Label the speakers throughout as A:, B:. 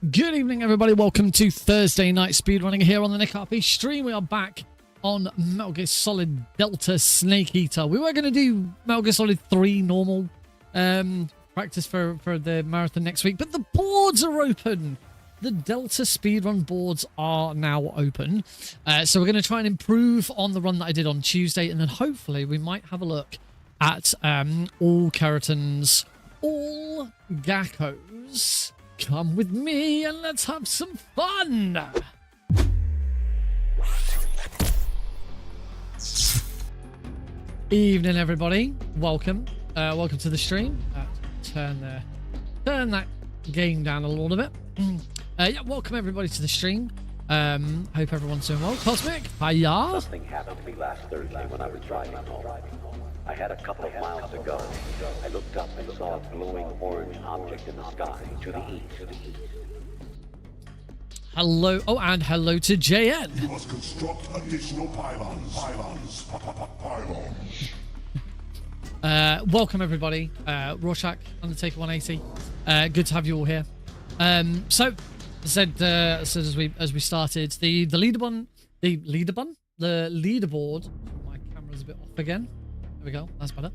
A: Good evening, everybody. Welcome to Thursday night speedrunning here on the Nick RP stream. We are back on Metal Gear Solid Delta Snake Eater. We were going to do Metal Gear Solid 3 normal practice for the marathon next week, but the boards are open. The Delta speedrun boards are now open. So we're going to try and improve on the run that I did on Tuesday, and then hopefully we might have a look at All Kerotans, All Gakos. Come with me and let's have some fun! Evening, everybody. Welcome. Welcome to the stream. Turn that game down a little bit. Yeah, welcome everybody to the stream. Hope everyone's doing well. Cosmic, hiya.
B: Something happened to me last Thursday when I was driving home. I had a couple of miles to go. I looked up and saw a glowing orange object in the sky to the east.
A: Hello. Oh, and hello to JN.
C: You must construct additional pylons.
A: Welcome everybody. Rorschach, Undertaker 180. Good to have you all here. So as we started, the leaderboard. My camera's a bit off again. There we go. That's better.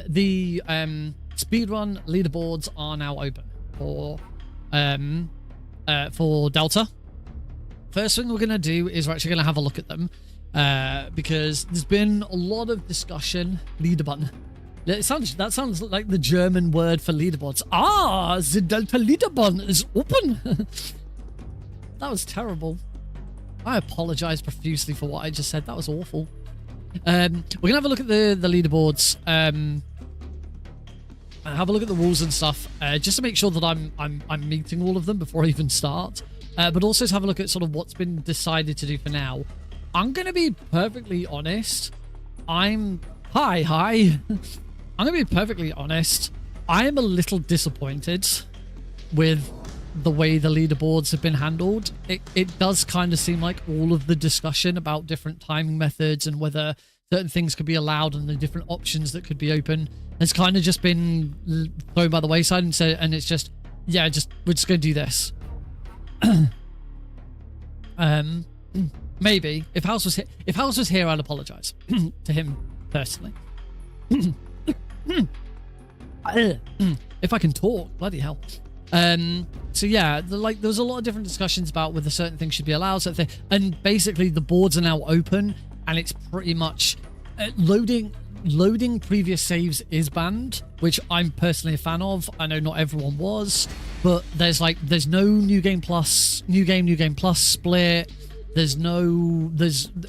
A: The speedrun leaderboards are now open for Delta. First thing we're going to do is we're actually going to have a look at them because there's been a lot of discussion. Leaderboard. That sounds like the German word for leaderboards. Ah, the Delta leaderboard is open. That was terrible. I apologize profusely for what I just said. That was awful. We're gonna have a look at the leaderboards. Have a look at the rules and stuff, just to make sure that I'm meeting all of them before I even start. But also to have a look at sort of what's been decided to do for now. I'm gonna be perfectly honest. Hi. I'm gonna be perfectly honest. I am a little disappointed with the way the leaderboards have been handled. It does kind of seem like all of the discussion about different timing methods and whether certain things could be allowed and the different options that could be open has kind of just been thrown by the wayside and it's just, yeah, we're just going to do this. Maybe if House was here, I'd apologize to him personally. If I can talk, bloody hell. So yeah, there was a lot of different discussions about whether certain things should be allowed, and basically the boards are now open, and it's pretty much loading previous saves is banned, which I'm personally a fan of. I know not everyone was, but there's no new game plus split.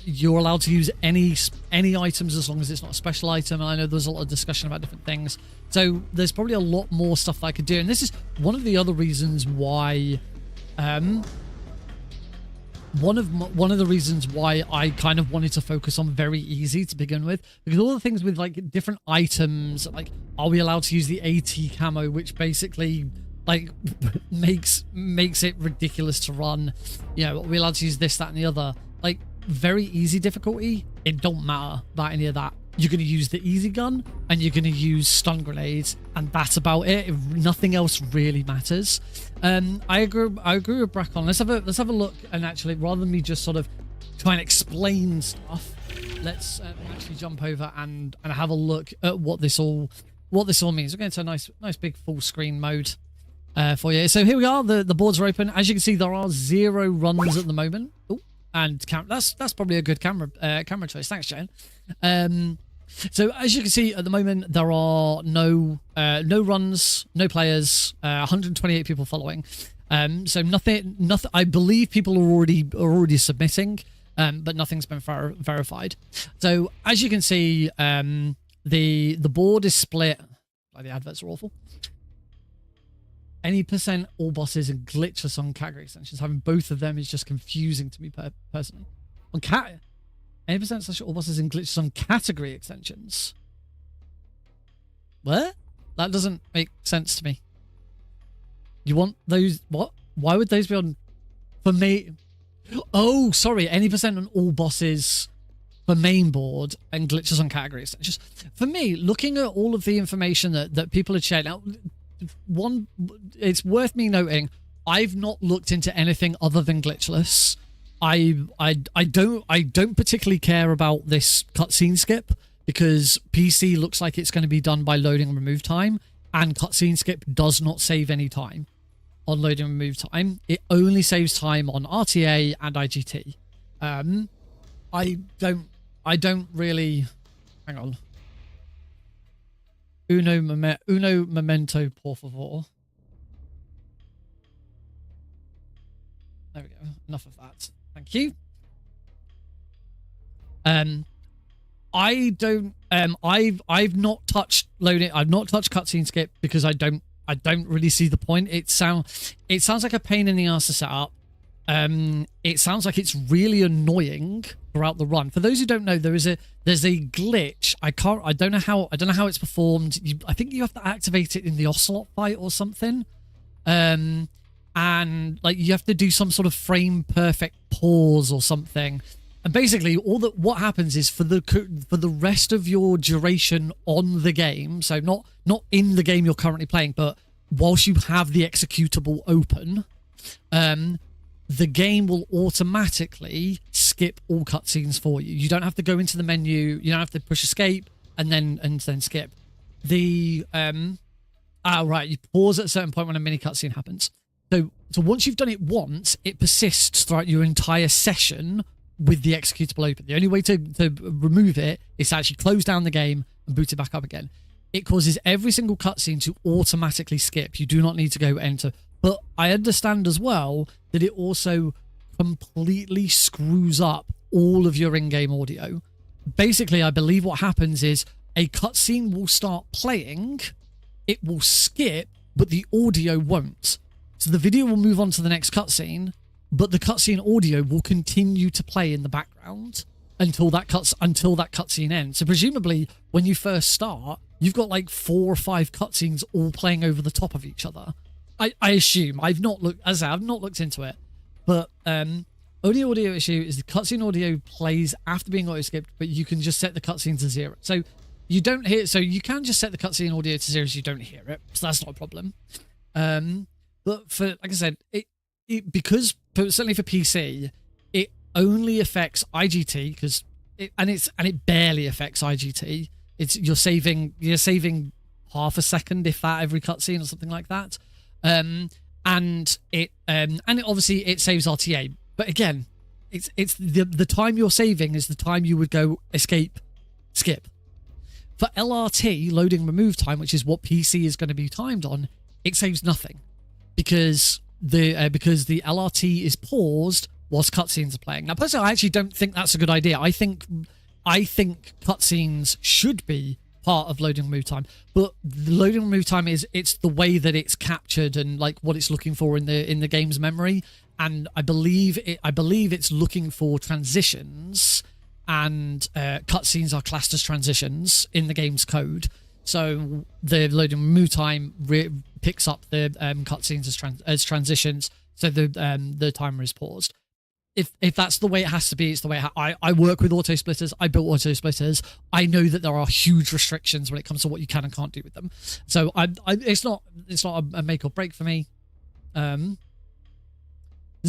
A: You're allowed to use any items as long as it's not a special item. And I know there's a lot of discussion about different things. So there's probably a lot more stuff that I could do. And this is one of the other reasons why, one of the reasons why I kind of wanted to focus on very easy to begin with, because all the things with like different items, like are we allowed to use the AT camo, which basically like makes it ridiculous to run. You know, are we allowed to use this, that, and the other? Like, very easy difficulty, it don't matter about any of that. You're going to use the easy gun, and you're going to use stun grenades, and that's about it. Nothing else really matters. I agree with Brackon. Let's have a look, and actually, rather than me just sort of try and explain stuff, let's actually jump over and have a look at what this all means. We're going to a nice big full screen mode. For you. So here we are. The boards are open. As you can see, there are 0 runs at the moment. Ooh, and that's probably a good camera choice. Thanks, Jane. So as you can see at the moment, there are no runs, no players, 128 people following. So nothing. I believe people are already submitting, but nothing's been verified. So as you can see, the board is split. Oh, the adverts are awful. Any percent all bosses and glitches on category extensions. Having both of them is just confusing to me personally. Any percent slash all bosses and glitches on category extensions. What? That doesn't make sense to me. You want those? What? Why would those be on? For me? Oh, sorry. Any percent on all bosses for main board and glitches on category extensions. For me, looking at all of the information that people had shared. Now, it's worth me noting, I've not looked into anything other than glitchless. I don't particularly care about this cutscene skip because PC looks like it's going to be done by loading and remove time, and cutscene skip does not save any time on loading and remove time. It only saves time on RTA and IGT. I don't really. Hang on. Uno momento, por favor. There we go. Enough of that. Thank you. I've not touched loading. I've not touched cutscene skip because I don't really see the point. It sounds like a pain in the ass to set up. It sounds like it's really annoying throughout the run. For those who don't know, there's a glitch. I don't know how it's performed. I think you have to activate it in the Ocelot fight or something. And like you have to do some sort of frame perfect pause or something. And basically what happens is for the rest of your duration on the game, so not in the game you're currently playing, but whilst you have the executable open, the game will automatically skip all cutscenes for you. You don't have to go into the menu. You don't have to push escape and then skip. Right, you pause at a certain point when a mini cutscene happens. So once you've done it once, it persists throughout your entire session with the executable open. The only way to remove it is to actually close down the game and boot it back up again. It causes every single cutscene to automatically skip. You do not need to go enter. But I understand as well that it also completely screws up all of your in-game audio. Basically, I believe what happens is a cutscene will start playing, it will skip, but the audio won't. So the video will move on to the next cutscene, but the cutscene audio will continue to play in the background until that cutscene ends. So presumably, when you first start, you've got like 4 or 5 cutscenes all playing over the top of each other. I assume. I've not looked into it, but only audio issue is the cutscene audio plays after being auto skipped, but you can just set the cutscene to 0. So you don't hear. So you can just set the cutscene audio to 0 so you don't hear it. So that's not a problem. But for, like I said, because certainly for PC, it only affects IGT because it barely affects IGT. You're saving half a second, if that, every cutscene or something like that. And it obviously it saves RTA, but again, it's the time you're saving is the time you would go escape, skip. For LRT, loading remove time, which is what PC is going to be timed on, it saves nothing because the LRT is paused whilst cutscenes are playing. Now, personally, I actually don't think that's a good idea. I think cutscenes should be part of loading remove time, but the loading remove time it's the way that it's captured and like what it's looking for in the game's memory, and I believe it's looking for transitions, and cutscenes are classed as transitions in the game's code. So the loading remove time picks up the cutscenes as transitions, so the timer is paused. If that's the way it has to be, it's the way I work with autosplitters. I built autosplitters. I know that there are huge restrictions when it comes to what you can and can't do with them. So it's not a make or break for me. Is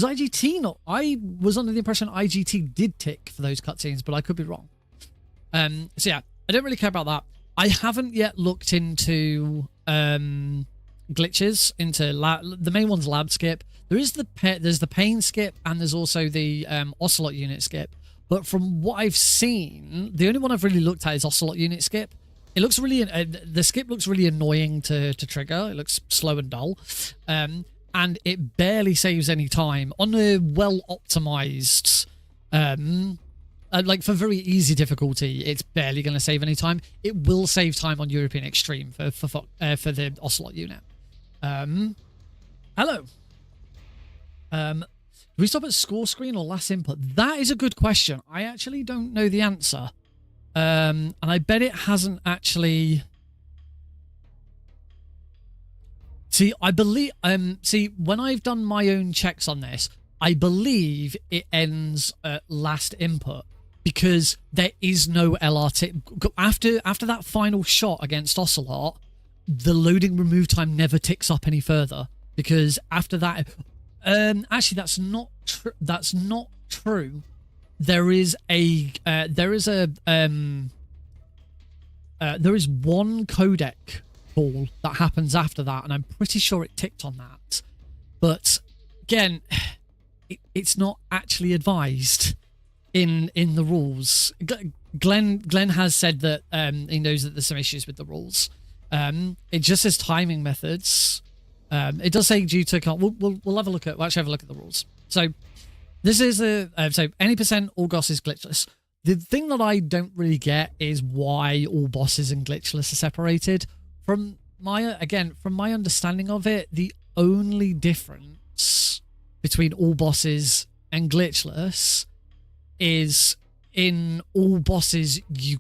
A: IGT not? I was under the impression IGT did tick for those cutscenes, but I could be wrong. So yeah, I don't really care about that. I haven't yet looked into glitches, into the main one's lab skip. There's the pain skip, and there's also the Ocelot unit skip. But from what I've seen, the only one I've really looked at is Ocelot unit skip. It looks really the skip looks really annoying to trigger. It looks slow and dull, and it barely saves any time on a well optimized. Like for very easy difficulty, it's barely going to save any time. It will save time on European Extreme for the Ocelot unit. Hello. Do we stop at score screen or last input? That is a good question. I actually don't know the answer. And I bet it hasn't actually... See, I believe... see, when I've done my own checks on this, I believe it ends at last input because there is no LRT. After that final shot against Ocelot, the loading remove time never ticks up any further because after that, actually that's not true. That's not true. There is one codec call that happens after that, and I'm pretty sure it ticked on that. But again, it's not actually advised in the rules. Glenn has said that he knows that there's some issues with the rules. It just says timing methods. It does say due to we'll have a look at the rules. So this is so any percent all boss is glitchless. The thing that I don't really get is why all bosses and glitchless are separated. From my understanding of it, the only difference between all bosses and glitchless is in all bosses you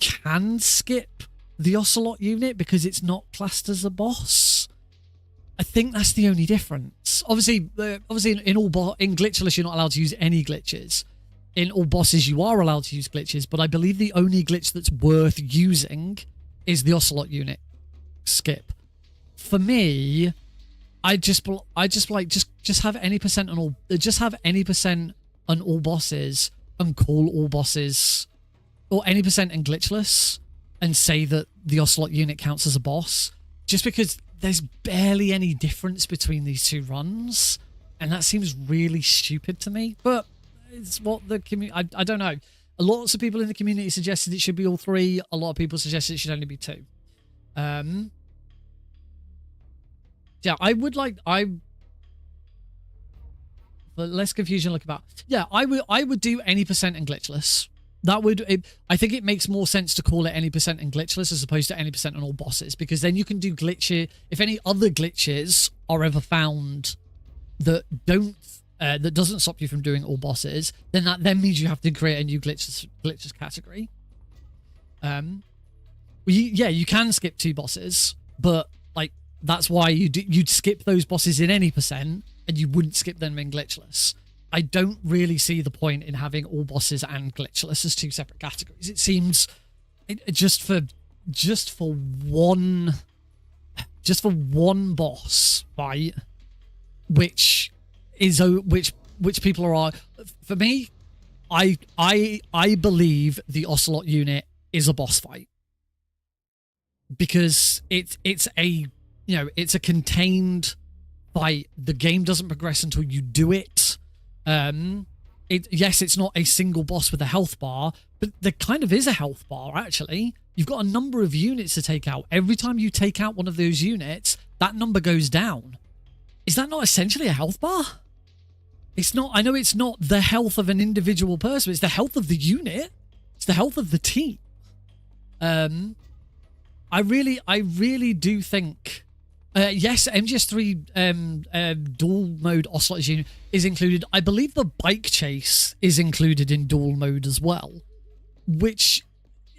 A: can skip the Ocelot unit because it's not classed as a boss. I think that's the only difference. Obviously in glitchless you're not allowed to use any glitches. In all bosses you are allowed to use glitches, but I believe the only glitch that's worth using is the Ocelot unit skip. For me, I just have any percent on all, just have any percent on all bosses and call all bosses, or any percent and glitchless, and say that the Ocelot unit counts as a boss, just because there's barely any difference between these two runs, and that seems really stupid to me. But it's what the community, I don't know. Lots of people in the community suggested it should be all three. A lot of people suggested it should only be two. Yeah, but less confusion look about. Yeah, I would do any percent and glitchless. That would, I think it makes more sense to call it any percent and glitchless as opposed to any percent on all bosses, because then you can do glitches. If any other glitches are ever found that doesn't stop you from doing all bosses, then that means you have to create a new glitches category. You can skip two bosses, but like that's why you'd skip those bosses in any percent, and you wouldn't skip them in glitchless. I don't really see the point in having all bosses and glitchless as two separate categories. It seems just for one boss fight, which people are. For me, I believe the Ocelot unit is a boss fight, because it's a contained fight. The game doesn't progress until you do it. Yes, it's not a single boss with a health bar, but there kind of is a health bar, actually. You've got a number of units to take out. Every time you take out one of those units, that number goes down. Is that not essentially a health bar? It's not. I know it's not the health of an individual person. It's the health of the unit. It's the health of the team. I really do think... yes, MGS3 dual mode Ocelot unit is included. I believe the bike chase is included in dual mode as well, which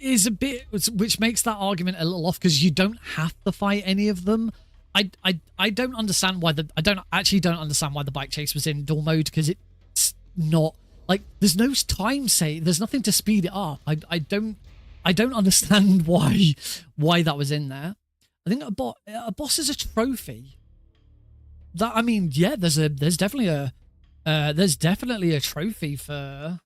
A: makes that argument a little off, because you don't have to fight any of them. I don't understand why I don't understand why the bike chase was in dual mode, because it's not like there's no time save. There's nothing to speed it up. I don't understand why that was in there. I think a boss is a trophy. That, I mean, yeah, there's definitely a trophy for.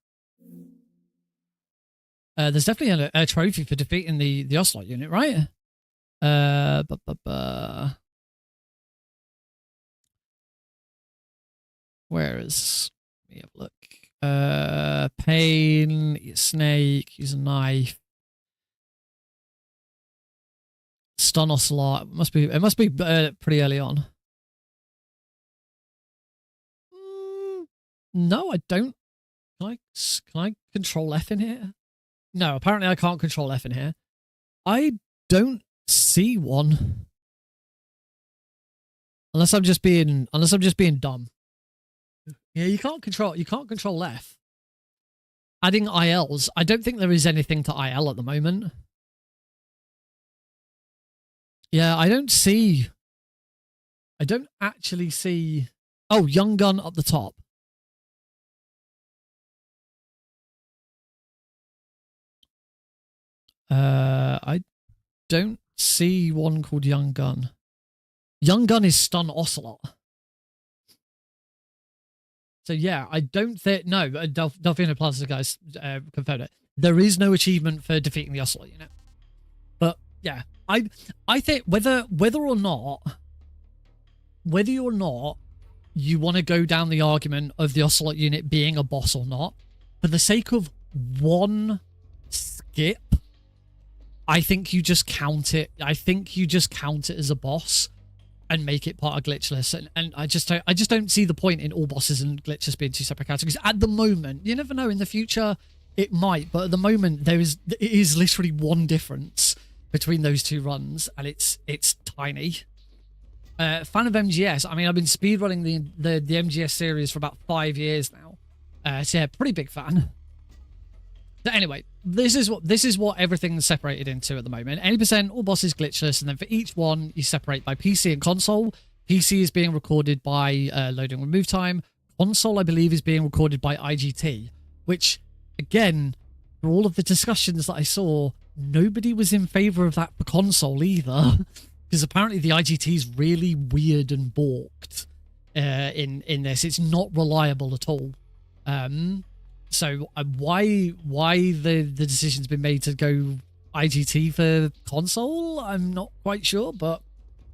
A: There's definitely a trophy for defeating the Ocelot unit, right? Where is? Let me have a look. Pain, eat a snake, use a knife. Stun Ocelot. It must be pretty early on. No, I don't. Can I control F in here? No, apparently I can't control F in here. I don't see one. Unless I'm just being dumb. Yeah, you can't control F. Adding ILs. I don't think there is anything to IL at the moment. Yeah, I don't actually see... Oh, Young Gun up the top. I don't see one called Young Gun. Young Gun is stun Ocelot. So yeah, I don't think, no, Delphino Plaza guys confirmed it. There is no achievement for defeating the Ocelot unit. But yeah, I think whether or not you want to go down the argument of the Ocelot unit being a boss or not, for the sake of one skip, I think you just count it. I think you just count it as a boss and make it part of glitchless. And I just don't see the point in all bosses and glitches being two separate categories at the moment. You never know, in the future it might, but at the moment it is literally one difference between those two runs, and it's tiny. Fan of MGS. I mean, I've been speedrunning the MGS series for about 5 years now. So yeah, pretty big fan. So anyway, this is what everything's separated into at the moment. 80% all bosses glitchless, and then for each one you separate by PC and console. PC is being recorded by loading remove time. Console, I believe, is being recorded by IGT, which again, for all of the discussions that I saw, nobody was in favor of that for console either. Because apparently the IGT is really weird and balked in this. It's not reliable at all. So why the decision's been made to go IGT for console, I'm not quite sure. But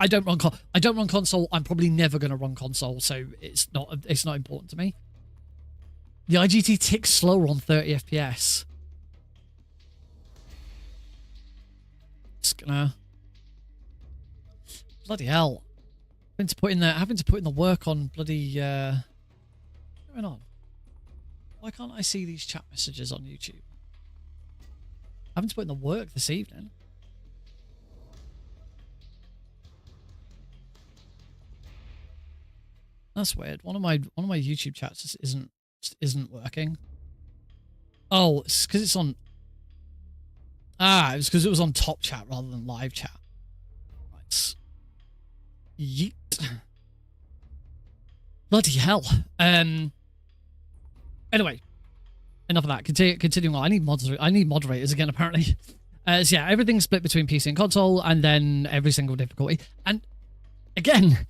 A: I don't run console. I'm probably never going to run console, so it's not important to me. The IGT ticks slower on 30 FPS. It's gonna. Bloody hell. Having to put in the work on bloody what's going on? Why can't I see these chat messages on YouTube? Having to put in the work this evening. That's weird. One of my YouTube chats just isn't working. Oh, it's because it's on. Ah, it was because it was on top chat rather than live chat. Right. Yeet. Bloody hell. Anyway, enough of that. Continuing on. I need moderators again, apparently. So yeah, everything's split between PC and console, and then every single difficulty. And again,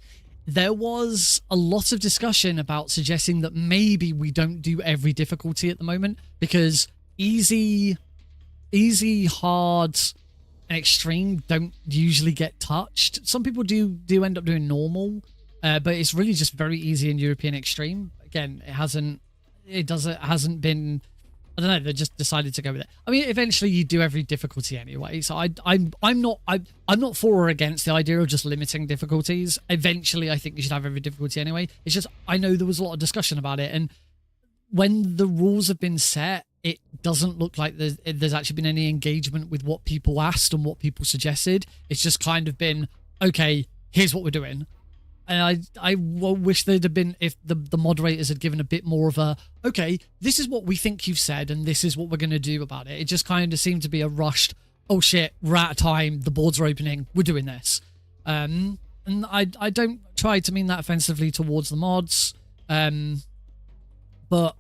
A: there was a lot of discussion about suggesting that maybe we don't do every difficulty at the moment, because easy, hard, and extreme don't usually get touched. Some people do end up doing normal, but it's really just very easy in European extreme. Again, it hasn't been, I don't know, they just decided to go with it. I mean, eventually you do every difficulty anyway, so I'm not for or against the idea of just limiting difficulties. Eventually I think you should have every difficulty anyway. It's just, I know there was a lot of discussion about it, and when the rules have been set, it doesn't look like there's actually been any engagement with what people asked and what people suggested. It's just kind of been, okay, here's what we're doing. And I wish there'd have been, if the moderators had given a bit more of a, okay, this is what we think you've said and this is what we're going to do about it. It just kind of seemed to be a rushed, oh shit, we're out of time, the boards are opening, we're doing this. And I don't try to mean that offensively towards the mods, but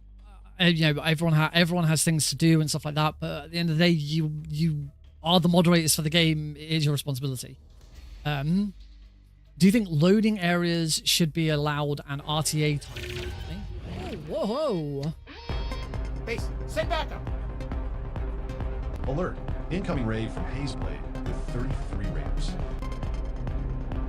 A: you know, everyone has things to do and stuff like that. But at the end of the day, you are the moderators for the game. It is your responsibility. Do you think loading areas should be allowed an RTA time? Oh, whoa!
D: Base, send backup.
C: Alert. Incoming raid from Hazeblade with 33 raiders.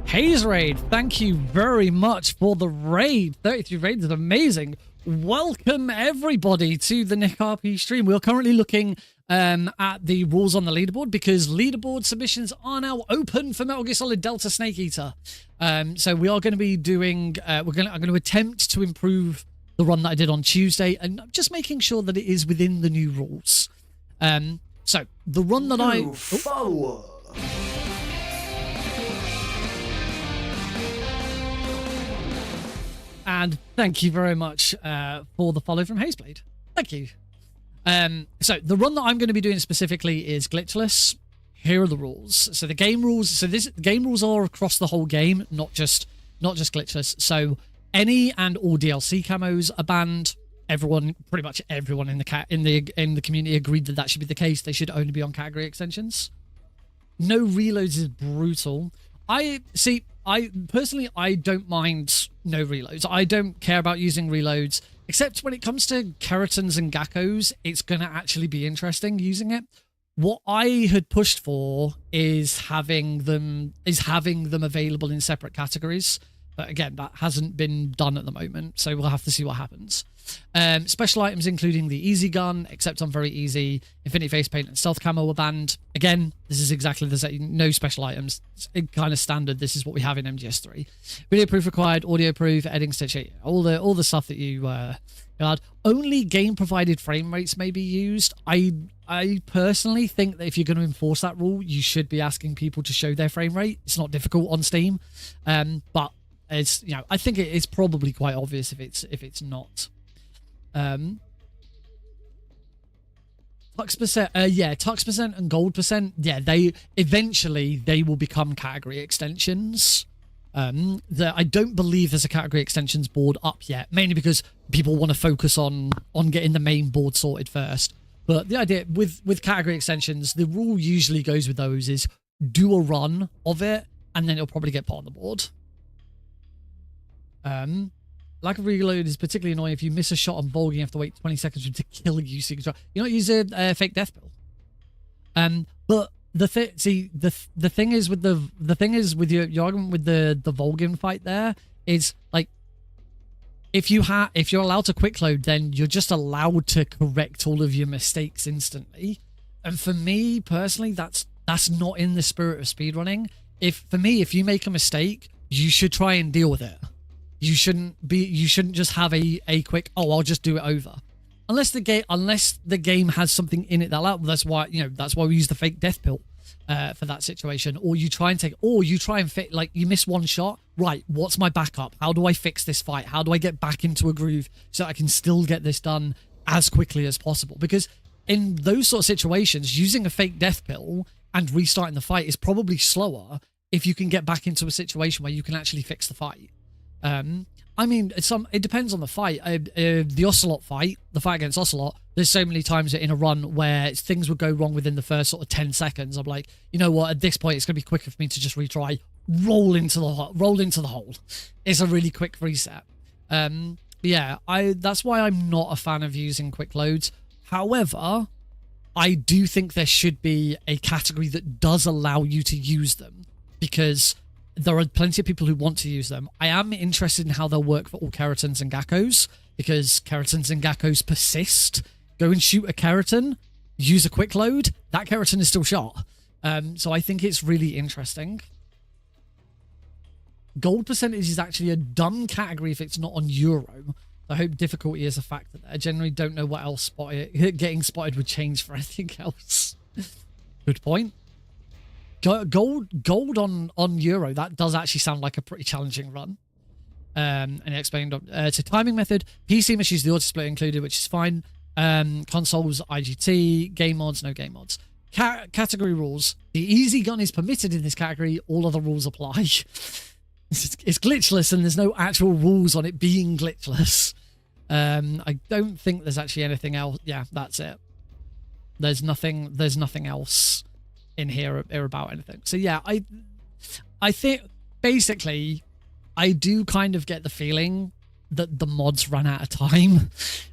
A: Haze Raid, thank you very much for the raid. 33 raids is amazing. Welcome everybody to the Nick RP stream. We're currently looking at the rules on the leaderboard, because leaderboard submissions are now open for Metal Gear Solid Delta Snake Eater. So we are going to be doing, I'm going to attempt to improve the run that I did on Tuesday, and just making sure that it is within the new rules. So the run that
D: Follow-up.
A: And thank you very much for the follow from Hazeblade. Thank you. So the run that I'm going to be doing specifically is glitchless. Here are the rules. So the game rules. So the game rules are across the whole game, not just glitchless. So any and all DLC camos are banned. Pretty much everyone in the community agreed that should be the case. They should only be on category extensions. No reloads is brutal. I personally, I don't mind no reloads. I don't care about using reloads, except when it comes to Kerotans and Gakos, it's going to actually be interesting using it. What I had pushed for is having them available in separate categories. But again, that hasn't been done at the moment, so we'll have to see what happens. Special items including the easy gun, except on very easy. Infinity face paint and stealth camo were banned. Again, this is exactly the same. No special items. It's kind of standard. This is what we have in MGS3. Video proof required, audio proof, editing stitch, all the stuff that you had. Only game provided frame rates may be used. I personally think that if you're going to enforce that rule, you should be asking people to show their frame rate. It's not difficult on Steam, but it's, you know, I think it's probably quite obvious if it's not. Tux percent, yeah, Tux percent and gold percent, yeah, they eventually will become category extensions. I don't believe there's a category extensions board up yet, mainly because people want to focus on getting the main board sorted first. But the idea with category extensions, the rule usually goes with those is do a run of it, and then it'll probably get put on the board. Lack of reload is particularly annoying. If you miss a shot on Volgin, you have to wait 20 seconds for it to kill you. So you can try. You not use a fake death pill. But the thing is with your argument with the Volgin fight there is like, if you're allowed to quick load, then you're just allowed to correct all of your mistakes instantly. And for me personally, that's not in the spirit of speedrunning. If you make a mistake, you should try and deal with it. You shouldn't just have a quick, oh, I'll just do it over. Unless the game has something in it that's why we use the fake death pill for that situation. Or you try and fit, like, you miss one shot, right, what's my backup? How do I fix this fight? How do I get back into a groove so I can still get this done as quickly as possible? Because in those sort of situations, using a fake death pill and restarting the fight is probably slower if you can get back into a situation where you can actually fix the fight. I mean, it depends on the fight. The Ocelot fight, the fight against Ocelot, there's so many times in a run where things would go wrong within the first sort of 10 seconds. I'm like, you know what, at this point, it's going to be quicker for me to just retry, roll into the hole. It's a really quick reset. Yeah, that's why I'm not a fan of using quick loads. However, I do think there should be a category that does allow you to use them, because there are plenty of people who want to use them. I am interested in how they'll work for All Kerotans and Gakos, because Kerotans and Gakos persist. Go and shoot a Kerotan, use a quick load, that Kerotan is still shot. So I think it's really interesting. Gold percentage is actually a dumb category if it's not on Euro. I hope difficulty is a factor there. I generally don't know what else getting spotted would change for anything else. Good point. Gold on Euro, that does actually sound like a pretty challenging run. And he explained it's a timing method. PC must use the autosplit included, which is fine. Consoles, IGT, game mods, no game mods. Category rules. The easy gun is permitted in this category. All other rules apply. It's glitchless, and there's no actual rules on it being glitchless. I don't think there's actually anything else. Yeah, that's it. There's nothing else in here about anything. So yeah, I think basically I do kind of get the feeling that the mods ran out of time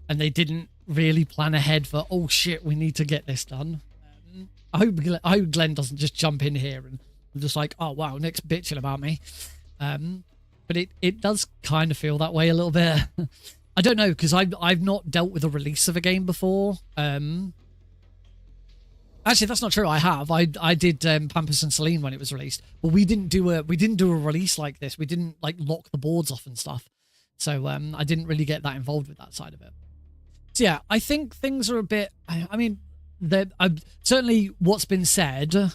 A: and they didn't really plan ahead for, oh shit, we need to get this done. I hope Glenn doesn't just jump in here and just like, oh wow, Nick's bitching about me. But it does kind of feel that way a little bit. I don't know, because I've not dealt with a release of a game before. Actually, that's not true. I have. I did Pampus and Celine when it was released, but we didn't do a release like this. We didn't like lock the boards off and stuff. So I didn't really get that involved with that side of it. So yeah, I think things are a bit. I mean, certainly what's been said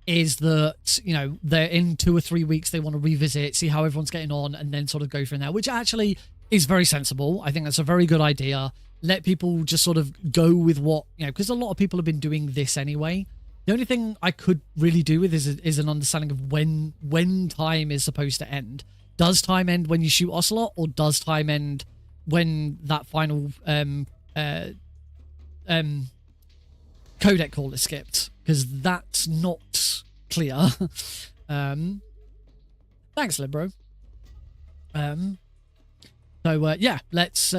A: is that, you know, they're in 2 or 3 weeks. They want to revisit, see how everyone's getting on, and then sort of go from there, which actually is very sensible. I think that's a very good idea. Let people just sort of go with what, you know, because a lot of people have been doing this anyway. The only thing I could really do with is an understanding of when time is supposed to end. Does time end when you shoot Ocelot, or does time end when that final codec call is skipped? Because that's not clear. Thanks, Libro. Yeah, let's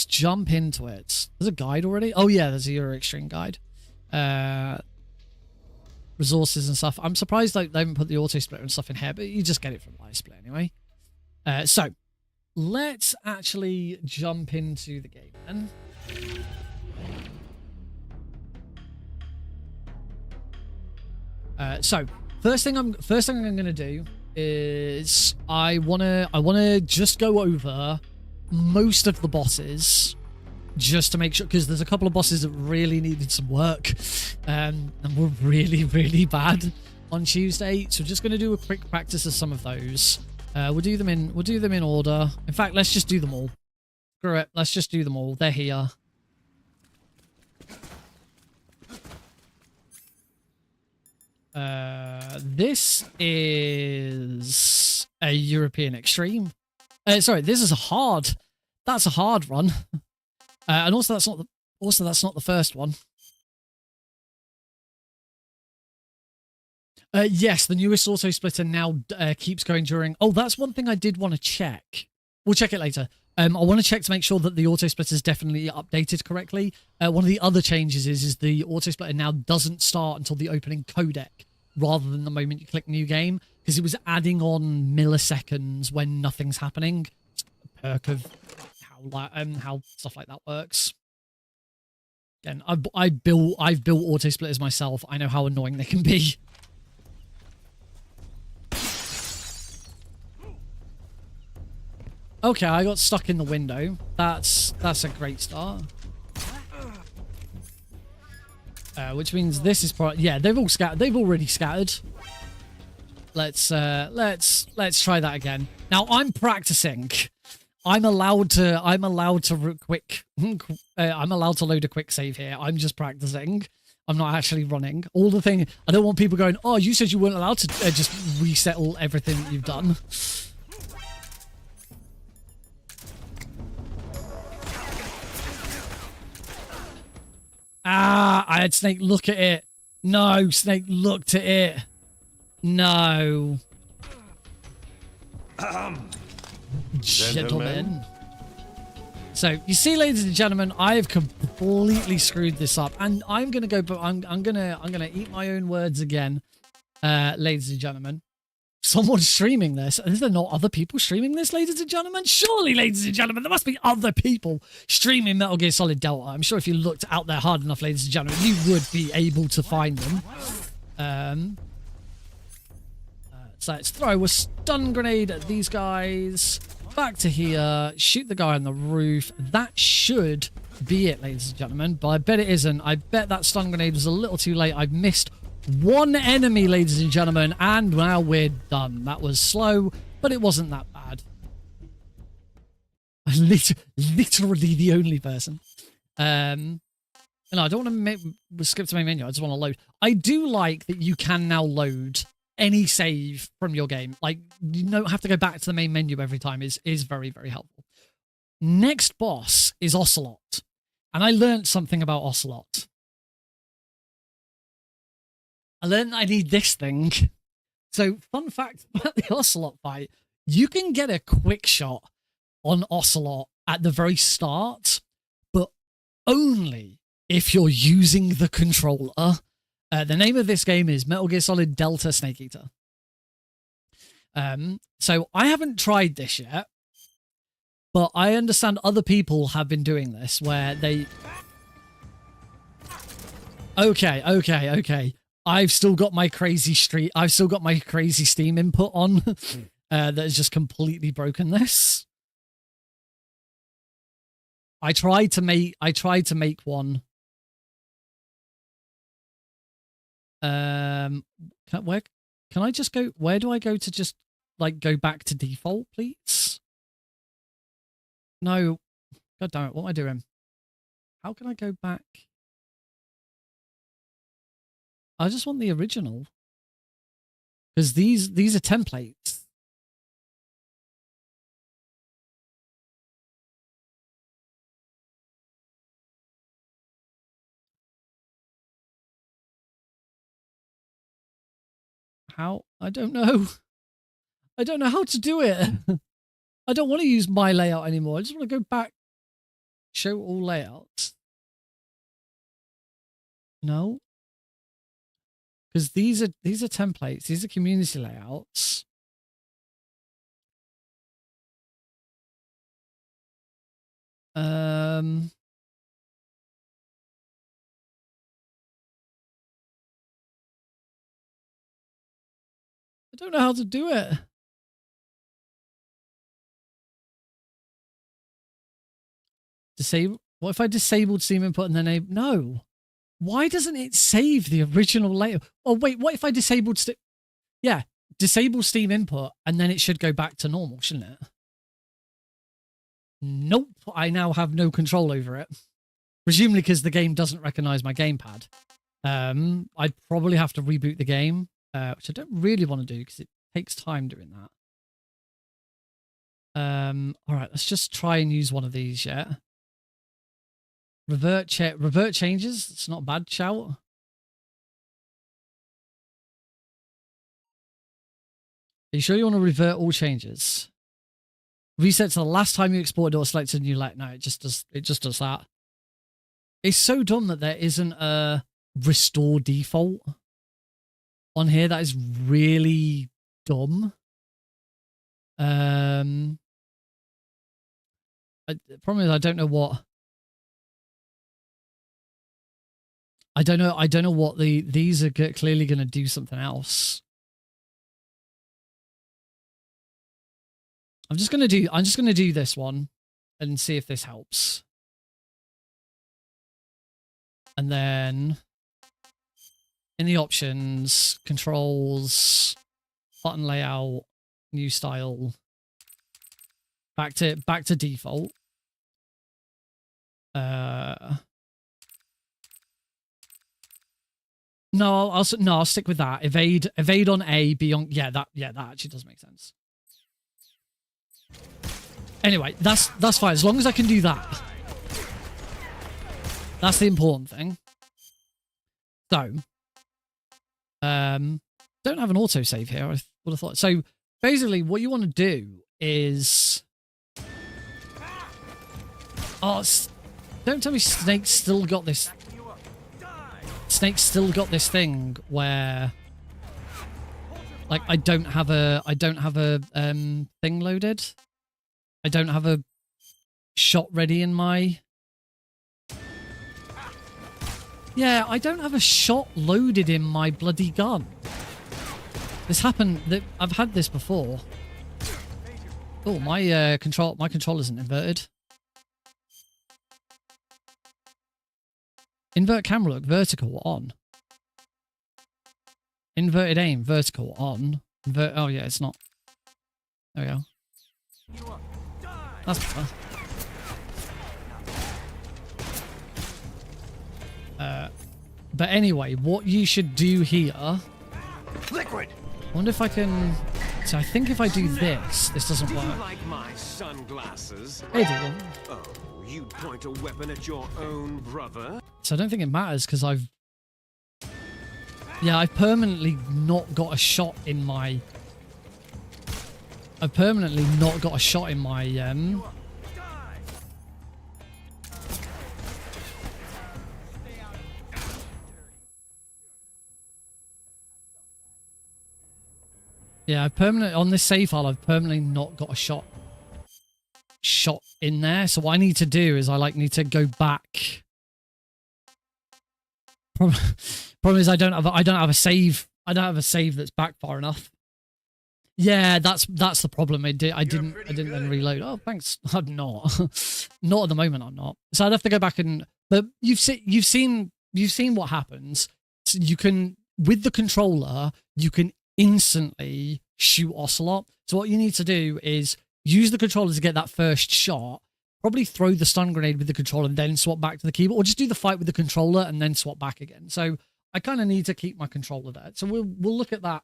A: jump into it. There's a guide already. Oh yeah, there's a Euro Extreme guide. Resources and stuff. I'm surprised they haven't put the auto splitter and stuff in here, but you just get it from iSplit anyway. So let's actually jump into the game then. So first thing I'm gonna do is I wanna just go over most of the bosses just to make sure, because there's a couple of bosses that really needed some work and were really, really bad on Tuesday. So just gonna do a quick practice of some of those. We'll do them in order. In fact, let's just do them all. Screw it, let's just do them all. They're here. This is a European Extreme. Sorry, this is a hard. That's a hard run. And also that's not the first one. Yes, the newest auto splitter now keeps going during. Oh, that's one thing I did want to check. We'll check it later. I want to check to make sure that the auto splitter is definitely updated correctly. One of the other changes is the auto splitter now doesn't start until the opening codec, rather than the moment you click new game, because it was adding on milliseconds when nothing's happening. It's a perk of how stuff like that works. Again, I've built auto splitters myself. I know how annoying they can be. Okay, I got stuck in the window. That's a great start. Which means this is probably, yeah, they've all scattered. They've already scattered. Let's try that again. Now I'm practicing. I'm allowed to load a quick save here. I'm just practicing. I'm not actually running. All the thing, I don't want people going, oh, you said you weren't allowed to just reset everything that you've done. Ah, I had Snake look at it. No, Snake looked at it. No. Gentlemen. So, you see, ladies and gentlemen, I have completely screwed this up. And I'm going to go, but I'm going to eat my own words again, ladies and gentlemen. Someone's streaming this. Is there not other people streaming this, ladies and gentlemen? Surely, ladies and gentlemen, there must be other people streaming Metal Gear Solid Delta. I'm sure if you looked out there hard enough, ladies and gentlemen, you would be able to find them. So let's throw a stun grenade at these guys. Back to here. Shoot the guy on the roof. That should be it, ladies and gentlemen. But I bet it isn't. I bet that stun grenade was a little too late. I've missed one enemy, ladies and gentlemen, and now we're done. That was slow, but it wasn't that bad. Literally the only person. No, I don't want to skip to main menu. I just want to load. I do like that you can now load any save from your game. Like, you don't have to go back to the main menu every time. Is very, very helpful. Next boss is Ocelot. And I learned something about Ocelot. I learned I need this thing. So, fun fact about the Ocelot fight, you can get a quick shot on Ocelot at the very start, but only if you're using the controller. The name of this game is Metal Gear Solid Delta Snake Eater. So, I haven't tried this yet, but I understand other people have been doing this, where they... Okay. I've still got my crazy Steam input on that has just completely broken this. I tried to make one. Can I just go? Where do I go to just like go back to default, please? No, God damn it! What am I doing? How can I go back? I just want the original. Because these are templates. How? I don't know. I don't know how to do it. I don't want to use my layout anymore. I just want to go back. Show all layouts. No. Because these are templates. These are community layouts. I don't know how to do it. Disable. What if I disabled Steam input and then no? Why doesn't it save the original layout? Oh wait, what if I disabled yeah, disable Steam input and then it should go back to normal, shouldn't it? Nope, I now have no control over it. Presumably because the game doesn't recognize my gamepad. I'd probably have to reboot the game, which I don't really want to do because it takes time doing that. All right, let's just try and use one of these yet. Revert changes. It's not a bad shout. Are you sure you want to revert all changes? Reset to the last time you exported or selected a new layout. No, it just does that. It's so dumb that there isn't a restore default on here. That is really dumb. The problem is I don't know what. I don't know what these are clearly going to do something else. I'm just going to do this one and see if this helps. And then in the options, controls, button layout, new style, back to default. No, I'll stick with that. Evade on A, be on that actually does make sense. Anyway, that's fine as long as I can do that. That's the important thing. So, don't have an autosave here. I would have thought. So basically, what you want to do is, don't tell me Snake's still got this. Snake's still got this thing where, like, I don't have a thing loaded. I don't have a shot ready in my. Yeah, I don't have a shot loaded in my bloody gun. This happened. I've had this before. Oh, my control isn't inverted. Invert camera look, vertical on. Inverted aim, vertical on. Oh yeah, it's not. There we go. That's better. But anyway, what you should do here.
D: Liquid.
A: I wonder if I can. So I think if I do this doesn't work.
E: Do you like my sunglasses?
A: Hey, Diggle.
E: Oh, you'd point a weapon at your own brother?
A: So I don't think it matters because I've permanently not got a shot in my. I've permanently not got a shot in my Yeah, I've permanently on this save file. I've permanently not got a shot in there. So what I need to do is I need to go back. Problem is I don't have a save. I don't have a save that's back far enough. Yeah, that's the problem. I didn't then reload. Oh, thanks. I'm not. Not at the moment. I'm not. So I'd have to go back and. But you've seen what happens. So you can with the controller. You can instantly shoot Ocelot. So what you need to do is use the controller to get that first shot. Probably throw the stun grenade with the controller and then swap back to the keyboard, or just do the fight with the controller and then swap back again. So I kind of need to keep my controller there. So we'll look at that.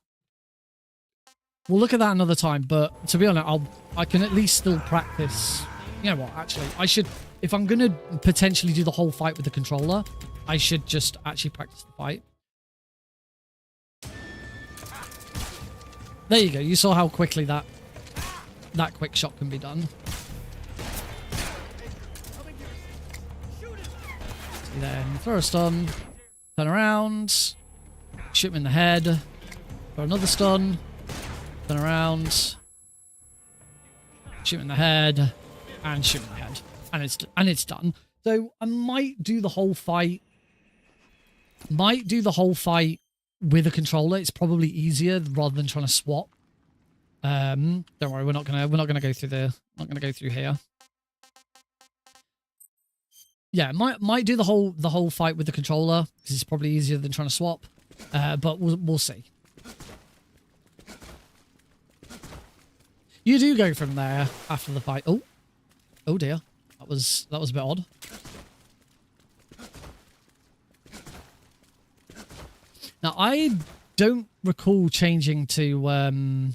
A: We'll look at that another time. But to be honest, I can at least still practice. You know what? Actually, I should. If I'm gonna potentially do the whole fight with the controller, I should just actually practice the fight. There you go. You saw how quickly that quick shot can be done. Then throw a stun, turn around, shoot him in the head, throw another stun, turn around, shoot him in the head, and shoot him in the head, and it's done. So I might do the whole fight. With a controller. It's probably easier rather than trying to swap. Don't worry, we're not gonna go through here. Yeah, might do the whole fight with the controller because it's probably easier than trying to swap. But we'll see. You do go from there after the fight. Oh dear, that was a bit odd. Now I don't recall changing to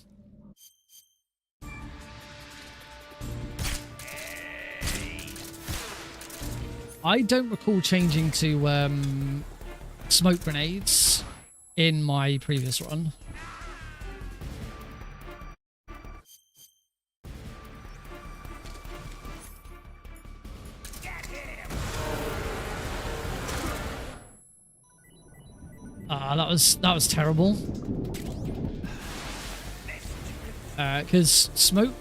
A: smoke grenades in my previous run. That was terrible. Because smoke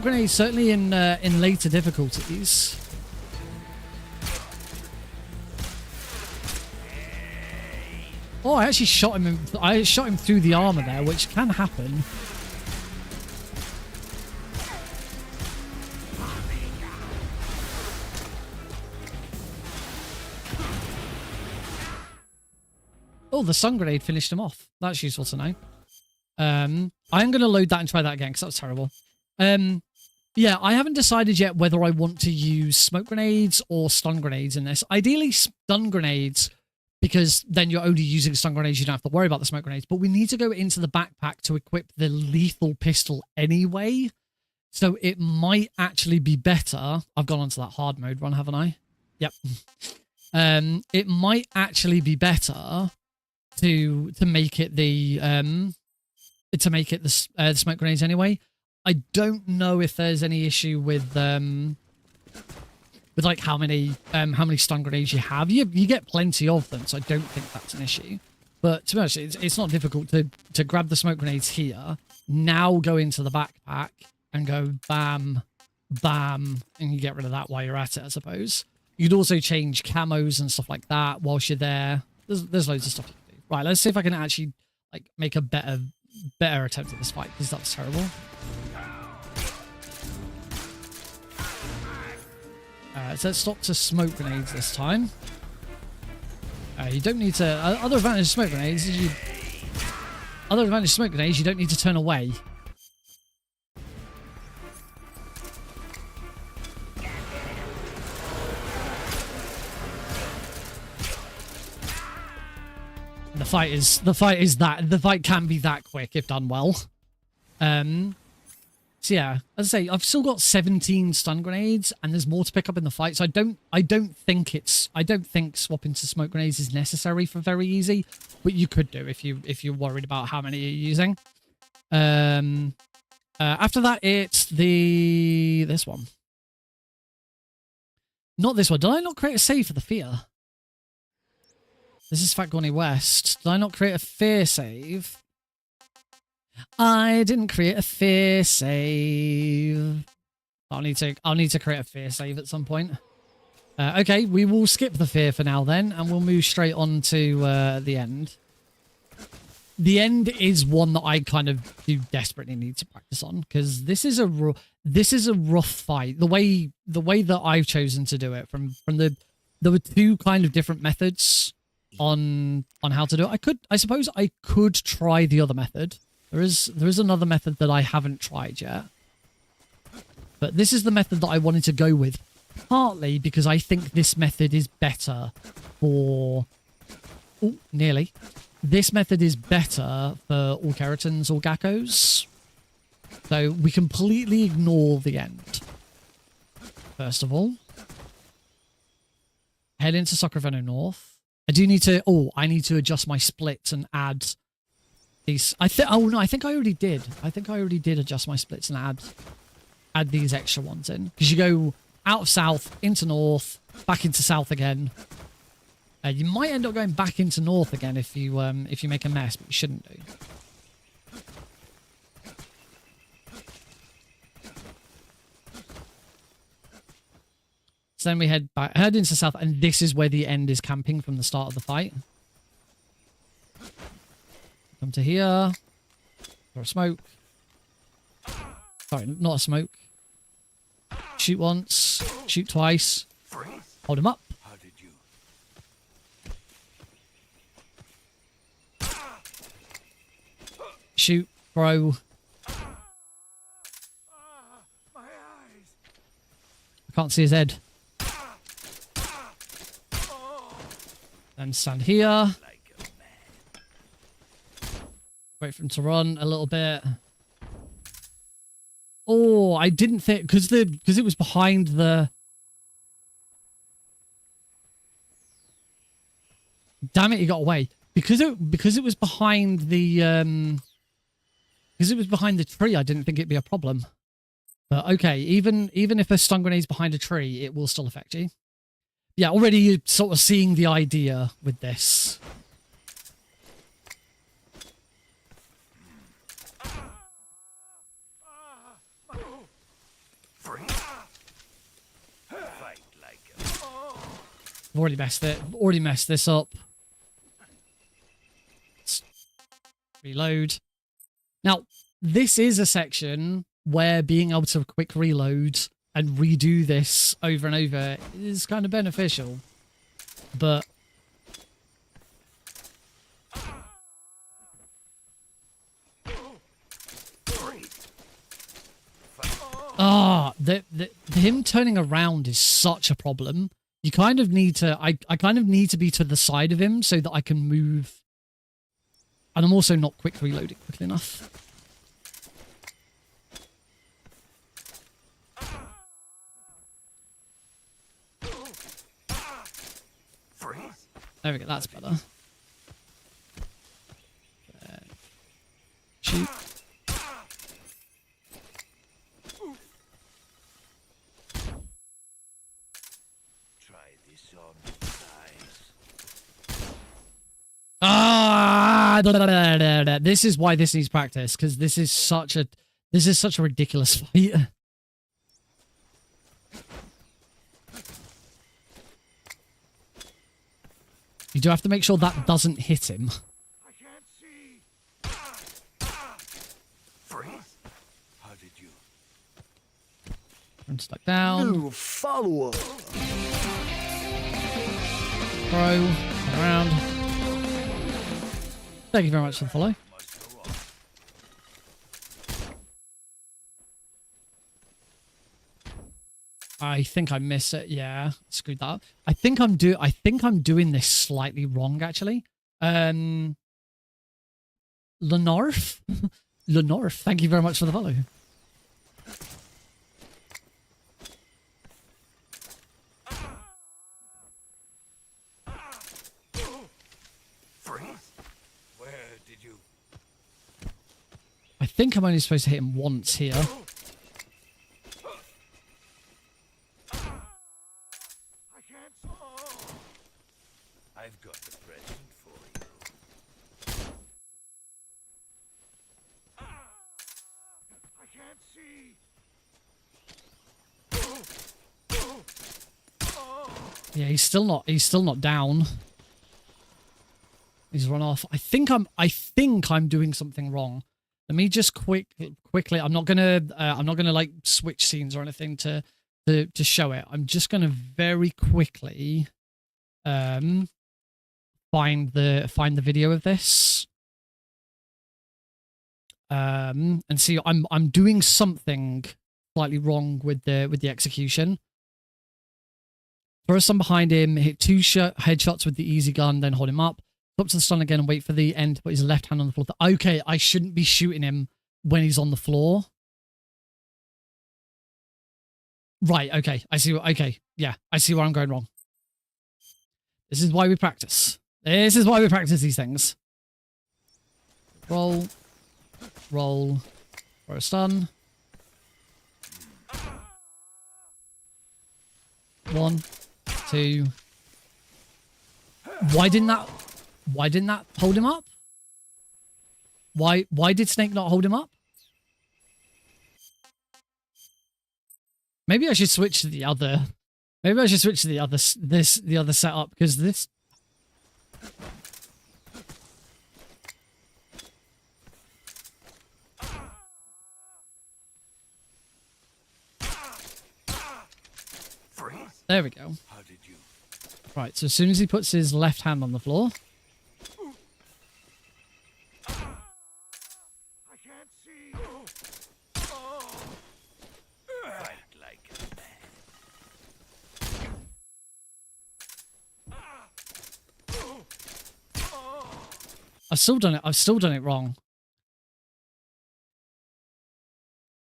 A: grenades, certainly in later difficulties. Oh, I actually shot him. I shot him through the armor there, which can happen. Oh, the stun grenade finished him off. That's useful to know. I am going to load that and try that again because that was terrible. Yeah, I haven't decided yet whether I want to use smoke grenades or stun grenades in this. Ideally, stun grenades, because then you're only using stun grenades. You don't have to worry about the smoke grenades. But we need to go into the backpack to equip the lethal pistol anyway. So it might actually be better. I've gone onto that hard mode run, haven't I? Yep. It might actually be better to make it the smoke grenades anyway. I don't know if there's any issue with like how many stun grenades you have. You get plenty of them, so I don't think that's an issue. But to be honest, it's not difficult to grab the smoke grenades here, now go into the backpack and go bam, bam, and you get rid of that while you're at it, I suppose. You could also change camos and stuff like that whilst you're there. There's loads of stuff you can do. Right, let's see if I can actually like make a better attempt at this fight, because that was terrible. So let's stop to smoke grenades this time. You don't need to. Other advantage of smoke grenades is you don't need to turn away. The fight can be that quick if done well. So yeah, as I say, I've still got 17 stun grenades, and there's more to pick up in the fight. So I don't think swapping to smoke grenades is necessary for very easy, but you could do if you're worried about how many you're using. After that, it's this one. Not this one. Did I not create a save for the fear? This is Fat Gawny West. Did I not create a fear save? I didn't create a fear save. I'll need to create a fear save at some point. Okay, we will skip the fear for now then, and we'll move straight on to the end. The end is one that I kind of do desperately need to practice on, because this is a rough fight. The way that I've chosen to do it there were two kind of different methods on how to do it. I suppose I could try the other method. There is another method that I haven't tried yet. But this is the method that I wanted to go with, partly because I think this method is better for... Oh, nearly. This method is better for All Kerotans or Gakos. So we completely ignore the end. First of all, head into Sacramento North. I do need to... Oh, I need to adjust my splits and add these. Oh no, I think I already did. I think I already did adjust my splits and add these extra ones in, because you go out of south into north, back into south again. You might end up going back into north again if you make a mess, but you shouldn't do. So then we head into south, and this is where the end is camping from the start of the fight. Come to here. Or a smoke. Sorry, not a smoke. Shoot once. Shoot twice. Hold him up.
E: How did you?
A: Shoot. Throw.
E: My eyes.
A: I can't see his head. Then stand here. Wait for him to run a little bit. Oh, I didn't think, because it was behind the. Damn it, he got away. Because it was behind the because it was behind the tree, I didn't think it'd be a problem. But okay, even if a stun grenade's behind a tree, it will still affect you. Yeah, already you're sort of seeing the idea with this. I've already messed it. I've already messed this up. Let's reload. Now, this is a section where being able to quick reload and redo this over and over is kind of beneficial. But him turning around is such a problem. You kind of need to, I kind of need to be to the side of him so that I can move. And I'm also not quick reloading quickly enough. There we go, that's better. Shoot. This is why this needs practice, because this is such a ridiculous fight. You do have to make sure that doesn't hit him.
E: I can't see. Freeze. How did you?
A: I'm stuck down.
D: New follow-up.
A: Throw. Turn around. Thank you very much for the follow. I think I missed it. Yeah, screwed that up. I think I'm doing this slightly wrong actually. Lenorf? Lenorf, thank you very much for the follow. I think I'm only supposed to hit him once here.
E: I've got a present for you. I can't see.
A: Yeah, he's still not down. He's run off. I think I'm doing something wrong. Let me just quickly. I'm not gonna like switch scenes or anything to show it. I'm just gonna very quickly find the video of this and see. I'm doing something slightly wrong with the execution. Throw some behind him, hit 2 headshots with the easy gun, then hold him up. Up to the stun again and wait for the end to put his left hand on the floor. Okay, I shouldn't be shooting him when he's on the floor. Right, okay. Okay, yeah. I see where I'm going wrong. This is why we practice. This is why we practice these things. Roll. Roll. For a stun. 1, 2. Why didn't that hold him up? Why did Snake not hold him up? Maybe I should switch to the other. Maybe I should switch to the other setup, because this. There we go.
E: How did you?
A: Right, so as soon as he puts his left hand on the floor.
E: I can't see. Fight like a man.
A: I've still done it wrong.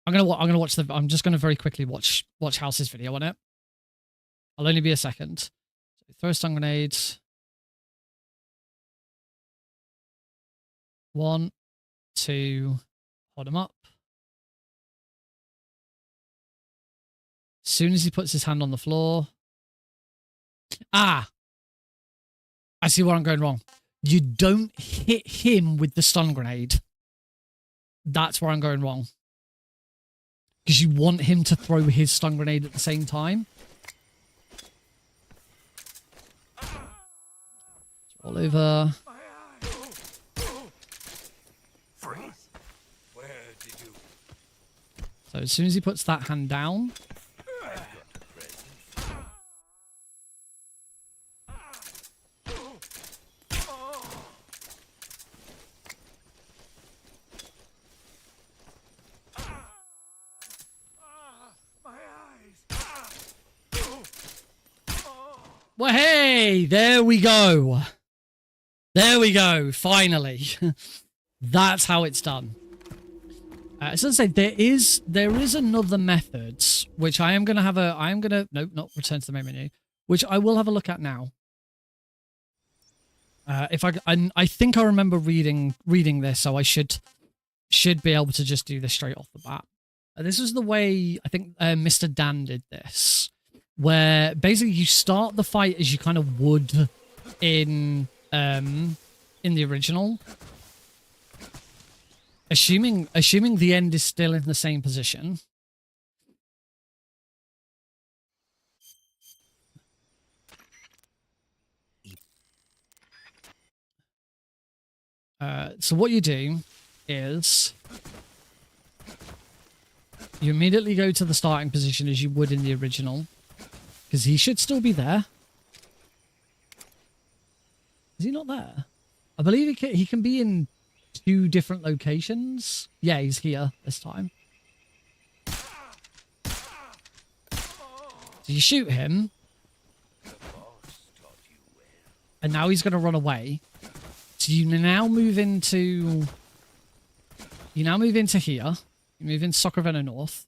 A: I'm just gonna very quickly watch House's video on it. I'll only be a second. So throw a stun grenade. 1, 2, hold him up. As soon as he puts his hand on the floor. Ah! I see where I'm going wrong. You don't hit him with the stun grenade. That's where I'm going wrong. Because you want him to throw his stun grenade at the same time. All over.
E: Freeze. Where did you?
A: So as soon as he puts that hand down.
E: I've got a present. My eyes.
A: Well, hey, there we go. There we go. Finally. That's how it's done. As I say, there is another method, which I am going to have no, not return to the main menu, which I will have a look at now. I think I remember reading this, so I should be able to just do this straight off the bat. This was the way I think Mr. Dan did this, where basically you start the fight as you kind of would in the original, assuming the end is still in the same position. So what you do is you immediately go to the starting position as you would in the original, because he should still be there. Is he not there? I believe he can be in 2 different locations. Yeah, he's here this time. So you shoot him. And now he's going to run away. So you now move into... You now move into here. You move into Sacramento North.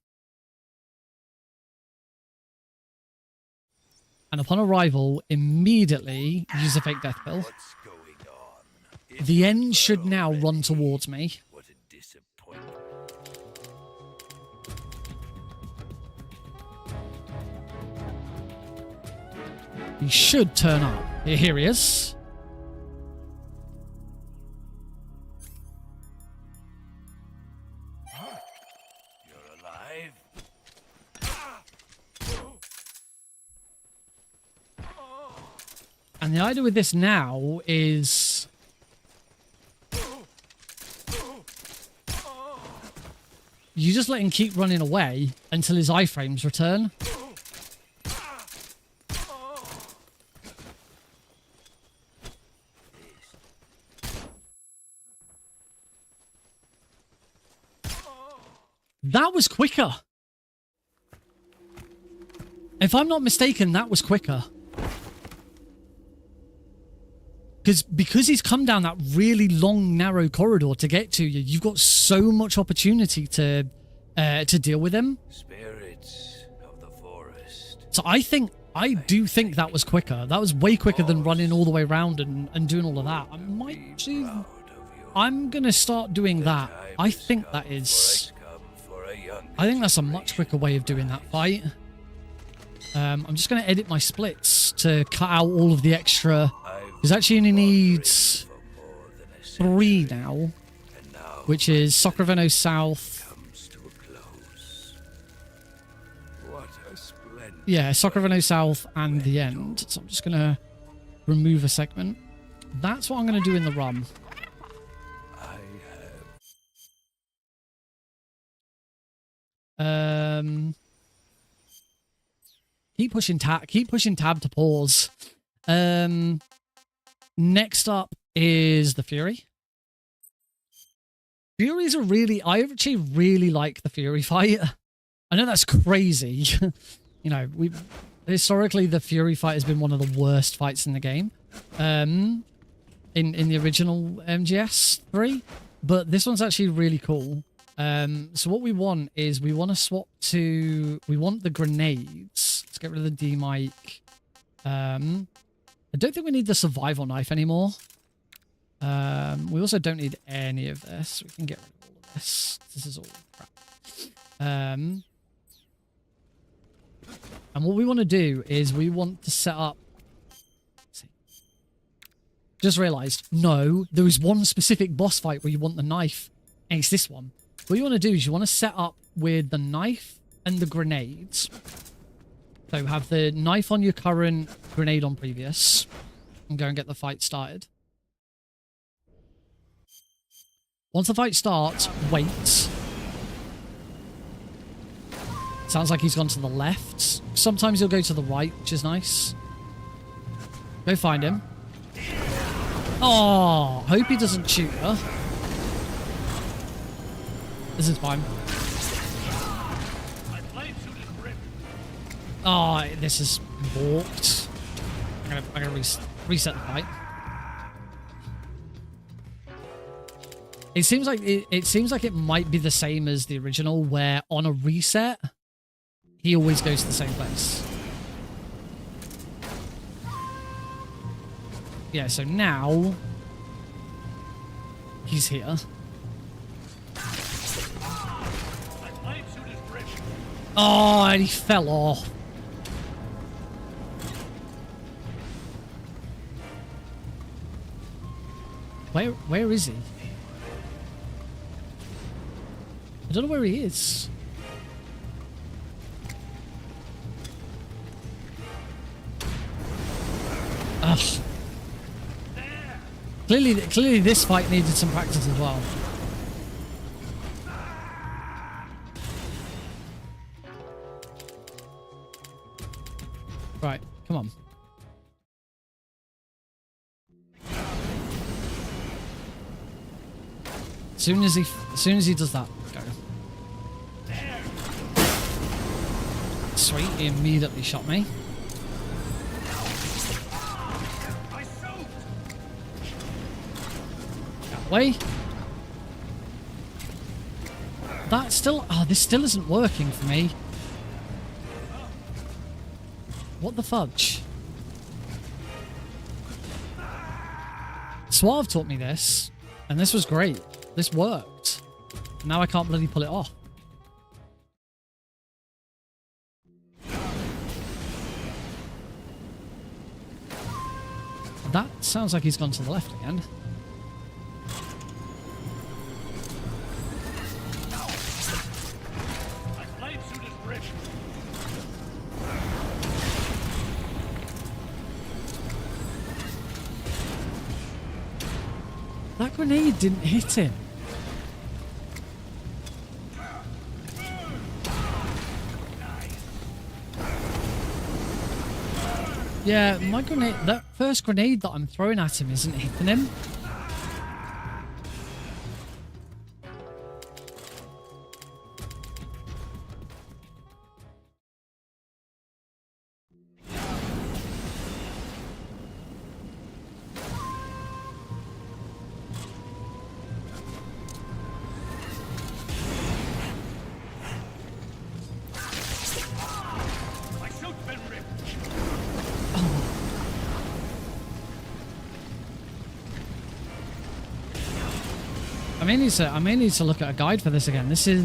A: And upon arrival, immediately use a fake death pill.
E: What's going on?
A: The end should now run towards me.
E: What a disappointment.
A: He should turn up. Here he is.
E: You're alive?
A: And the idea with this now is... You just let him keep running away until his iframes return. That was quicker. If I'm not mistaken, that was quicker. Because he's come down that really long, narrow corridor to get to you, you've got so much opportunity to deal with him.
E: Spirits of the forest.
A: So I do think that was quicker. That was way quicker than running all the way around and doing all of that. I might do...
E: Proud of your
A: I'm going to start doing that. I think that is... I think that's a much quicker way of doing that fight. I'm just going to edit my splits to cut out all of the extra... Because actually only needs 3 now. Which is Sacramento South. Yeah, Sacramento South and the end. So I'm just going to remove a segment. That's what I'm going to do in the run. Keep pushing tab to pause. Next up is the Fury. Furies are really... I actually really like the Fury fight. I know that's crazy. You know, historically the Fury fight has been one of the worst fights in the game. In the original MGS 3. But this one's actually really cool. So what we want is we want to swap to... We want the grenades. Let's get rid of the D-mic. I don't think we need the survival knife anymore. We also don't need any of this. We can get rid of all of this. This is all crap. And what we want to do is we want to set up... Let's see. Just realized, no, there is one specific boss fight where you want the knife. And it's this one. What you want to do is you want to set up with the knife and the grenades. So have the knife on your current, grenade on previous. And go and get the fight started. Once the fight starts, wait. Sounds like he's gone to the left. Sometimes he'll go to the right, which is nice. Go find him. Oh, hope he doesn't shoot her. This is fine. Oh, this is warped. I'm gonna reset the fight. It seems like it might be the same as the original, where on a reset, he always goes to the same place. Yeah, so now he's here. Oh, and he fell off. Where is he? I don't know where he is. Ugh. Clearly this fight needed some practice as well. Right, come on. As soon as he does that, go. Sweet, he immediately shot me. That way. That still... Oh, this still isn't working for me. What the fudge? Suave taught me this, and this was great. This worked. Now I can't bloody pull it off. That sounds like he's gone to the left again. That grenade didn't hit him. Yeah, my grenade, that first grenade that I'm throwing at him isn't hitting him. I may need to look at a guide for this again. This is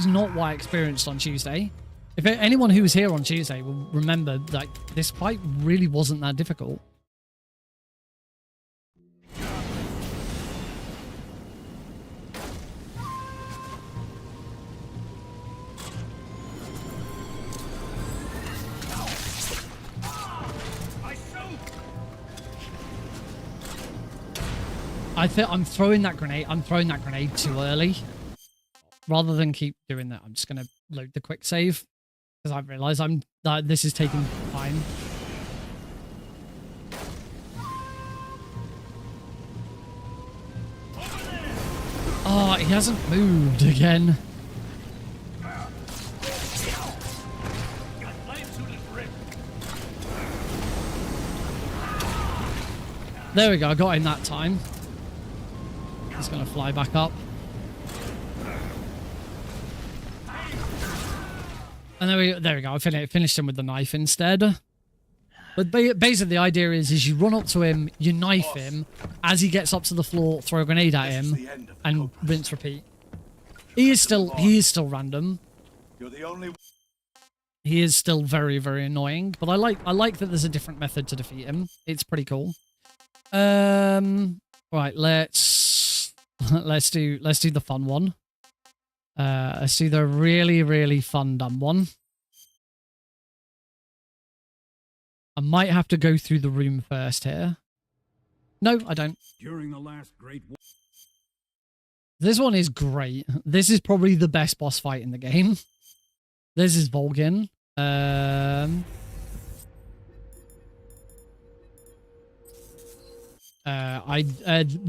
A: not what I experienced on Tuesday. If anyone who was here on Tuesday will remember, like, this fight really wasn't that difficult. I think I'm throwing that grenade too early. Rather than keep doing that, I'm just gonna load the quick save because I realise this is taking time. Oh, he hasn't moved again. There we go. I got him that time. He's gonna fly back up. And there we go. I finished him with the knife instead. But basically the idea is you run up to him, you knife him, as he gets up to the floor, throw a grenade at him, and rinse repeat. He is still random.
C: You're the only.
A: He is still very, very annoying. But I like that there's a different method to defeat him. It's pretty cool. Right, let's do the fun one. Let's do the really, really fun dumb one. I might have to go through the room first here. No, I don't.
F: During the last great war.
A: This one is great. This is probably the best boss fight in the game. This is Volgin.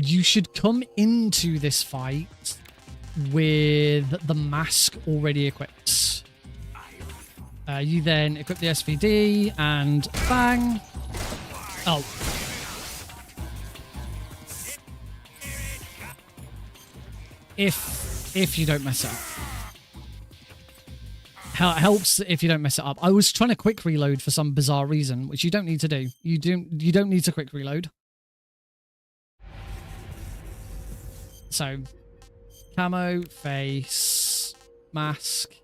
A: You should come into this fight with the mask already equipped. You then equip the SVD and bang. Oh. If you don't mess it up. It helps if you don't mess it up. I was trying to quick reload for some bizarre reason, which you don't need to do. You don't need to quick reload. So, camo, face, mask.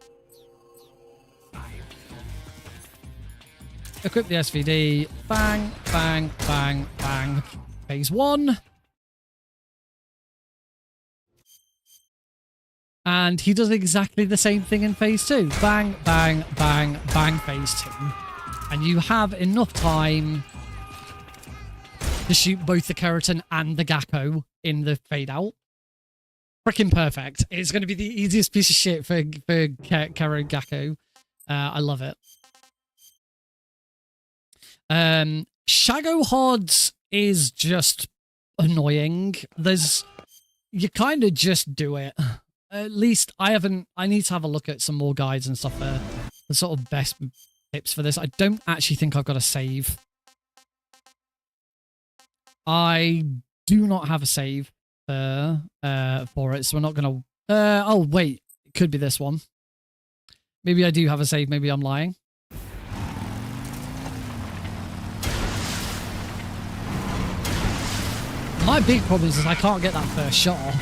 A: Equip the SVD. Bang, bang, bang, bang. Phase 1. And he does exactly the same thing in phase 2. Bang, bang, bang, bang, phase 2. And you have enough time to shoot both the Kerotan and the Gecko in the fade out. Freaking perfect. It's going to be the easiest piece of shit for Kero Gecko. I love it. Shago Hods is just annoying. You kind of just do it. At least I need to have a look at some more guides and stuff for the sort of best tips for this. I don't actually think I've got a save. I do not have a save for it, so we're not going to... oh, wait. It could be this one. Maybe I do have a save. Maybe I'm lying. My big problem is I can't get that first shot off.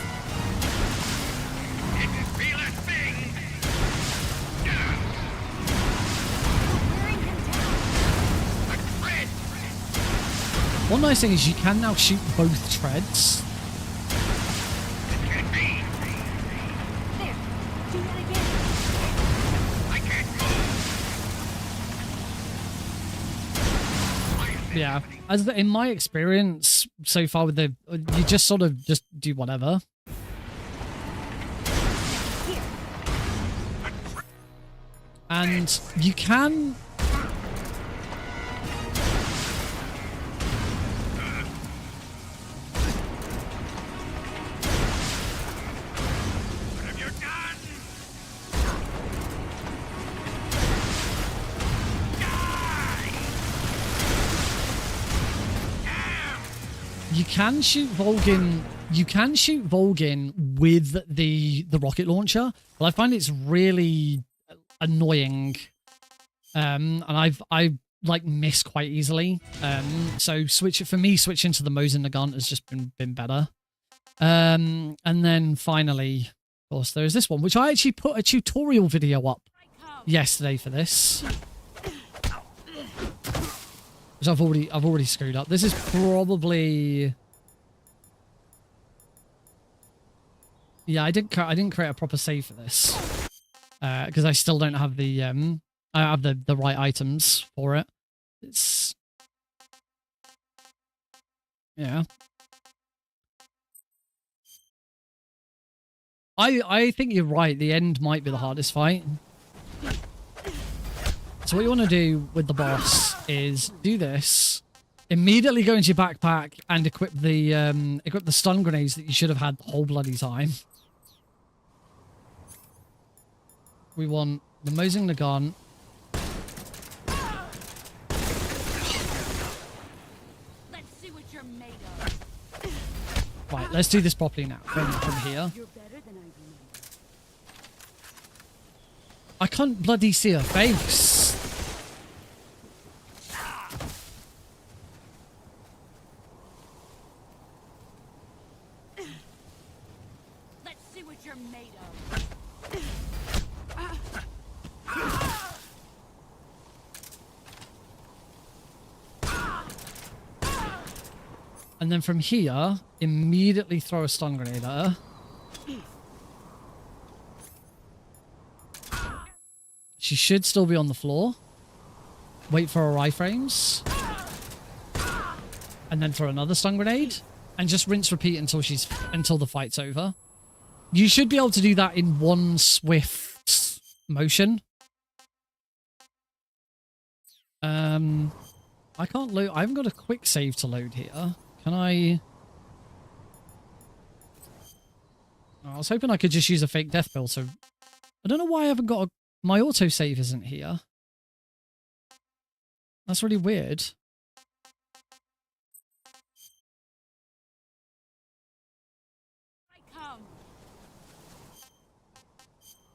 A: One nice thing is you can now shoot both treads. Yeah, as in my experience so far with you just sort of just do whatever. And you can... You can shoot Volgin. You can shoot Volgin with the rocket launcher, but I find it's really annoying. And I've like miss quite easily. So switching to the Mosin Nagant has just been better. And then finally, of course, there is this one, which I actually put a tutorial video up yesterday for this, which I've already screwed up. This is probably, yeah, I didn't create a proper save for this because I still don't have the I have the right items for it. It's, yeah. I think you're right. The end might be the hardest fight. So what you want to do with the boss is do this, immediately go into your backpack and equip the stun grenades that you should have had the whole bloody time. We want the Mosin Nagant.
G: Let's see what you're made of.
A: Right, let's do this properly now from here.
G: You're better than I remember.
A: I can't bloody see her face.
G: Let's see what you're made of.
A: And then from here, immediately throw a stun grenade at her. She should still be on the floor. Wait for her iframes. And then throw another stun grenade. And just rinse repeat until the fight's over. You should be able to do that in one swift motion. I can't load. I haven't got a quick save to load here. Can I? Oh, I was hoping I could just use a fake death build. So I don't know why I haven't got my autosave isn't here. That's really weird. If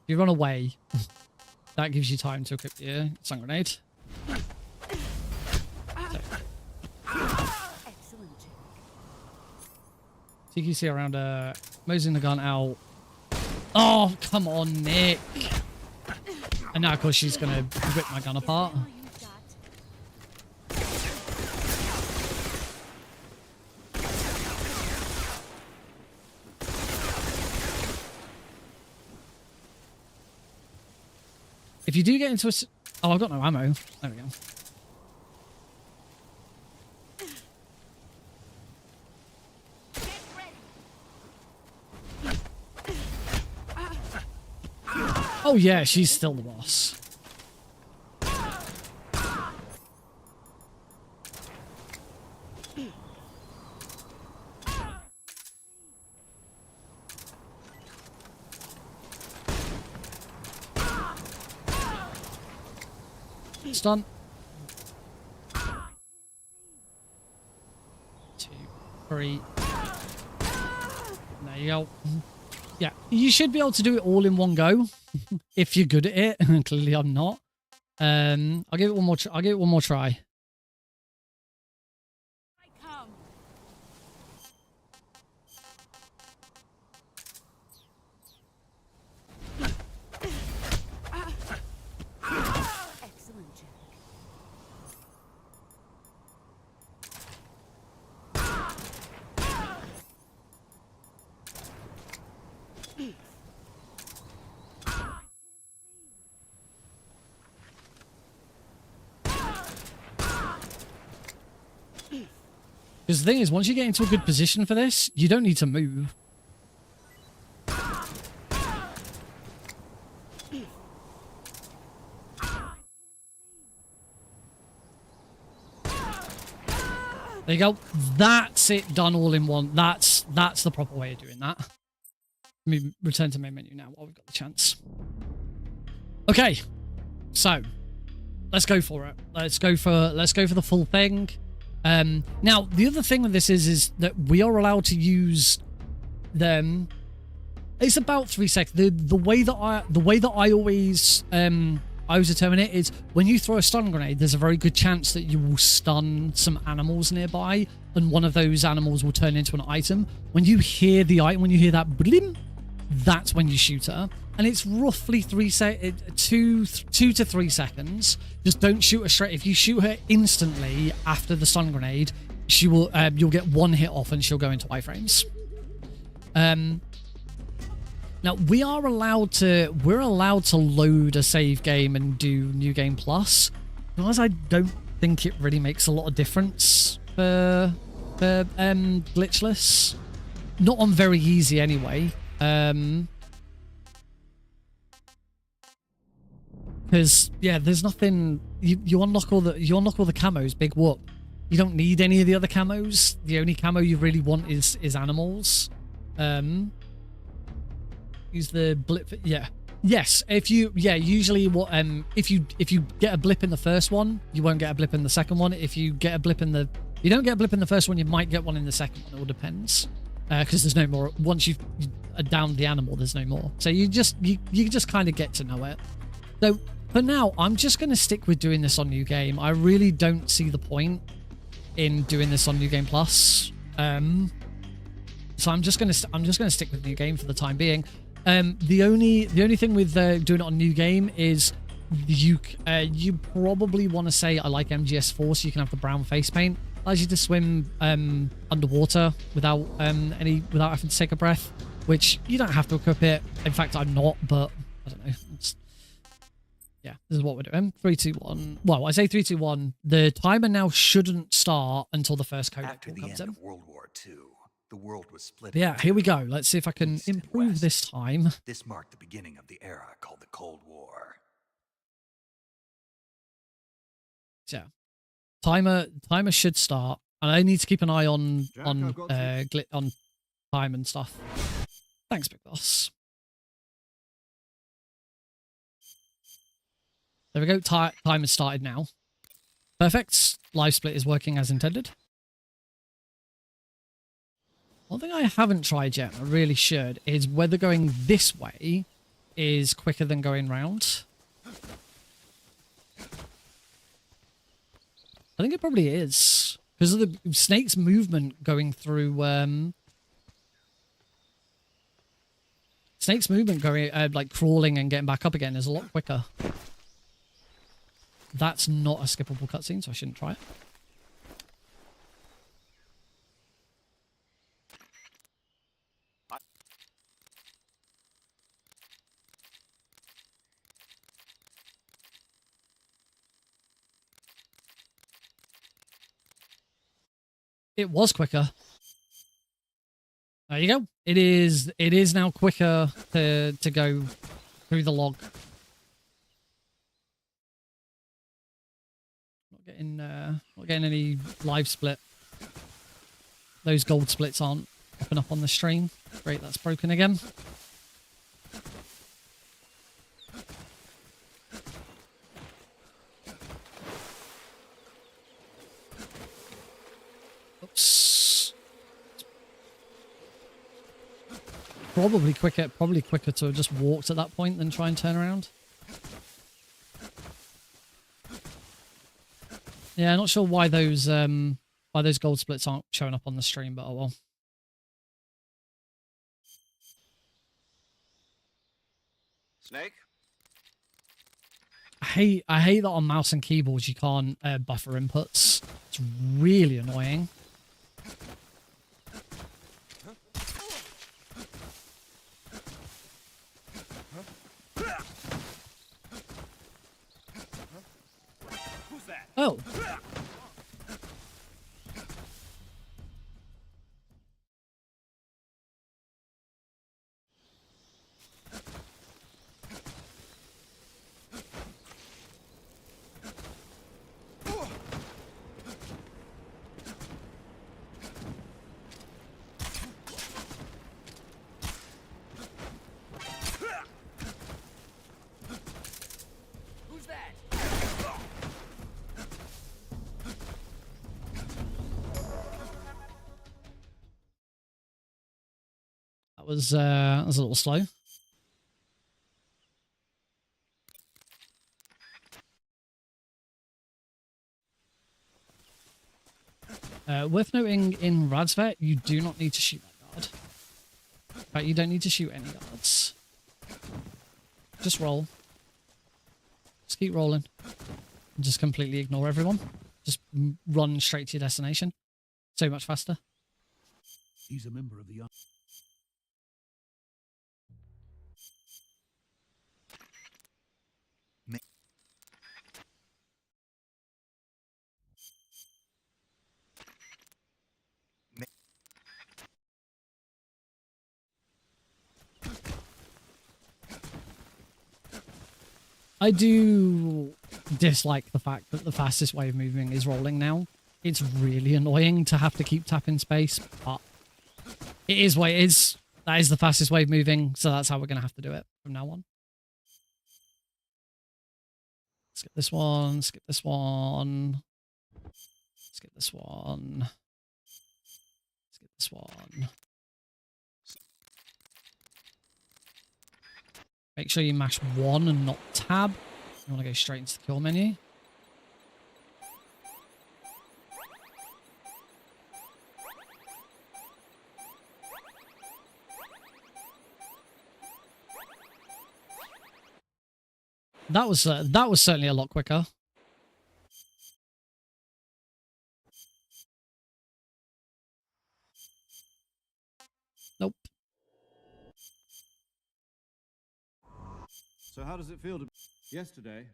A: you run away, that gives you time to equip your stun grenade. So. TQC around Mosin Nagant out. Oh, come on, Nick. And now, of course, she's going to rip my gun apart. If you do get into a... Oh, I've got no ammo. There we go. Oh yeah, she's still the boss. Stun. 2, 3. There you go. Yeah, you should be able to do it all in one go if you're good at it. Clearly, I'm not. I'll give it one more. I'll give it one more try. Because the thing is, once you get into a good position for this, you don't need to move. There you go. That's it, done all in one. That's the proper way of doing that. Let me return to main menu now while we've got the chance. Okay, so let's go for it. Let's go for the full thing. Now the other thing with this is that we are allowed to use them. It's about 3 seconds. The way that I always I was determine it is when you throw a stun grenade, there's a very good chance that you will stun some animals nearby, and one of those animals will turn into an item. When you hear the item, when you hear that blim, that's when you shoot her. And it's roughly 2 to 3 seconds. Just don't shoot her straight. If you shoot her instantly after the stun grenade, she will you'll get 1 hit off and she'll go into iframes. Now we're allowed to load a save game and do New Game Plus, because I don't think it really makes a lot of difference for glitchless. Not on very easy anyway. Because yeah, there's nothing. You unlock all the camos. Big whoop. You don't need any of the other camos. The only camo you really want is animals. Use the blip. Yeah. Yes. Usually what if you get a blip in the first one, you won't get a blip in the second one. If you get a blip in the you don't get a blip in the first one, you might get one in the second one. It all depends. Because there's no more. Once you've downed the animal, there's no more. So you just kind of get to know it. So for now, I'm just going to stick with doing this on New Game. I really don't see the point in doing this on New Game Plus. So I'm just gonna stick with New Game for the time being. The only thing with doing it on New Game is you probably want to say I like MGS4 so you can have the brown face paint. Allows you to swim underwater without having to take a breath, which you don't have to equip it. In fact, I'm not, but I don't know. Yeah, this is what we're doing. 3, 2, 1. Well, I say 3, 2, 1. The timer now shouldn't start until the first codec
H: After the
A: comes
H: end
A: in.
H: of World War II, the world was split.
A: But yeah, here we go. Let's see if I can
H: East and
A: improve
H: West.
A: this time.
H: This marked the beginning of the era called the Cold War.
A: So, yeah, timer should start, and I need to keep an eye on on time and stuff. Thanks, Big Boss. There we go. Time has started now. Perfect. Live split is working as intended. One thing I haven't tried yet, I really should, is whether going this way is quicker than going round. I think it probably is. Because of the snake's movement going through... Snake's movement going, like, crawling and getting back up again is a lot quicker. That's not a skippable cutscene, so I shouldn't try it. It was quicker. There you go. It is now quicker to go through the log. Not getting any live split. Those gold splits aren't popping up on the stream. Great, that's broken again. Oops. Probably quicker to have just walked at that point than try and turn around. Yeah, not sure why those gold splits aren't showing up on the stream, but oh well.
E: Snake?
A: I hate that on mouse and keyboards you can't buffer inputs. It's really annoying.
E: Who's that?
A: Oh.
E: Who's that?
A: That was a little slow. Worth noting, in Radsvet, you do not need to shoot that guard. In fact, you don't need to shoot any guards. Just roll. Just keep rolling. And just completely ignore everyone. Just run straight to your destination. So much faster.
F: He's a member of the...
A: I do dislike the fact that the fastest way of moving is rolling now. It's really annoying to have to keep tapping space, but it is what it is. That is the fastest way of moving, so that's how we're going to have to do it from now on. Skip this one, skip this one, skip this one, skip this one. Make sure you mash 1 and not tab. You want to go straight into the kill menu. That was certainly a lot quicker. Nope.
I: So how does it feel to... Yesterday...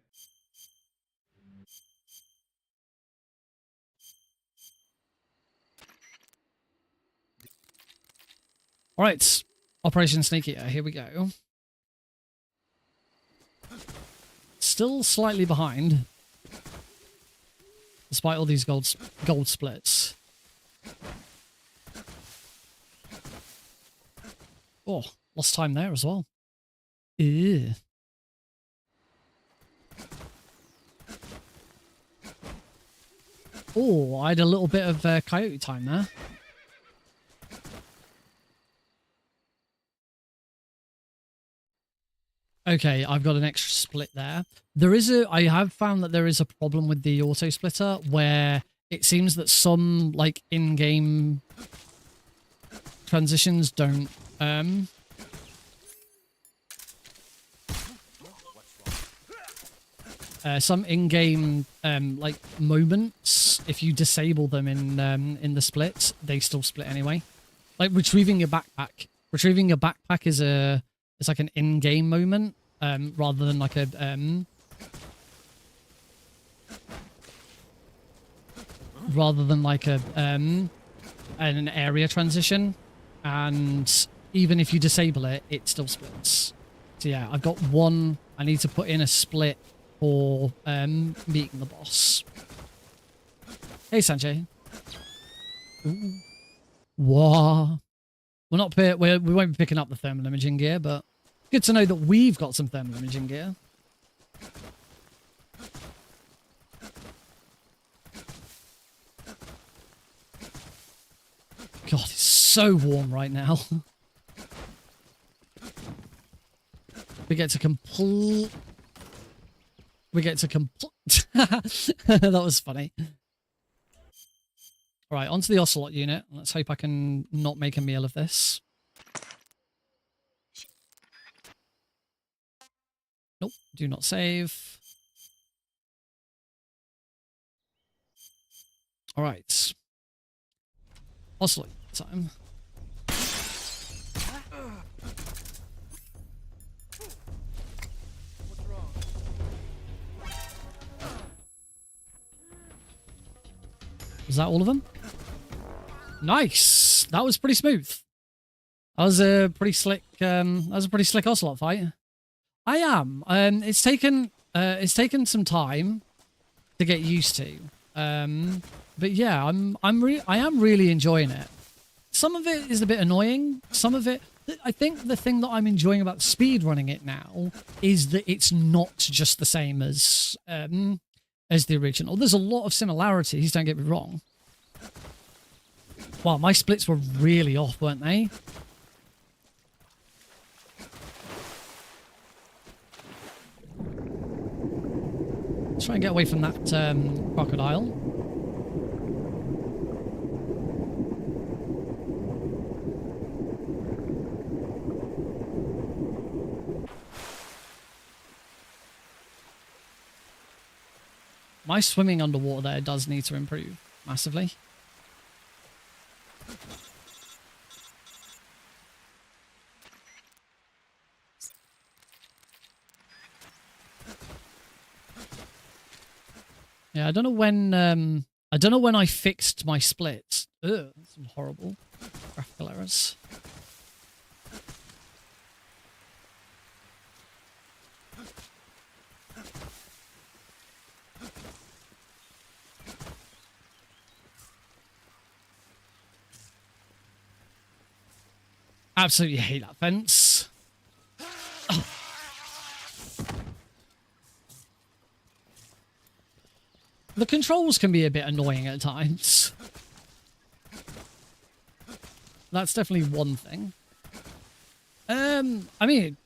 A: All right, Operation Sneak Eater, here we go. Still slightly behind, despite all these gold splits. Oh, lost time there as well. Ew. Oh, I had a little bit of coyote time there. Okay, I've got an extra split there. I have found that there is a problem with the auto splitter where it seems that some like in-game transitions don't some in-game like moments, if you disable them in the splits, they still split anyway. Like retrieving your backpack. Retrieving your backpack is it's like an in-game moment, rather than like a an area transition. And even if you disable it, it still splits. So yeah, I've got one. I need to put in a split for meeting the boss. Hey, Sanjay. Ooh. Whoa. We won't be picking up the thermal imaging gear, but good to know that we've got some thermal imaging gear. God, it's so warm right now. We get to complete... That was funny. Right, onto the Ocelot unit. Let's hope I can not make a meal of this. Nope, do not save. All right. Ocelot time. Was that all of them? Nice. That was pretty smooth. That was a pretty slick. Ocelot fight. I am. It's taken some time to get used to. But yeah, I am really enjoying it. Some of it is a bit annoying. Some of it, I think the thing that I'm enjoying about speedrunning it now is that it's not just the same as the original. There's a lot of similarities, don't get me wrong. Wow, my splits were really off, weren't they? Let's try and get away from that crocodile. My swimming underwater there does need to improve massively. Yeah, I don't know when I fixed my splits. Ugh, that's some horrible graphical errors. Absolutely hate that fence. Oh. The controls can be a bit annoying at times. That's definitely one thing. I mean,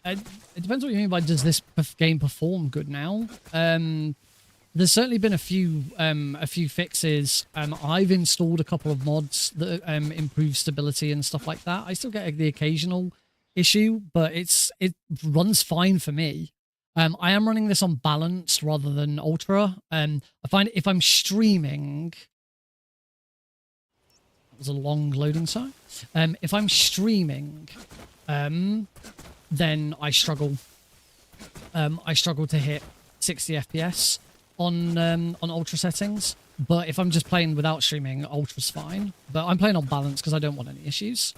A: it depends what you mean by does this game perform good now. There's certainly been a few fixes. I've installed a couple of mods that improve stability and stuff like that. I still get the occasional issue, but it runs fine for me. I am running this on balanced rather than ultra. I find if I'm streaming, that was a long loading time. If I'm streaming, then I struggle. I struggle to hit 60 FPS on ultra settings. But if I'm just playing without streaming, ultra's fine. But I'm playing on balance because I don't want any issues.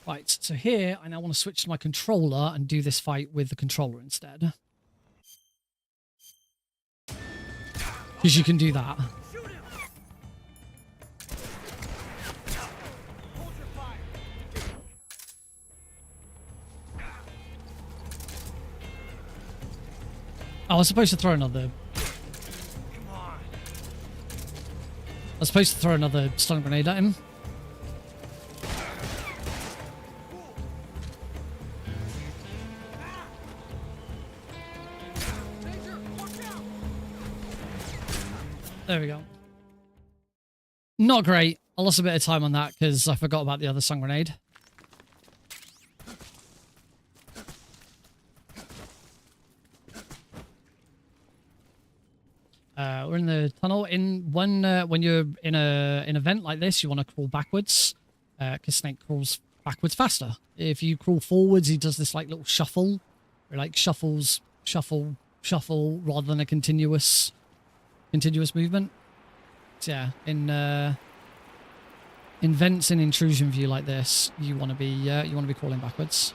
A: Right, so here I now want to switch to my controller and do this fight with the controller instead. Because you can do that. Oh, I was supposed to throw another... I was supposed to throw another stun grenade at him. There we go. Not great. I lost a bit of time on that because I forgot about the other stun grenade. We're in the tunnel. When you're in an event like this, you want to crawl backwards because Snake crawls backwards faster. If you crawl forwards, he does this like little shuffle, or like shuffles, shuffle, shuffle, rather than a continuous movement. So yeah, in vents and intrusion view like this, you want to be crawling backwards.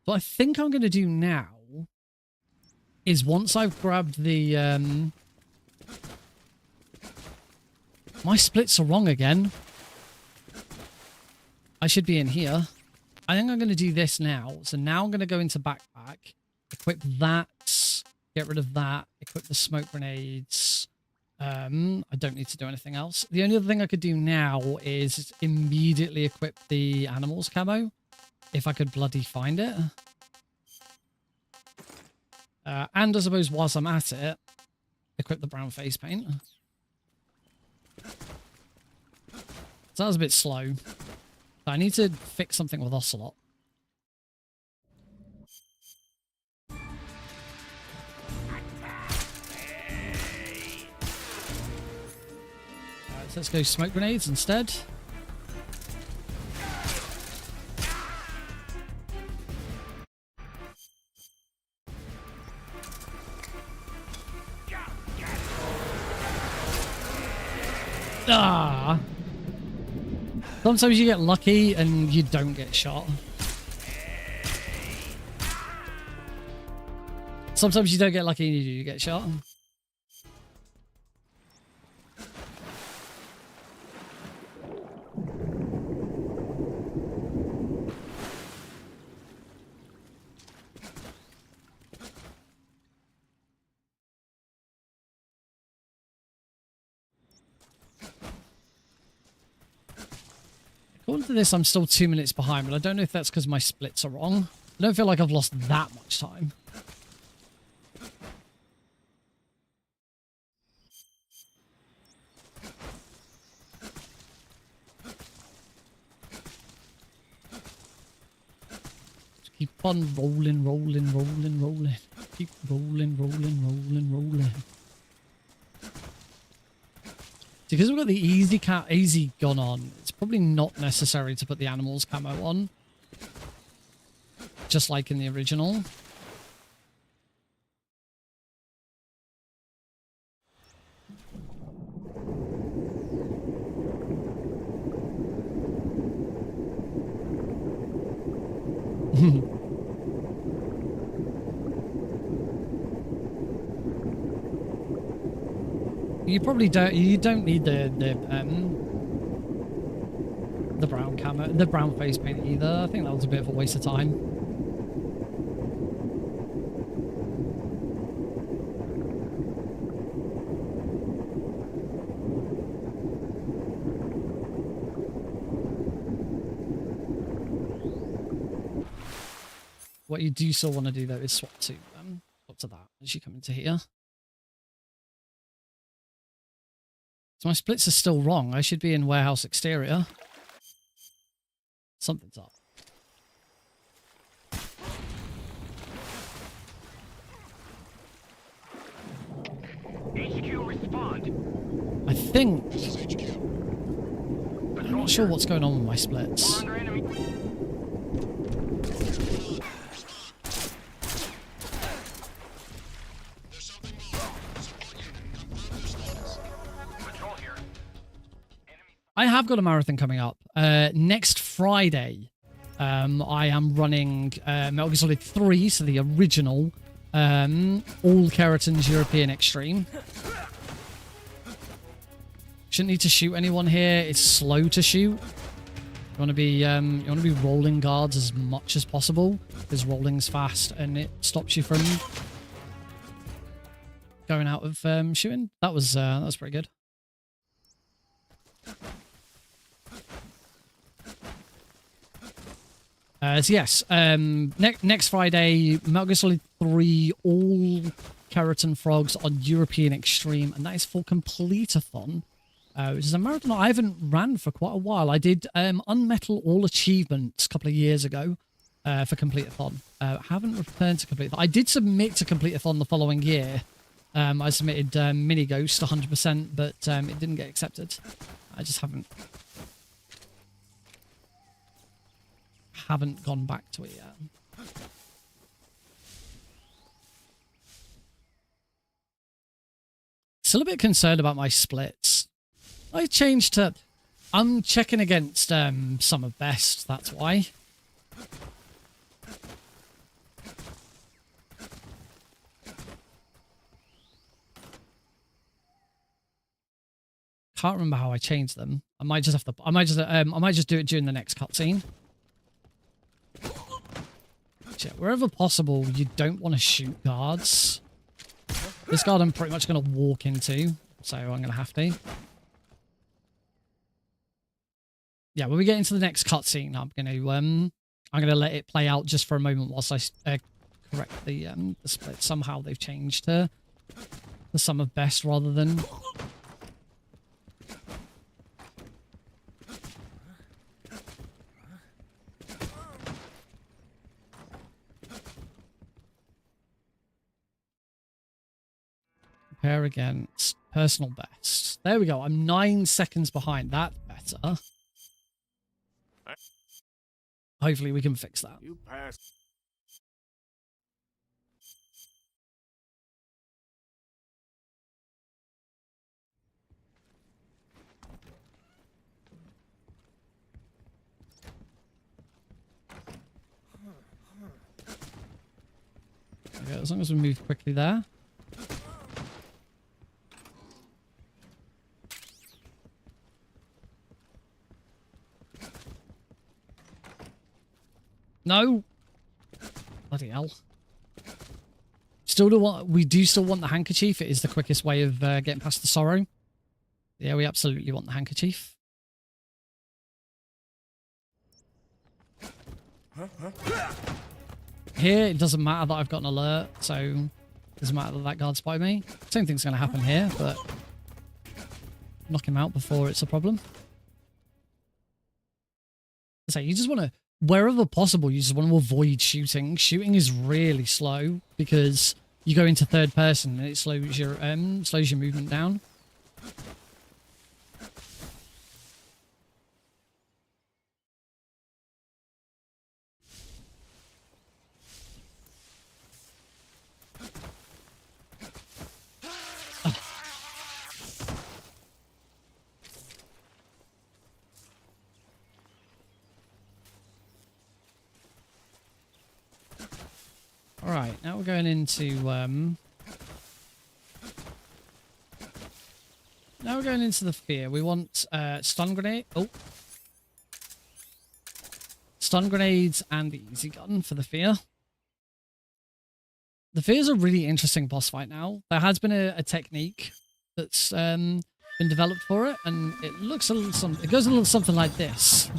A: What I think I'm going to do now is once I've grabbed the... My splits are wrong again. I should be in here. I think I'm going to do this now. So now I'm going to go into backpack, equip that, get rid of that, equip the smoke grenades. I don't need to do anything else. The only other thing I could do now is immediately equip the animals camo. If I could bloody find it. And I suppose whilst I'm at it, equip the brown face paint. So that was a bit slow. But I need to fix something with Ocelot. So let's go smoke grenades instead. Ah! Sometimes you get lucky and you don't get shot. Sometimes you don't get lucky and you do get shot. According to this, I'm still 2 minutes behind, but I don't know if that's because my splits are wrong. I don't feel like I've lost that much time. Keep on rolling, rolling, rolling, rolling. Keep rolling, rolling, rolling, rolling. Because we've got the easy gun on, it's probably not necessary to put the animals camo on. Just like in the original. You probably don't. You don't need the brown camo, the brown face paint either. I think that was a bit of a waste of time. What you do still want to do though is swap to that as you come into here. So my splits are still wrong. I should be in warehouse exterior. Something's up.
E: HQ respond.
A: I think. I'm not sure what's going on with my splits. I have got a marathon coming up. Next Friday, I am running Metal Gear Solid 3, so the original, All Kerotans European Extreme. Shouldn't need to shoot anyone here. It's slow to shoot. You want to be rolling guards as much as possible, because rolling's fast and it stops you from going out of shooting. That was pretty good. So yes, next Friday, Metal Gear Solid 3, All Kerotan Frogs on European Extreme, and that is for Complete-a-thon, which is a marathon I haven't ran for quite a while. I did Unmetal All Achievements a couple of years ago for Complete-a-thon. Haven't returned to Complete-a-thon. I did submit to Complete-a-thon the following year. I submitted Mini Ghost 100%, but it didn't get accepted. I just haven't gone back to it yet. Still a bit concerned about my splits. I changed to... I'm checking against some of best, that's why. Can't remember how I changed them. I might just have to... I might just do it during the next cutscene. Yeah, wherever possible, you don't want to shoot guards. This guard I'm pretty much going to walk into, so I'm going to have to. Yeah, when we get into the next cutscene, I'm going to let it play out just for a moment whilst I correct the split. Somehow they've changed to the sum of best rather than... Compare against personal best. There we go. I'm 9 seconds behind. That's better. Hopefully we can fix that.
E: You passed.
A: Okay, as long as we move quickly there. No. Bloody hell. We do still want the handkerchief. It is the quickest way of getting past the sorrow. Yeah, we absolutely want the handkerchief. Here, it doesn't matter that I've got an alert, so it doesn't matter that that guard spotted me. Same thing's going to happen here, but knock him out before it's a problem. So you just want to wherever possible, you just want to avoid shooting. Shooting is really slow because you go into third person and it slows your movement down. Alright, now we're going into the fear. We want stun grenade. Oh. Stun grenades and the easy gun for the fear. The fear is a really interesting boss fight now. There has been a technique that's been developed for it, and it looks a little it goes a little something like this.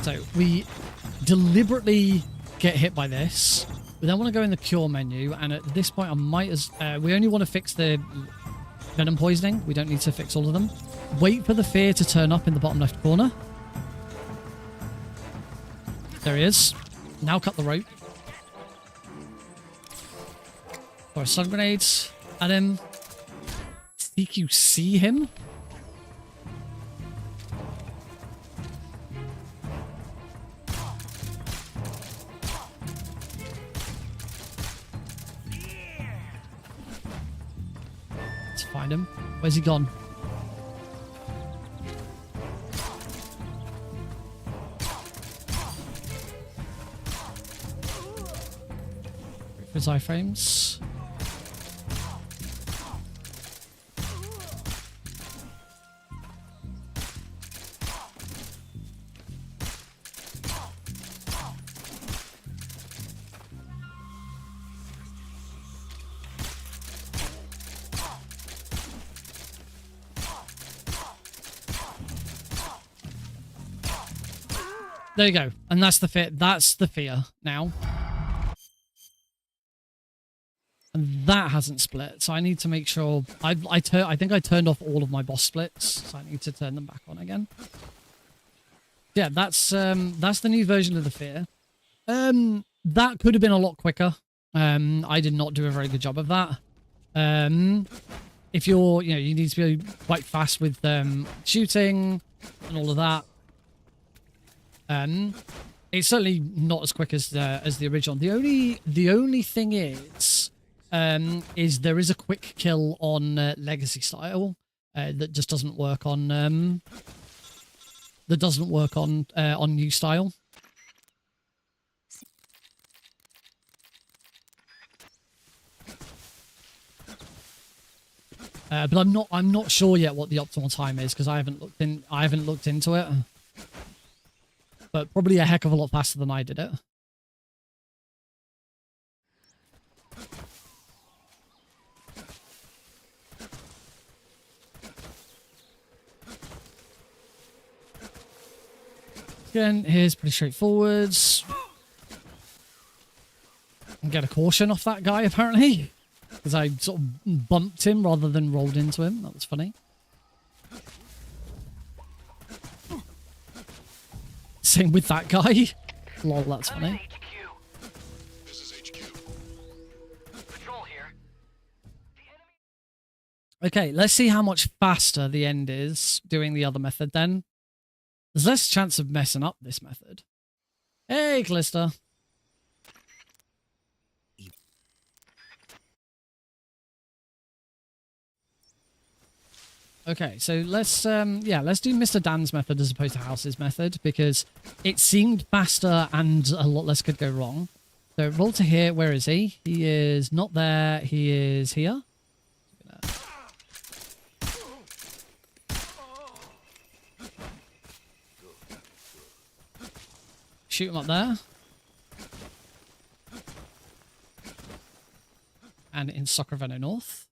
A: So we deliberately get hit by this. We then want to go in the cure menu, and at this point I might as we only want to fix the venom poisoning. We don't need to fix all of them. Wait for the fear to turn up in the bottom left corner. There he is. Now cut the rope. Or stun grenades at him. Think you see him? Find him. Where's he gone? Wait for his iframes. There you go. And that's the fear. That's the fear now. And that hasn't split. So I need to make sure I think I turned off all of my boss splits. So I need to turn them back on again. Yeah, that's the new version of the fear. That could have been a lot quicker. I did not do a very good job of that. If you're, you need to be quite fast with shooting and all of that. It's certainly not as quick as the original. The only thing is there is a quick kill on legacy style that just doesn't work on on new style. But I'm not sure yet what the optimal time is because I haven't looked into it. But probably a heck of a lot faster than I did it. Again, here's pretty straightforward. And get a caution off that guy, apparently. Because I sort of bumped him rather than rolled into him. That was funny. Same with that guy. Lol, that's funny.
J: This is HQ. Patrol here.
A: Okay, let's see how much faster the end is doing the other method then. There's less chance of messing up this method. Hey, Calista. Okay, so let's do Mr. Dan's method as opposed to House's method because it seemed faster and a lot less could go wrong. So roll to here. Where is he? He is not there. He is here. Shoot him up there. And in Sacramento North.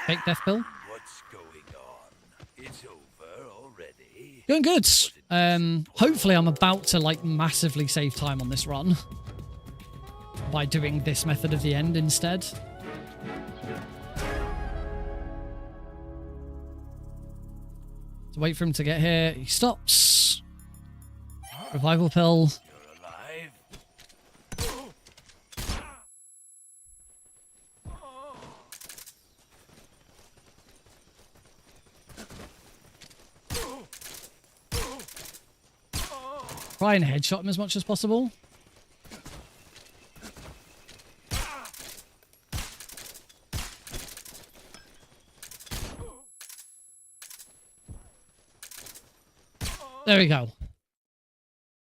A: Fake death pill.
H: What's going on? It's over already.
A: Going good. Hopefully I'm about to like massively save time on this run by doing this method of the end instead. So wait for him to get here. He stops. Revival pill.
H: You're alive.
A: Try and headshot him as much as possible. There we go.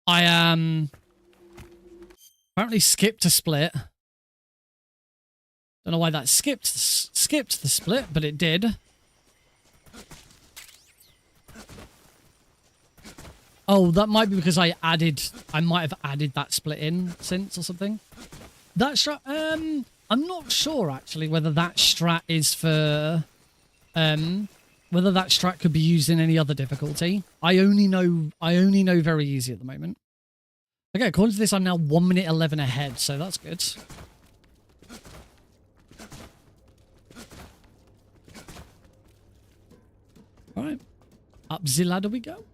A: I apparently skipped a split. Don't know why that skipped the split, but it did. Oh, that might be because I might have added that split in since or something. That strat, I'm not sure actually whether that strat is for, whether that strat could be used in any other difficulty. I only know very easy at the moment. Okay, according to this, I'm now 1 minute 11 ahead, so that's good. All right, up the ladder we go.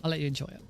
A: I'll let you enjoy it.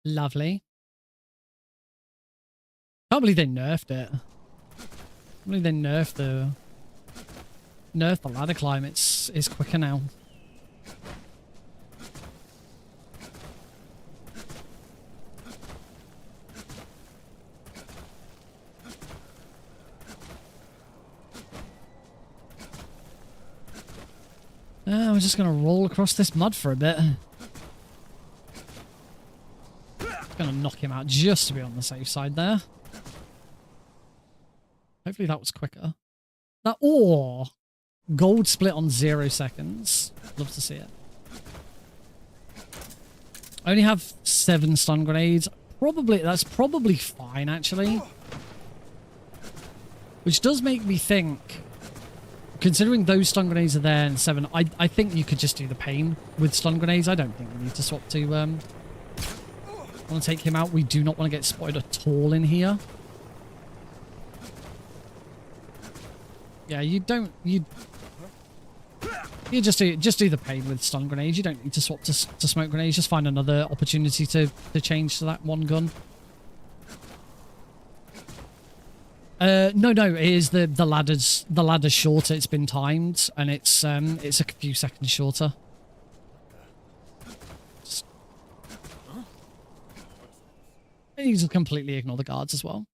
A: Lovely. Can't believe they nerfed it. Can't believe they nerfed the ladder climb. It's quicker now. I'm just gonna roll across this mud for a bit. Gonna knock him out just to be on the safe side there. Hopefully that was quicker. That or gold split on 0 seconds. Love to see it. I only have 7 stun grenades. That's probably fine actually. Which does make me think, considering those stun grenades are there and 7, I think you could just do the pain with stun grenades. I don't think we need to swap to want to take him out. We do not want to get spotted at all in here. Yeah, you just do the pain with stun grenades. You don't need to swap to smoke grenades. Just find another opportunity to change to that one gun. No, it is the ladder's shorter. It's been timed and it's a few seconds shorter. And you can completely ignore the guards as well.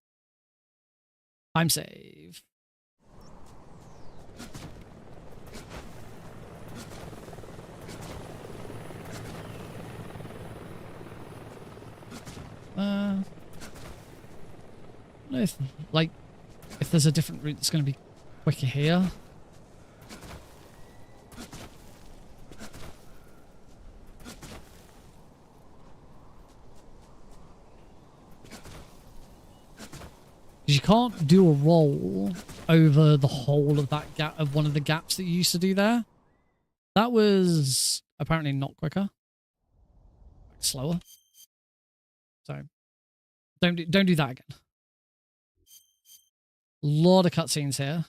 A: Time save. I don't know if there's a different route that's going to be quicker here. You can't do a roll over the whole of that gap of one of the gaps that you used to do there. That was apparently not quicker, slower. So don't do that again. A lot of cutscenes here.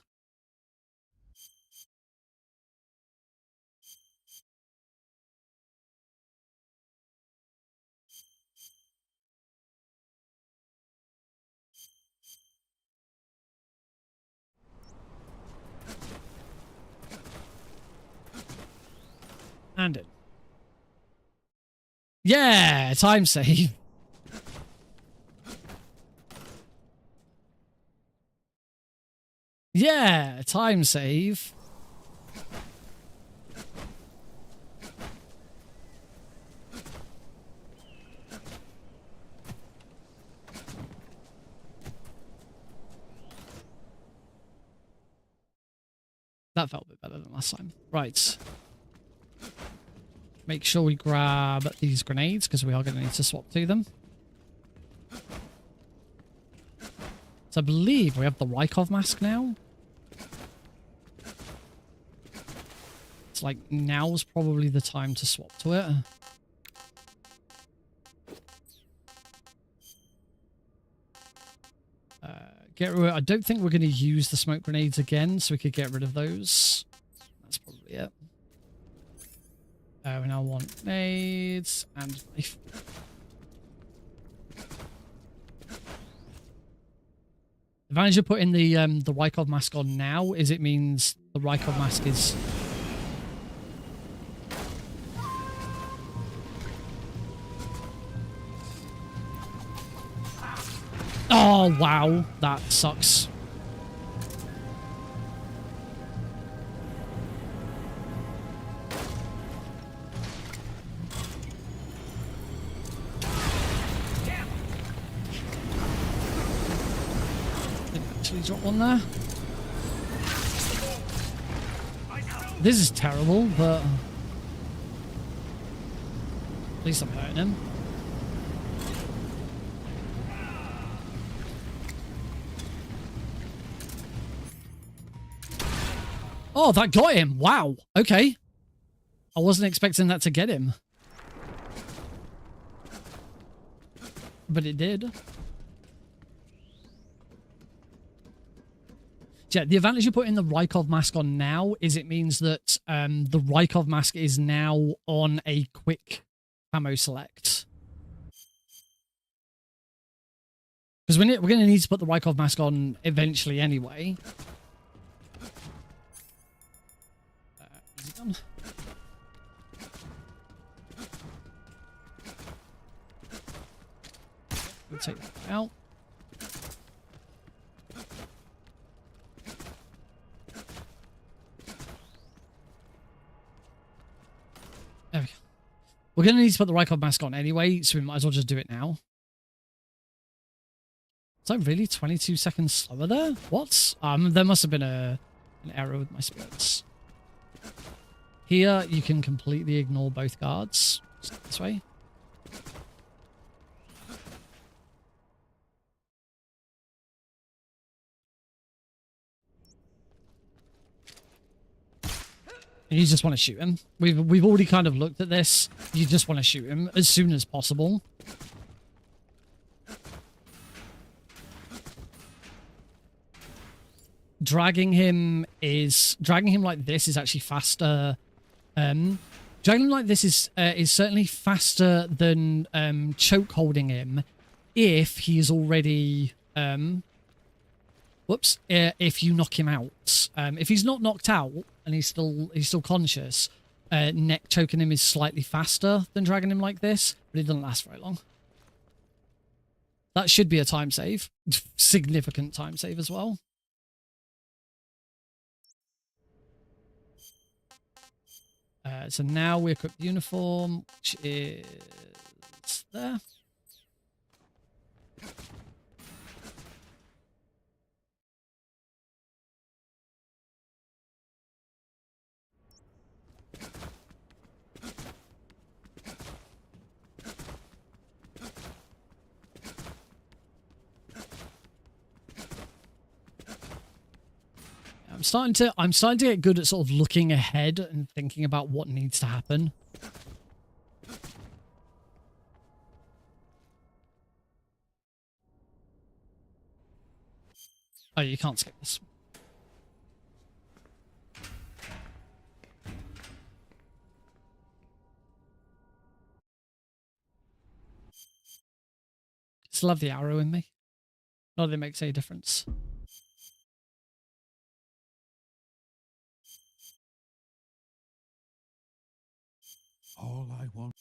A: And it. Yeah, time save. Yeah, time save. That felt a bit better than last time. Right. Make sure we grab these grenades because we are going to need to swap to them. So I believe we have the Rykov mask now. It's like now's probably the time to swap to it. Get rid. I don't think we're going to use the smoke grenades again, so we could get rid of those. That's probably it. We now want grenades and knife. The advantage of putting the Rykov mask on now is it means the Rykov mask is... Oh, wow. That sucks. Didn't actually drop one there. This is terrible, but... At least I'm hurting him. Oh, that got him. Wow. Okay. I wasn't expecting that to get him. But it did. Yeah, the advantage of putting the Rykov mask on now is it means that the Rykov mask is now on a quick camo select. Because we're going to need to put the Rykov mask on eventually anyway. Easy done. We'll take that out. There we go. We're going to need to put the Rykov mask on anyway, so we might as well just do it now. Is that really 22 seconds slower there? What? There must have been an error with my splits. Here, you can completely ignore both guards. Just this way. And you just want to shoot him. We've already kind of looked at this. You just want to shoot him as soon as possible. Dragging him like this is actually faster. Dragging him like this is certainly faster than choke holding him if he is already if you knock him out. If he's not knocked out and he's still conscious, neck choking him is slightly faster than dragging him like this, but it doesn't last very long. That should be a time save. Significant time save as well. So now we equip the uniform, which is there. I'm starting to get good at sort of looking ahead and thinking about what needs to happen. Oh, you can't skip this. Just love the arrow in me. Not that it makes any difference.
F: All I want.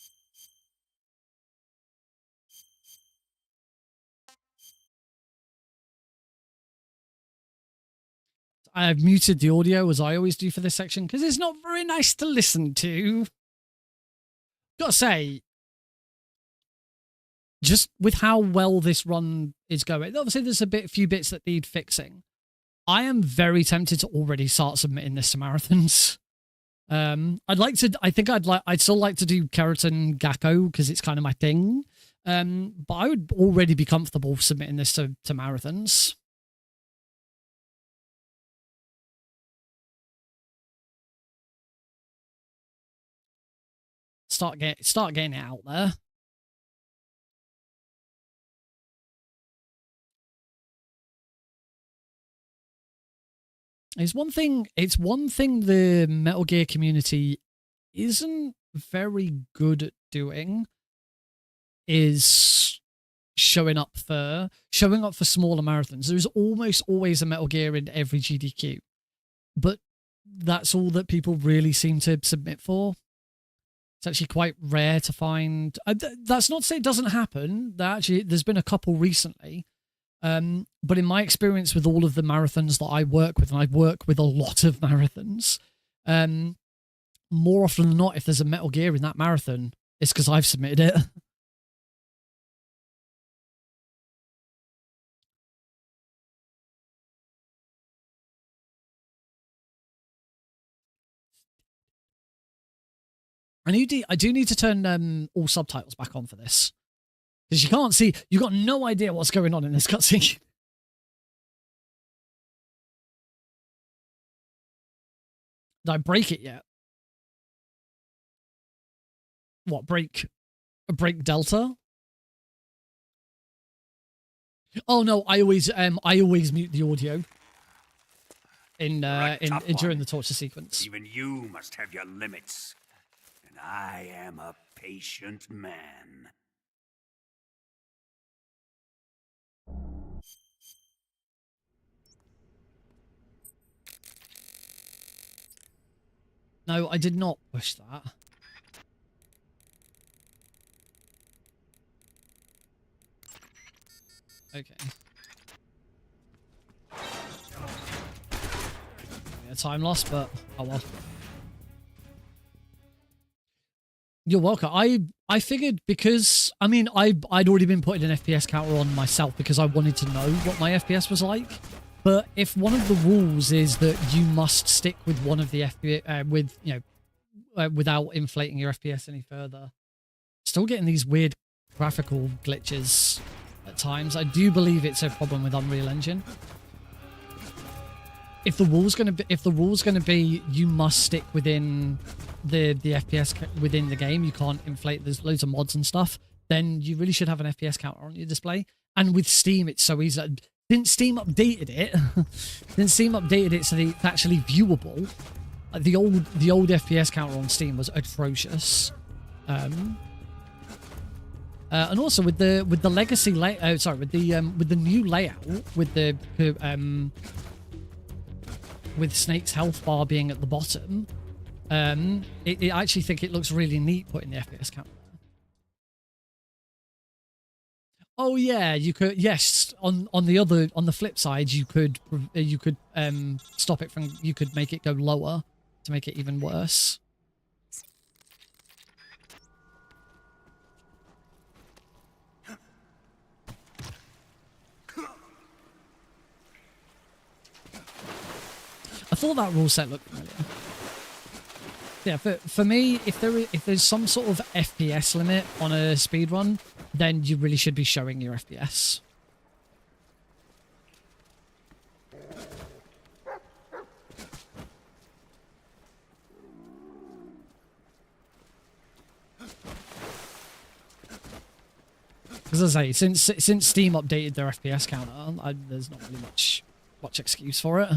A: I have muted the audio as I always do for this section because it's not very nice to listen to. Gotta say, just with how well this run is going, obviously there's few bits that need fixing. I am very tempted to already start submitting this to marathons. I'd still like to do Kerotan Gakko because it's kind of my thing. But I would already be comfortable submitting this to marathons. Start getting it out there. It's one thing the Metal Gear community isn't very good at doing is showing up for smaller marathons. There's almost always a Metal Gear in every GDQ, but that's all that people really seem to submit for. It's actually quite rare to find. That's not to say it doesn't happen. There's been a couple recently. But in my experience with all of the marathons that I work with, and I work with a lot of marathons, more often than not, if there's a Metal Gear in that marathon, it's because I've submitted it. I do need to turn all subtitles back on for this. Because you can't see, you've got no idea what's going on in this cutscene. Did I break it yet? What, break Delta? Oh no, I always mute the audio in during the torture sequence.
H: Even you must have your limits. And I am a patient man.
A: No, I did not push that. Okay. Yeah, time loss, but oh well. You're welcome. I figured because, I mean, I'd already been putting an FPS counter on myself because I wanted to know what my FPS was like. But if one of the rules is that you must stick with one of the FPS, without inflating your FPS any further, still getting these weird graphical glitches at times. I do believe it's a problem with Unreal Engine. If the rule's gonna be you must stick within the FPS within the game, you can't inflate. There's loads of mods and stuff. Then you really should have an FPS counter on your display. And with Steam, it's so easy. Since Steam updated it, so that it's actually viewable. The old FPS counter on Steam was atrocious. And also with the legacy with the new layout, with Snake's health bar being at the bottom, I actually think it looks really neat putting the FPS counter. Oh yeah, you could. Yes, on the flip side, you could stop it from. You could make it go lower to make it even worse. I thought that rule set looked familiar. Yeah, for me, if there's some sort of FPS limit on a speedrun, then you really should be showing your FPS. As I say, since Steam updated their FPS counter, there's not really much excuse for it.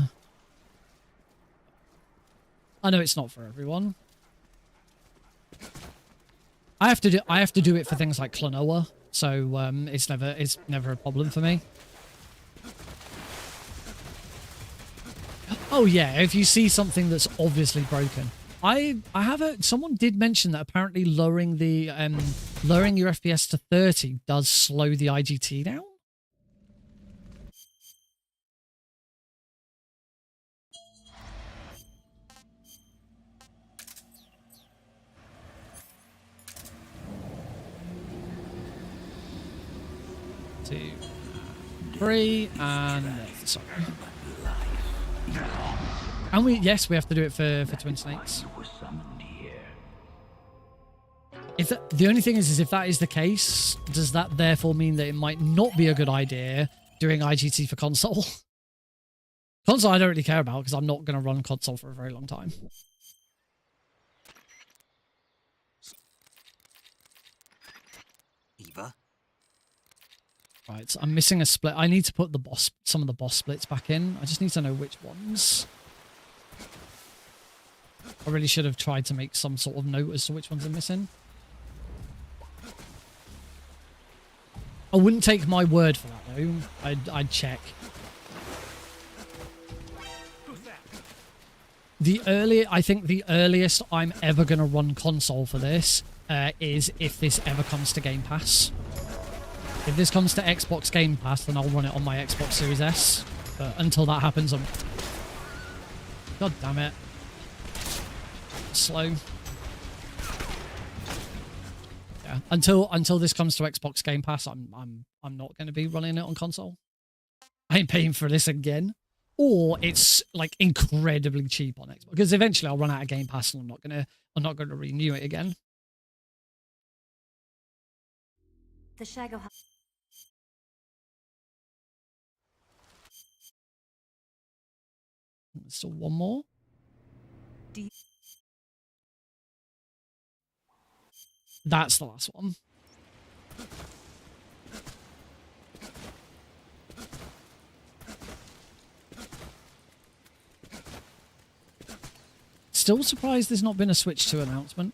A: I know it's not for everyone. I have to do it for things like Klonoa, so it's never a problem for me. Oh yeah, if you see something that's obviously broken. Someone did mention that apparently lowering your FPS to 30 does slow the IGT down. Two, three, and sorry. And we have to do it for Twin Snakes. If the only thing is if that is the case, does that therefore mean that it might not be a good idea doing IGT for console? Console I don't really care about because I'm not going to run console for a very long time.
H: Eva?
A: Right, so I'm missing a split. I need to put some of the boss splits back in. I just need to know which ones. I really should have tried to make some sort of note as to which ones are missing. I wouldn't take my word for that though. I'd check. I think the earliest I'm ever going to run console for this is if this ever comes to Game Pass. If this comes to Xbox Game Pass, then I'll run it on my Xbox Series S. But until that happens, I'm... God damn it. Slow. Yeah. Until this comes to Xbox Game Pass, I'm not going to be running it on console. I ain't paying for this again. Or it's like incredibly cheap on Xbox. Because eventually I'll run out of Game Pass and I'm not gonna renew it again.
G: The Shago.
A: Still one more. That's the last one. Still surprised there's not been a Switch 2 announcement.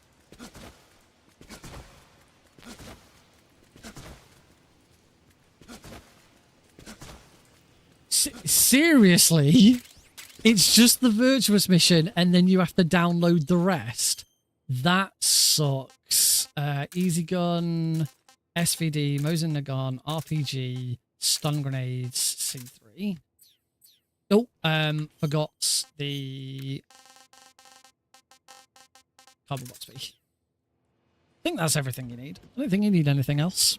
A: Seriously? It's just the Virtuous mission and then you have to download the rest? That sucks. Easy Gun, SVD, Mosin Nagant, RPG, Stun Grenades, C3. Oh, forgot the cardboard box B. I think that's everything you need. I don't think you need anything else.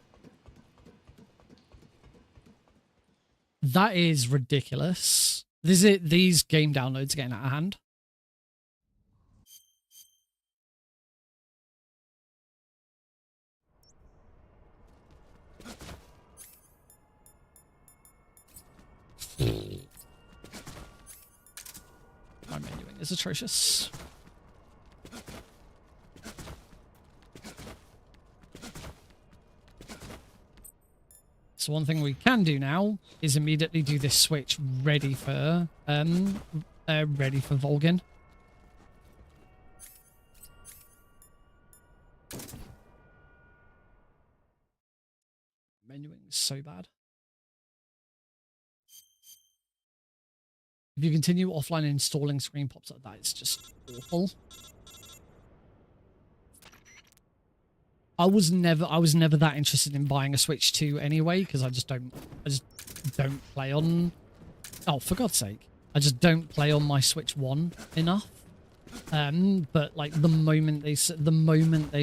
A: That is ridiculous. These game downloads are getting out of hand. My menuing is atrocious. So one thing we can do now is immediately do this switch ready for Volgin. Menuing is so bad. If you continue offline installing screen pops up, that is just awful. I was never that interested in buying a Switch 2 anyway, because I just don't play on, oh, for God's sake. I just don't play on my Switch 1 enough. But like the moment they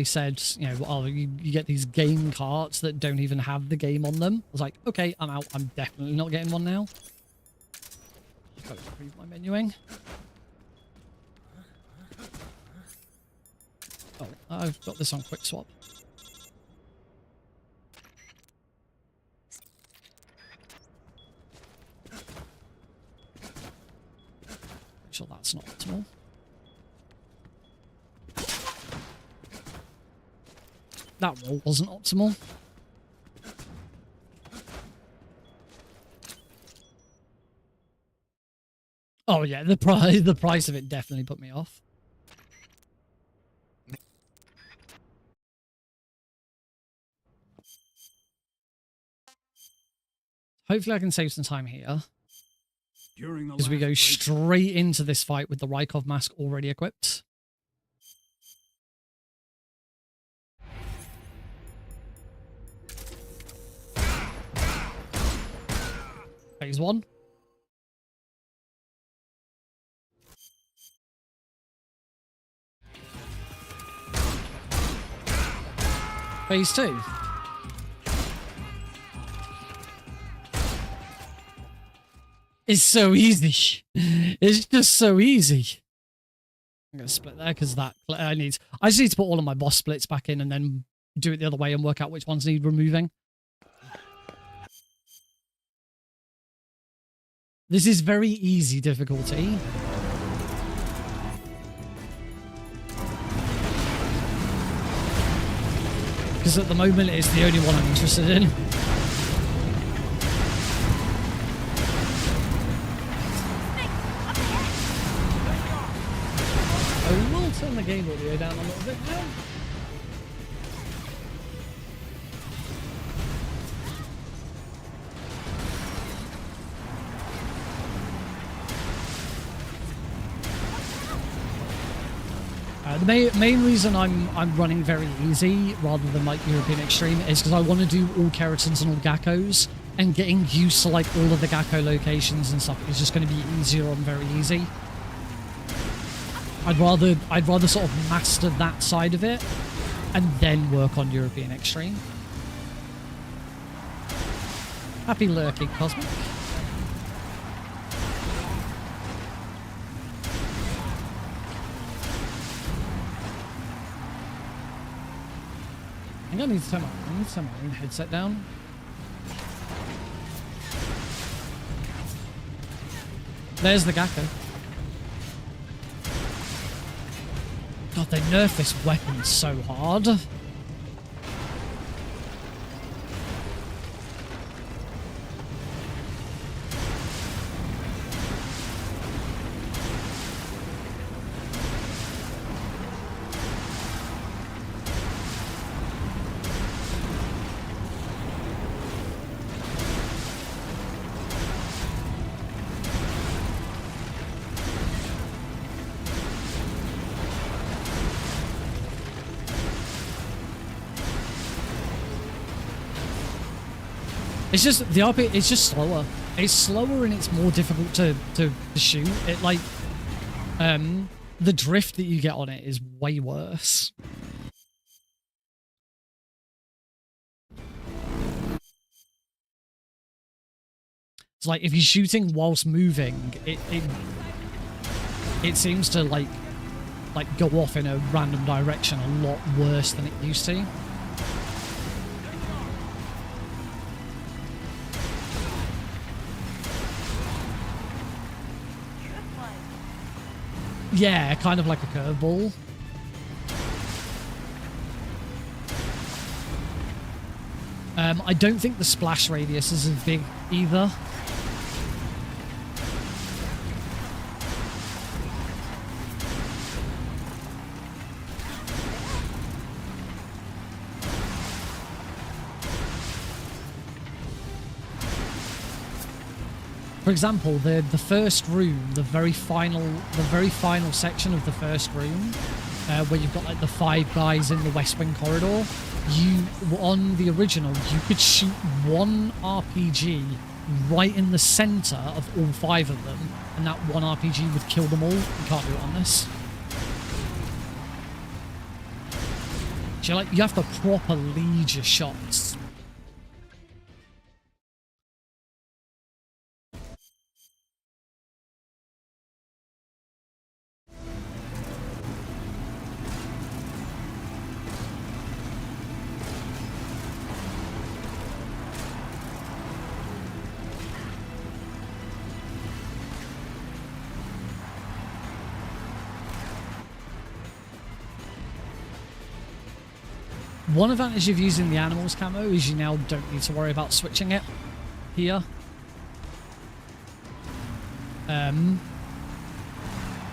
A: said, you know, oh, you get these game carts that don't even have the game on them. I was like, okay, I'm out. I'm definitely not getting one now. I've got to improve my menuing. Oh, I've got this on quick swap. Sure that's not optimal. That roll wasn't optimal. Oh yeah, the price of it definitely put me off. Hopefully I can save some time here. Because we go straight into this fight with the Rykov mask already equipped. Phase 1. Phase 2. It's so easy. It's just so easy. I'm going to split there because I just need to put all of my boss splits back in and then do it the other way and work out which ones need removing. This is very easy difficulty. Because at the moment it's the only one I'm interested in. I will turn the game audio down a little bit now. The main reason I'm running very easy rather than like European Extreme is because I want to do all Kerotans and all Gakos, and getting used to like all of the Gakko locations and stuff is just going to be easier on very easy. I'd rather sort of master that side of it and then work on European Extreme. Happy lurking, Cosmic. I think I need to turn my own headset down. There's the Gecko. God, they nerf this weapon so hard. It's just the RP. It's just slower. It's slower and it's more difficult to shoot. It like the drift that you get on it is way worse. It's like if you're shooting whilst moving, it seems to like go off in a random direction a lot worse than it used to. Yeah, kind of like a curveball. I don't think the splash radius is as big either. For example, the first room, the very final section of the first room, where you've got like the 5 guys in the West Wing corridor, on the original you could shoot one RPG right in the center of all 5 of them, and that one RPG would kill them all. You can't do it on this. So you have to proper lead your shots. One advantage of using the animals camo is you now don't need to worry about switching it here.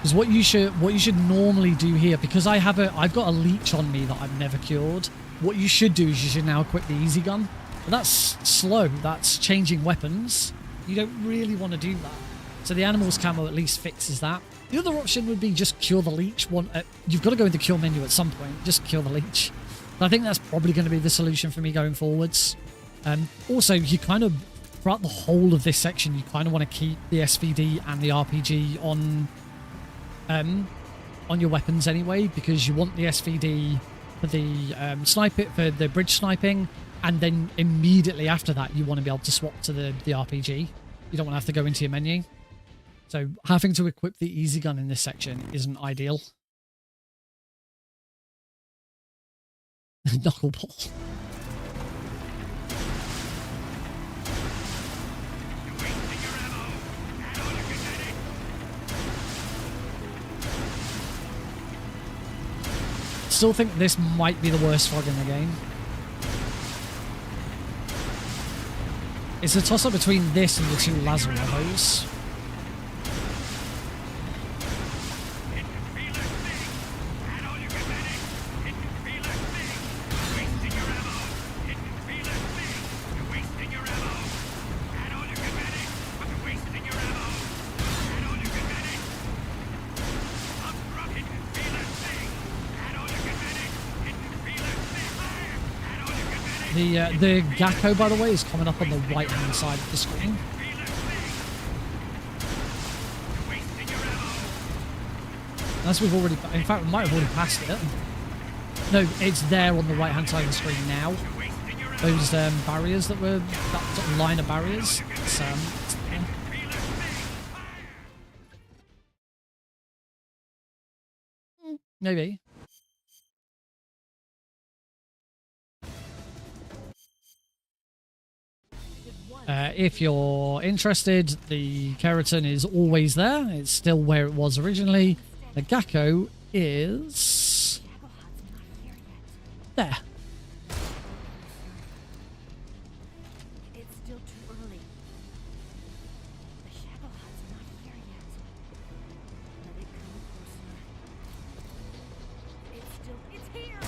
A: Because what you should normally do here, because I've got a leech on me that I've never cured. What you should do is you should now equip the easy gun. But that's slow. That's changing weapons. You don't really want to do that. So the animals camo at least fixes that. The other option would be just cure the leech. You've got to go in the cure menu at some point. Just cure the leech. But I think that's probably going to be the solution for me going forwards. Also, you kind of, throughout the whole of this section, you kind of want to keep the SVD and the RPG on your weapons anyway, because you want the SVD for the for the bridge sniping, and then immediately after that you want to be able to swap to the RPG. You don't want to have to go into your menu. So having to equip the easy gun in this section isn't ideal. Knuckleball. Still think this might be the worst fog in the game. It's a toss-up between this and the two Lazarovos. The Gecko, by the way, is coming up on the right-hand side of the screen. Unless we've already... In fact, we might have already passed it. No, it's there on the right-hand side of the screen now. Those barriers that were... That sort of line of barriers. It's there. Maybe. If you're interested, the Kerotan is always there. It's still where it was originally. The Gecko is there.
G: It's still too early. The Shadow Hut's not here yet. Let it come closer. It's here!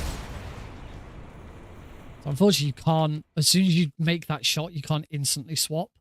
A: So unfortunately, you can't, as soon as you make that shot, you can't instantly swap.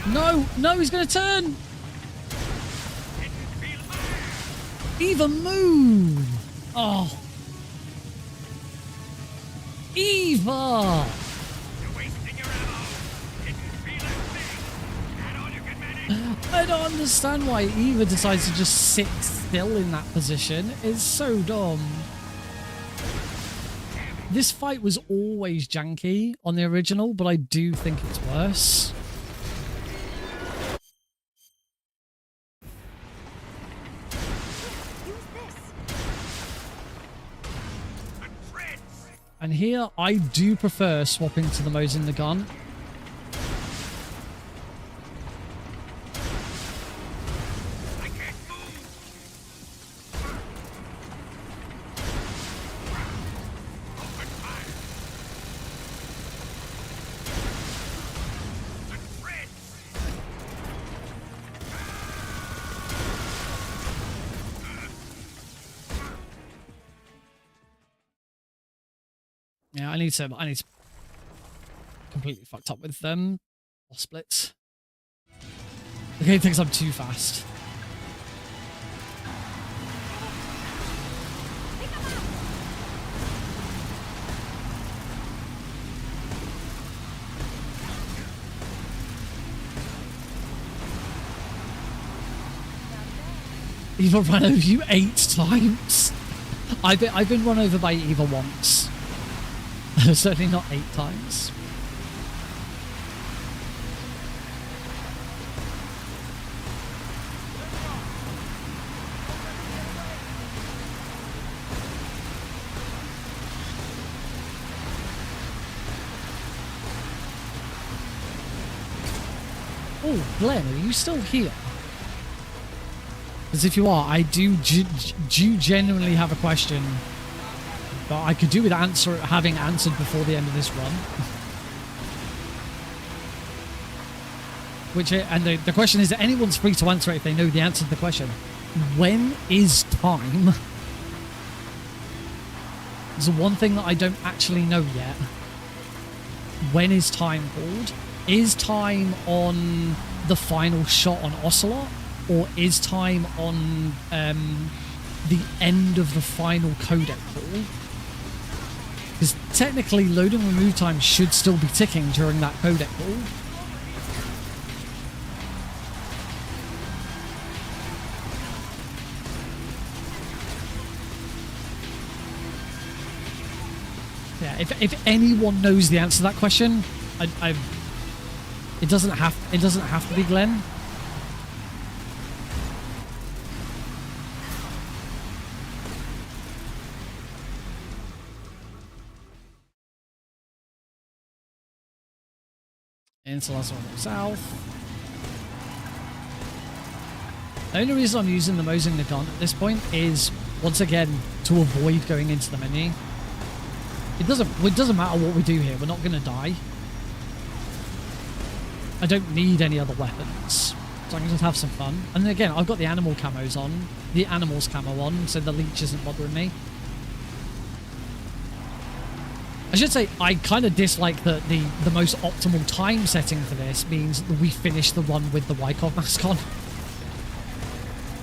A: No, no, he's going to turn. Eva, move. Oh. Eva. I don't understand why Eva decides to just sit still in that position. It's so dumb. This fight was always janky on the original, but I do think it's worse. And here, I do prefer swapping to the modes in the gun. Yeah, I need to completely fucked up with them. Or splits. The game thinks I'm too fast. Eva ran over you 8 times. I've been run over by Eva once. Certainly not 8 times. Oh, Glenn, are you still here? Because if you are, I do genuinely have a question that I could do with having answered before the end of this run. And the question is that anyone's free to answer it if they know the answer to the question. When is time? There's one thing that I don't actually know yet. When is time called? Is time on the final shot on Ocelot? Or is time on the end of the final codec call? Because technically load and remove time should still be ticking during that codec call. Yeah, if anyone knows the answer to that question, it doesn't have to be Glenn. Into Lazaro South. The only reason I'm using the Mosing Nagant at this point is, once again, to avoid going into the menu. It doesn't matter what we do here, we're not going to die. I don't need any other weapons, so I can just have some fun. And then again, I've got the animal camos on, the animals camo on, so the leech isn't bothering me. I should say, I kind of dislike that the most optimal time setting for this means that we finish the run with the Wykov mask on.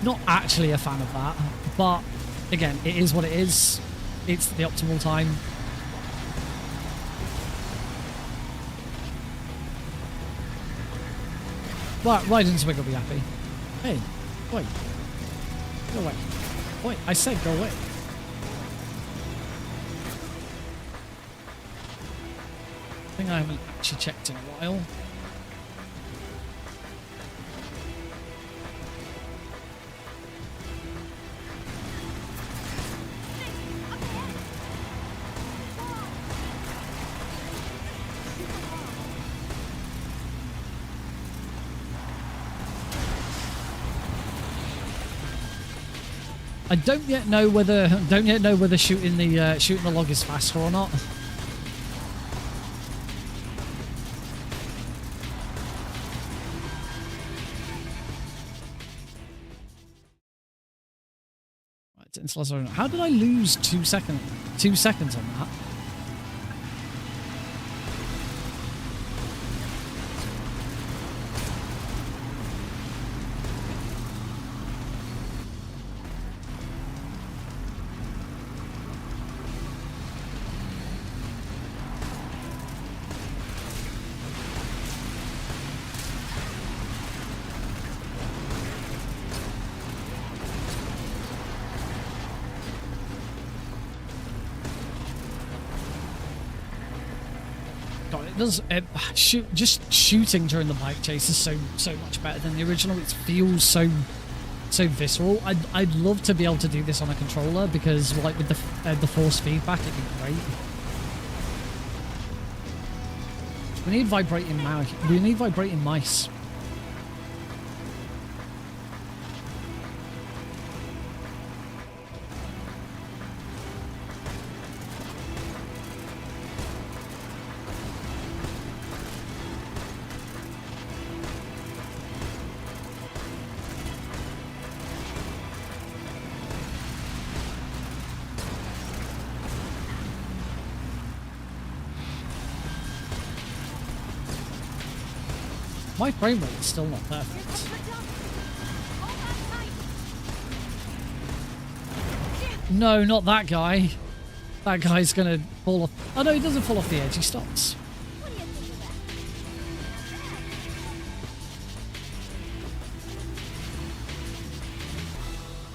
A: Not actually a fan of that, but again, it is what it is. It's the optimal time. Right, Raiden's Wig will be happy. Hey, wait. Go away. Wait, I said go away. I think I haven't actually checked in a while. I don't yet know whether shooting the log is faster or not. Right, how did I lose 2 seconds? 2 seconds on that. Just shooting during the bike chase is so much better than the original. It feels so visceral. I'd love to be able to do this on a controller because, like, with the force feedback, it'd be great. We need vibrating mouse. We need vibrating mice. My frame rate is still not perfect. No, not that guy. That guy's gonna fall off. Oh no, he doesn't fall off the edge, he stops.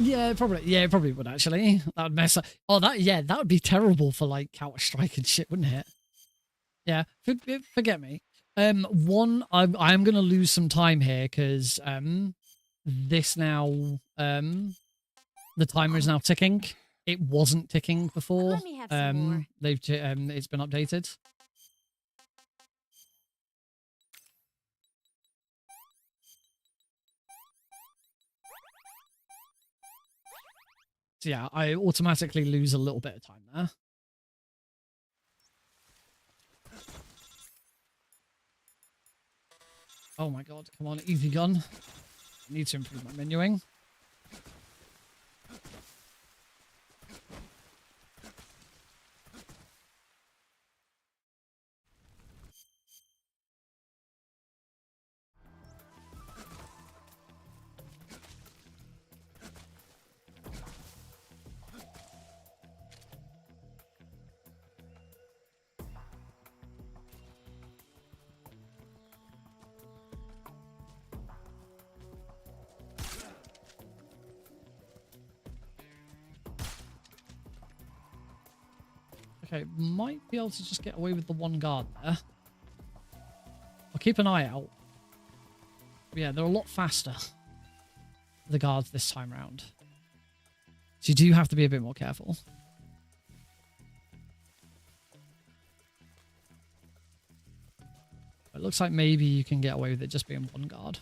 A: Yeah, it probably would actually. That would mess up. Oh, that would be terrible for like Counter-Strike and shit, wouldn't it? Yeah, forget me. One, I'm gonna lose some time here because this now the timer is now ticking. It wasn't ticking before.
G: Let me have some more.
A: It's been updated. So yeah, I automatically lose a little bit of time there. Oh my god, come on, easy gun. I need to improve my menuing. Okay, might be able to just get away with the one guard there. I'll keep an eye out. But yeah, they're a lot faster, the guards this time round. So you do have to be a bit more careful. It looks like maybe you can get away with it just being one guard.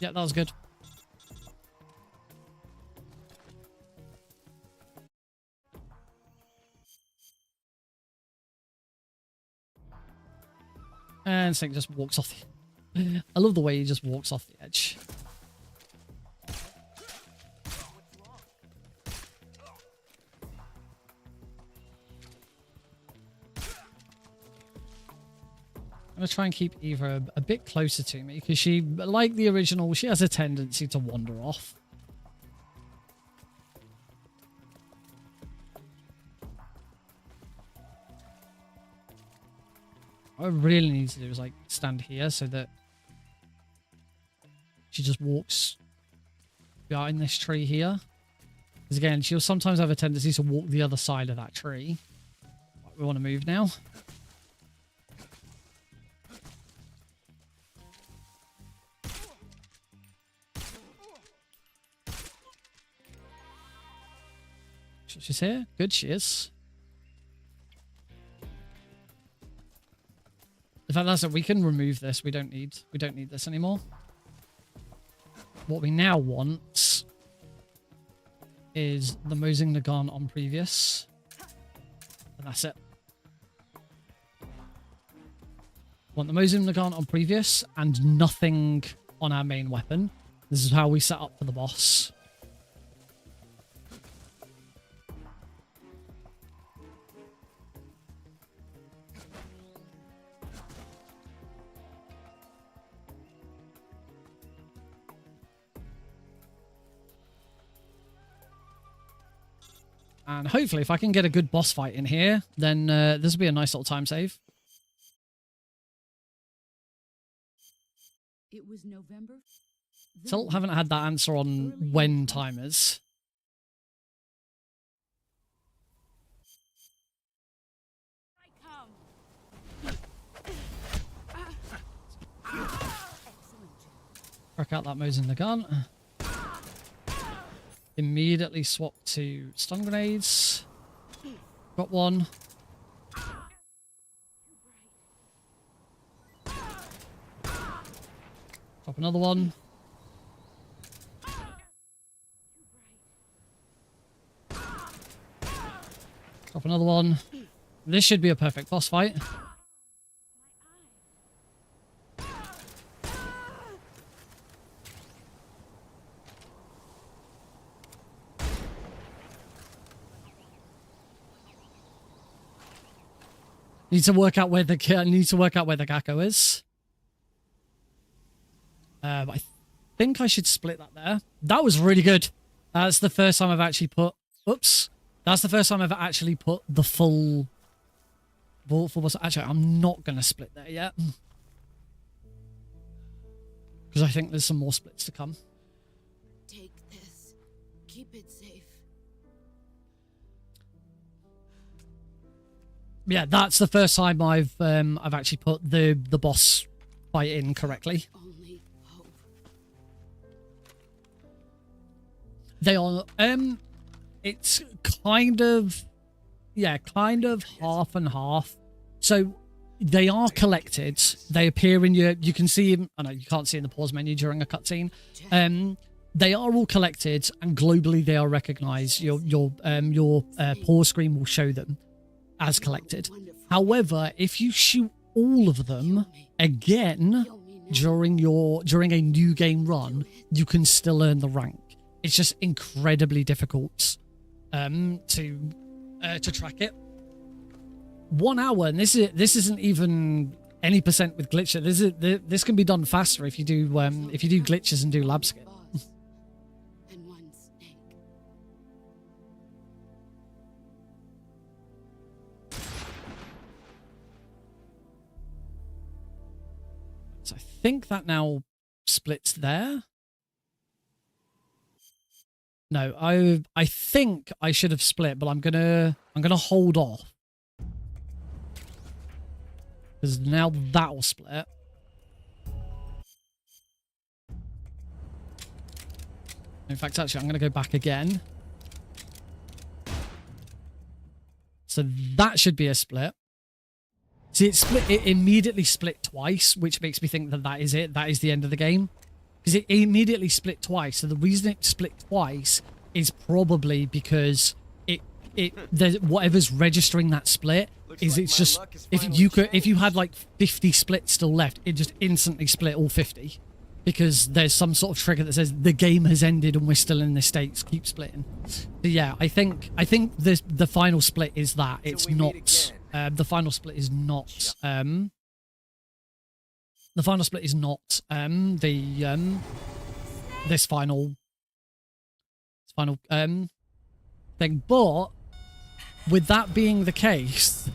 A: Yeah, that was good. And Sync just walks off the... I love the way he just walks off the edge. I'm going to try and keep Eva a bit closer to me because she, like the original, she has a tendency to wander off. What I really need to do is like stand here so that she just walks behind this tree here. Because again, she'll sometimes have a tendency to walk the other side of that tree. Right, we want to move now. She's here. Good, she is. In fact, that's it. We can remove this. We don't need this anymore. What we now want is the Mosing Nagan on previous. And that's it. Want the Mosing Nagan on previous and nothing on our main weapon. This is how we set up for the boss. And hopefully, if I can get a good boss fight in here, then this will be a nice little time save.
G: It was November.
A: Still haven't had that answer on when timers. Crack out that Mosing Nagan. Immediately swap to stun grenades. Got one. Drop another one. Drop another one. This should be a perfect boss fight. Need to work out where the Gecko is. I think I should split that there. That was really good. That's the first time I've actually put. Oops. That's the first time I've actually put the full boss. Actually, I'm not gonna split there yet because I think there's some more splits to come.
G: Take this. Keep it safe.
A: Yeah, that's the first time I've actually put the boss fight in correctly.
G: Only hope.
A: They are, it's kind of, yeah, kind of half and half. So they are collected. They appear in your, you can see them. I know you can't see in the pause menu during a cutscene. They are all collected, and globally they are recognized. Your pause screen will show them as collected. However, if you shoot all of them again during a new game run, you can still earn the rank. It's just incredibly difficult to track it. 1 hour, and this isn't even any percent with glitches. This can be done faster if you do glitches and do lab skip. So I think that now splits there. No, I think I should have split, but I'm gonna hold off. Because now that'll split. In fact, actually, I'm going to go back again. So that should be a split. See, it immediately split twice, which makes me think that that is it. That is the end of the game. Because it immediately split twice. So the reason it split twice is probably because whatever's registering that split is it's just if you had like 50 splits still left, it just instantly split all 50 because there's some sort of trigger that says the game has ended and we're still in this state. Keep splitting. So yeah, I think the final split is that it's not the final split is not the final split is not this final thing. But with that being the case,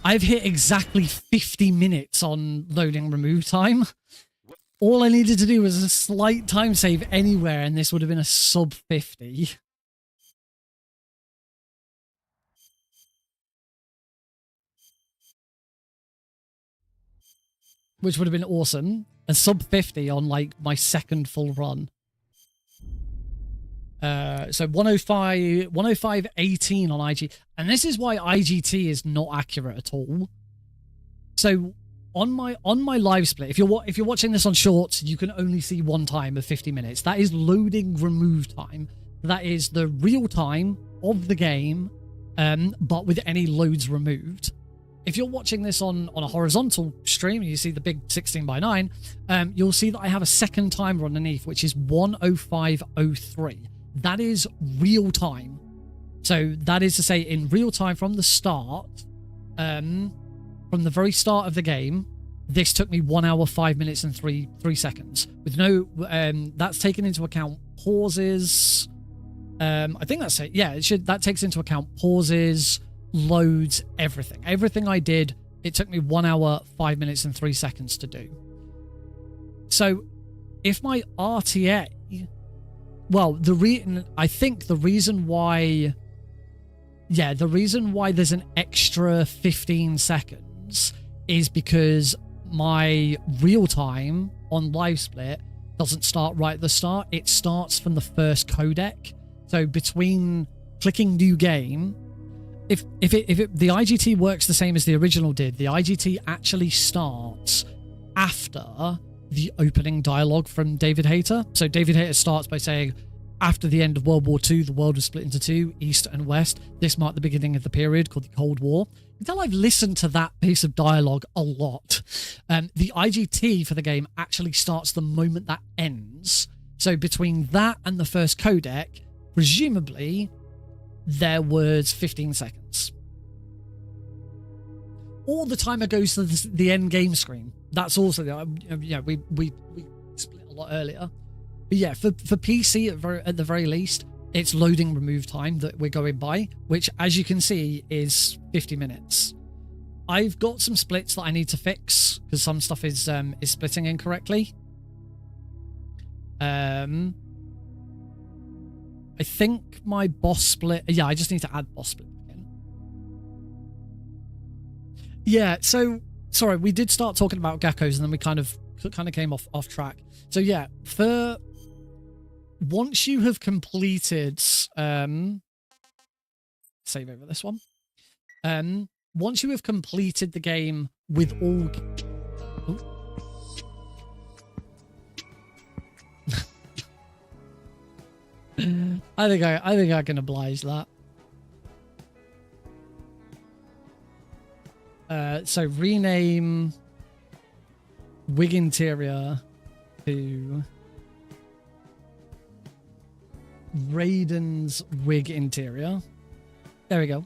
A: I've hit exactly 50 minutes on loading remove time. All I needed to do was a slight time save anywhere, and this would have been a sub 50. Which would have been awesome. A sub 50 on like my second full run. So 105.18 on IG, and this is why IGT is not accurate at all. So on my live split, if you're watching this on shorts, you can only see one time of 50 minutes. That is loading remove time. That is the real time of the game, but with any loads removed. If you're watching this on a horizontal stream, and you see the big 16:9, you'll see that I have a second timer underneath, which is 105.03. That is real time. So that is to say, in real time from the start, from the very start of the game, this took me 1 hour, 5 minutes, and 3 seconds. With no, that's taken into account pauses. I think that's it. Yeah, that takes into account pauses, loads, everything. Everything I did, it took me 1 hour, 5 minutes, and 3 seconds to do. So if my RTA, well, I think the reason why there's an extra 15 seconds is because my real time on live split doesn't start right at the start. It starts from the first codec. So between clicking new game, if the IGT works the same as the original did, the IGT actually starts after the opening dialogue from David Hayter. So David Hayter starts by saying, after the end of World War II, the world was split into two, East and West. This marked the beginning of the period called the Cold War. You can tell I've listened to that piece of dialogue a lot. The IGT for the game actually starts the moment that ends. So between that and the first codec, presumably, there was 15 seconds. Or the timer goes to the end game screen. That's also, we split a lot earlier. But yeah, for PC at the very least, it's loading remove time that we're going by, which, as you can see, is 50 minutes. I've got some splits that I need to fix because some stuff is splitting incorrectly. I think my boss split. Yeah, I just need to add boss split again. Yeah, so sorry, we did start talking about geckos and then we kind of came off track. So yeah, once you have completed, save over this one. Once you have completed the game with all... I think I can oblige that. So rename wig interior to Raiden's wig interior. There we go.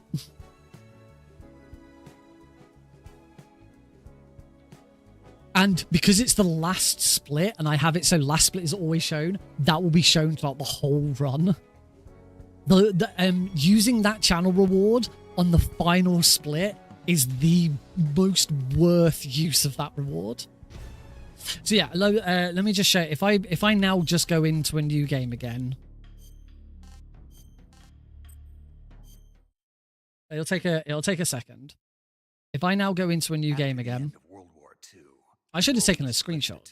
A: And because it's the last split, and I have it so last split is always shown, that will be shown throughout the whole run. Using that channel reward on the final split is the most worth use of that reward. So yeah, let me just show you. If I now just go into a new game again, it'll take a second. If I now go into a new game again, I should have taken a screenshot.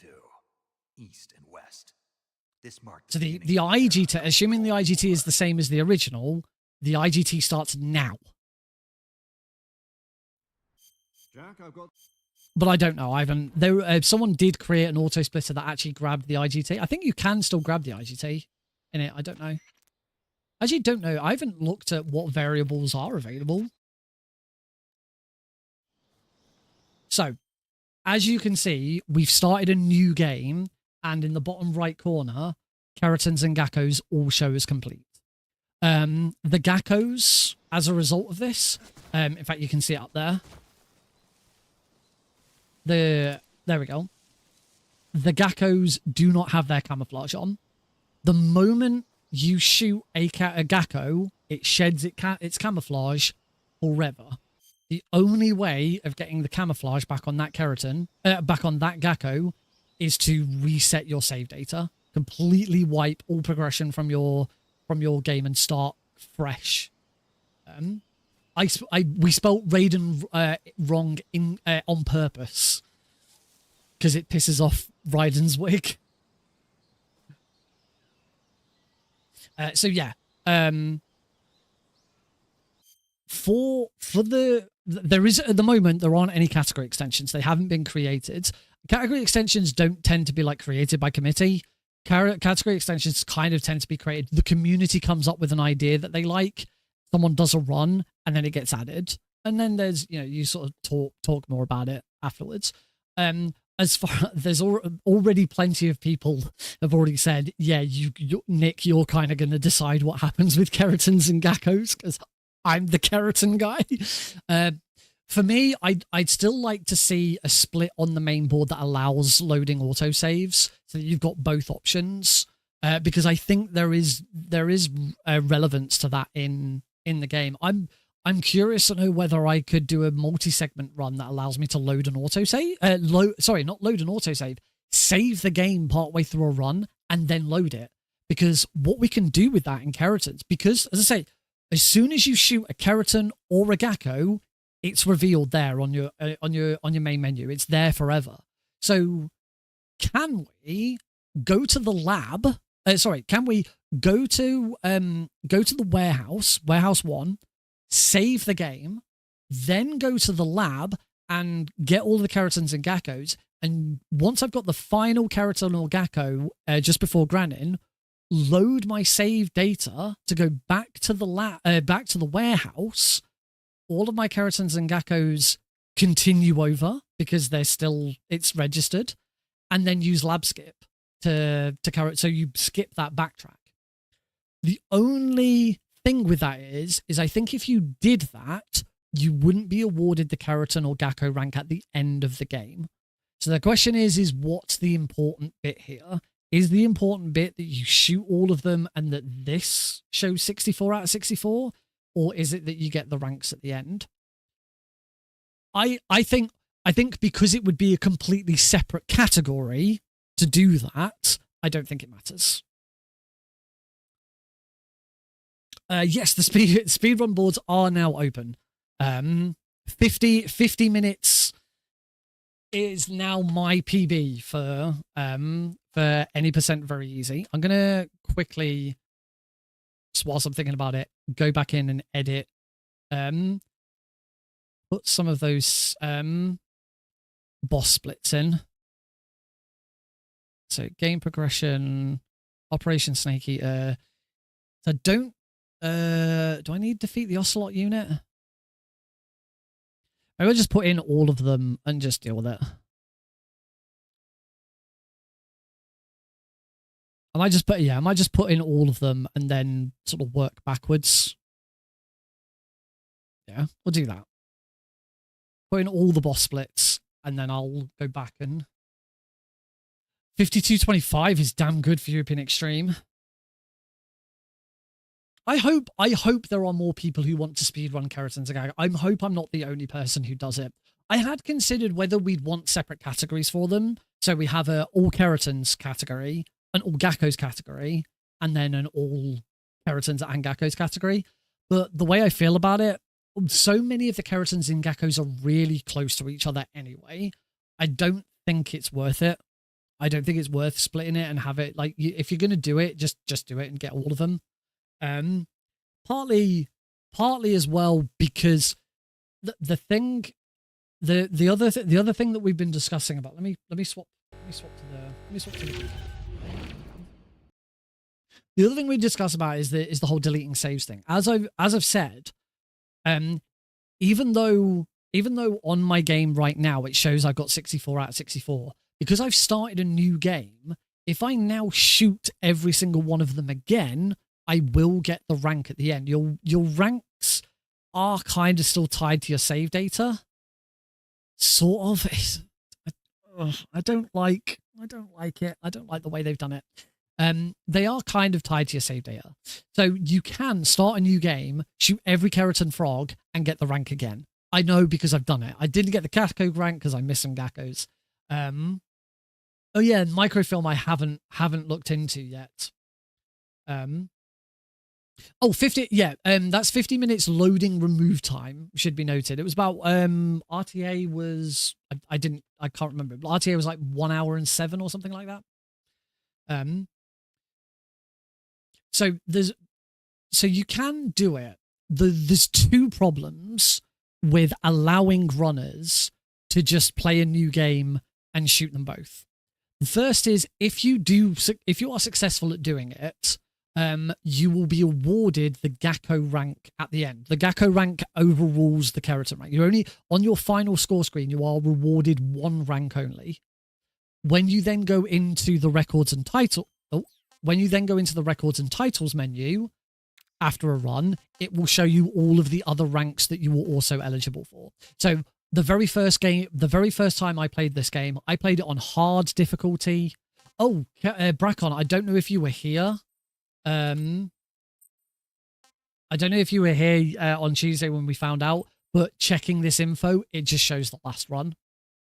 K: East and west. This marked
A: So the IGT, assuming the IGT is the same as the original, the IGT starts now.
I: Jack, I've got...
A: But I don't know. I haven't. Someone did create an auto splitter that actually grabbed the IGT. I think you can still grab the IGT in it. I don't know. I actually don't know. I haven't looked at what variables are available. So, as you can see, we've started a new game, and in the bottom right corner, Kerotans and Gakos all show as complete. The Gakos, as a result of this, in fact, you can see it up there. There we go. The Gakos do not have their camouflage on. The moment you shoot a Gakko, it sheds its camouflage forever. The only way of getting the camouflage back on that Kerotan, back on that Gakko, is to reset your save data, completely wipe all progression from your game and start fresh. We spelt Raiden wrong on purpose because it pisses off Raiden's wig. So yeah, there is at the moment there aren't any category extensions. They haven't been created. Category extensions don't tend to be like created by committee. Category extensions kind of tend to be created. The community comes up with an idea that they like. Someone does a run and then it gets added. And then there's, you sort of talk more about it afterwards. As far there's already plenty of people have already said, yeah, Nick, you're kind of going to decide what happens with Kerotans and Gakos because I'm the Kerotan guy. For me, I'd still like to see a split on the main board that allows loading autosaves so that you've got both options. Because I think there is relevance to that in the game. I'm curious to know whether I could do a multi-segment run that allows me to load an autosave. Not load an autosave. Save the game partway through a run and then load it. Because what we can do with that in Kerotans, because as I say, as soon as you shoot a Kerotan or a Gakko, it's revealed there on your main menu. It's there forever. So can we go to the lab? Can we go to the warehouse 1, save the game, then go to the lab and get all the Kerotans and Gakos, and once I've got the final Kerotan or Gakko just before granting, load my save data to go back to the warehouse. All of my Kerotans and Gakos continue over because it's registered, and then use lab skip to Kerot. So you skip that backtrack. The only thing with that is I think if you did that, you wouldn't be awarded the Kerotan or Gakko rank at the end of the game. So the question is what's the important bit here? Is the important bit that you shoot all of them and that this shows 64 out of 64? Or is it that you get the ranks at the end? I think because it would be a completely separate category to do that, I don't think it matters. Yes, the speedrun boards are now open. 50 minutes is now my PB for any percent very easy. I'm gonna quickly, just whilst I'm thinking about it, go back in and edit. Put some of those boss splits in. So game progression, Operation Snake Eater. So do I need to defeat the Ocelot unit? I will just put in all of them and just deal with it. I might just put in all of them and then sort of work backwards. Yeah, we'll do that. Put in all the boss splits and then I'll go back and 52.25 is damn good for European Extreme. I hope there are more people who want to speedrun Kerotans Gakos. I hope I'm not the only person who does it. I had considered whether we'd want separate categories for them. So we have a All Kerotans category, an All Gakos category, and then an All Kerotans and Gakos category. But the way I feel about it, so many of the Kerotans and Gakos are really close to each other anyway. I don't think it's worth it. I don't think it's worth splitting it and have it like, if you're going to do it, just do it and get all of them. Partly as well because the other thing that we've been discussing about. Let me swap to the. The other thing we discuss about is the whole deleting saves thing. As I've said, even though on my game right now it shows I've got 64 out of 64, because I've started a new game, if I now shoot every single one of them again, I will get the rank at the end. Your ranks are kind of still tied to your save data. Sort of. I don't like it. I don't like the way they've done it. They are kind of tied to your save data. So you can start a new game, shoot every Kerotan frog, and get the rank again. I know because I've done it. I didn't get the Gakko rank because I missed some Gakkos. Oh yeah, microfilm I haven't looked into yet. Oh, 50, yeah, that's 50 minutes loading remove time, should be noted. It was about, RTA was, I can't remember, but RTA was like 1 hour and 7 or something like that. So you can do it. There's two problems with allowing runners to just play a new game and shoot them both. The first is if you are successful at doing it, you will be awarded the Gakko rank at the end. The Gakko rank overrules the Kerotan rank. You're only on your final score screen. You are rewarded one rank only. When you then go into the records and title, when you then go into the records and titles menu after a run, it will show you all of the other ranks that you were also eligible for. So the very first time I played this game, I played it on hard difficulty. Oh, Brackon, I don't know if you were here. I don't know if you were here on Tuesday when we found out, but checking this info, it just shows the last run.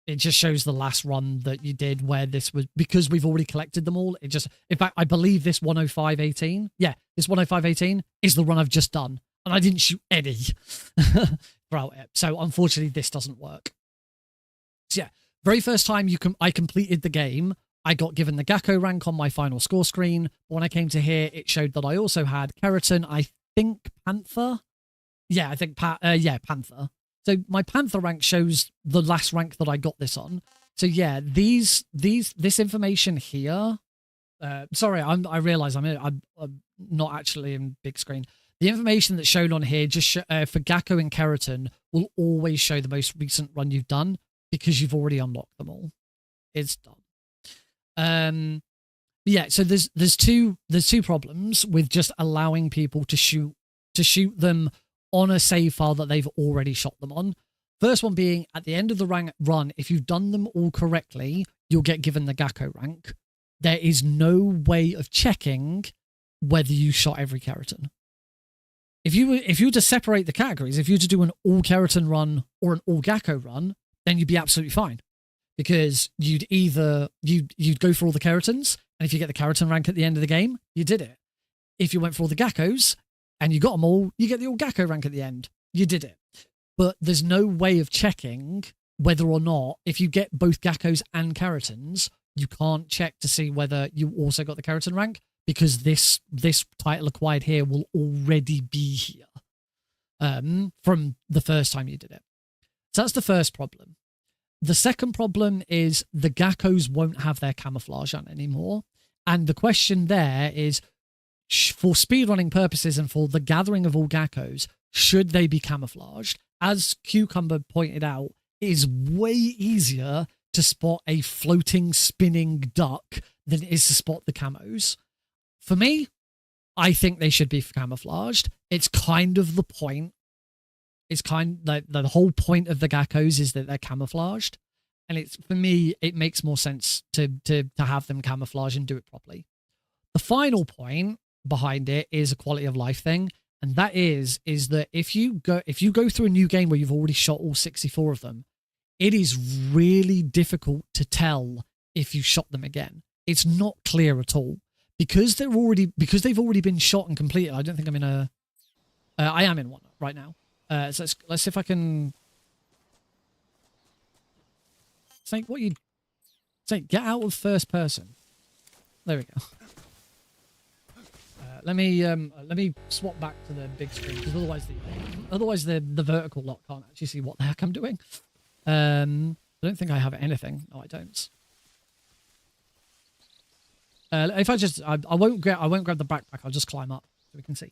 A: It just shows the last run that you did where this was, because we've already collected them all. It just, in fact, I believe this 105.18, yeah, this 105.18 is the run I've just done. And I didn't shoot any throughout it. So unfortunately, this doesn't work. So yeah, very first time I completed the game, I got given the Gakko rank on my final score screen. When I came to here, it showed that I also had Kerotan, I think Panther. Yeah, I think Panther. So my Panther rank shows the last rank that I got this on. So yeah, this information here. Sorry, I realize I'm not actually in big screen. The information that's shown on here just for Gecko and Kerotan will always show the most recent run you've done because you've already unlocked them all. It's done. Yeah, so there's two problems with just allowing people to shoot them on a save file that they've already shot them on. First one being at the end of the run, if you've done them all correctly, you'll get given the Gakko rank. There is no way of checking whether you shot every Kerotan. If you were to separate the categories, if you were to do an all Kerotan run or an all Gakko run, then you'd be absolutely fine. Because you'd go for all the Kerotans, and if you get the Kerotan rank at the end of the game, you did it. If you went for all the Gakkos, and you got them all, you get the all Gakko rank at the end. You did it. But there's no way of checking whether or not, if you get both Geckos and Kerotans, you can't check to see whether you also got the Kerotan rank, because this title acquired here will already be here from the first time you did it. So that's the first problem. The second problem is the Geckos won't have their camouflage on anymore. And the question there is, for speedrunning purposes and for the gathering of all Geckos, should they be camouflaged? As Cucumber pointed out, it is way easier to spot a floating, spinning duck than it is to spot the camos. For me, I think they should be camouflaged. It's kind of the point. It's kind of the whole point of the Geckos is that they're camouflaged. And it's, for me, it makes more sense to have them camouflage and do it properly. The final point behind it is a quality of life thing. And that is that if you go through a new game where you've already shot all 64 of them, it is really difficult to tell if you shot them again. It's not clear at all. Because they've already been shot and completed. I don't think I'm in a... I am in one right now. So let's see if I can... Snake, what you... Snake, get out of first person. There we go. Let me swap back to the big screen, because otherwise the vertical lock can't actually see what the heck I'm doing. I don't think I have anything. No, I don't. If I won't grab the backpack. I'll just climb up so we can see.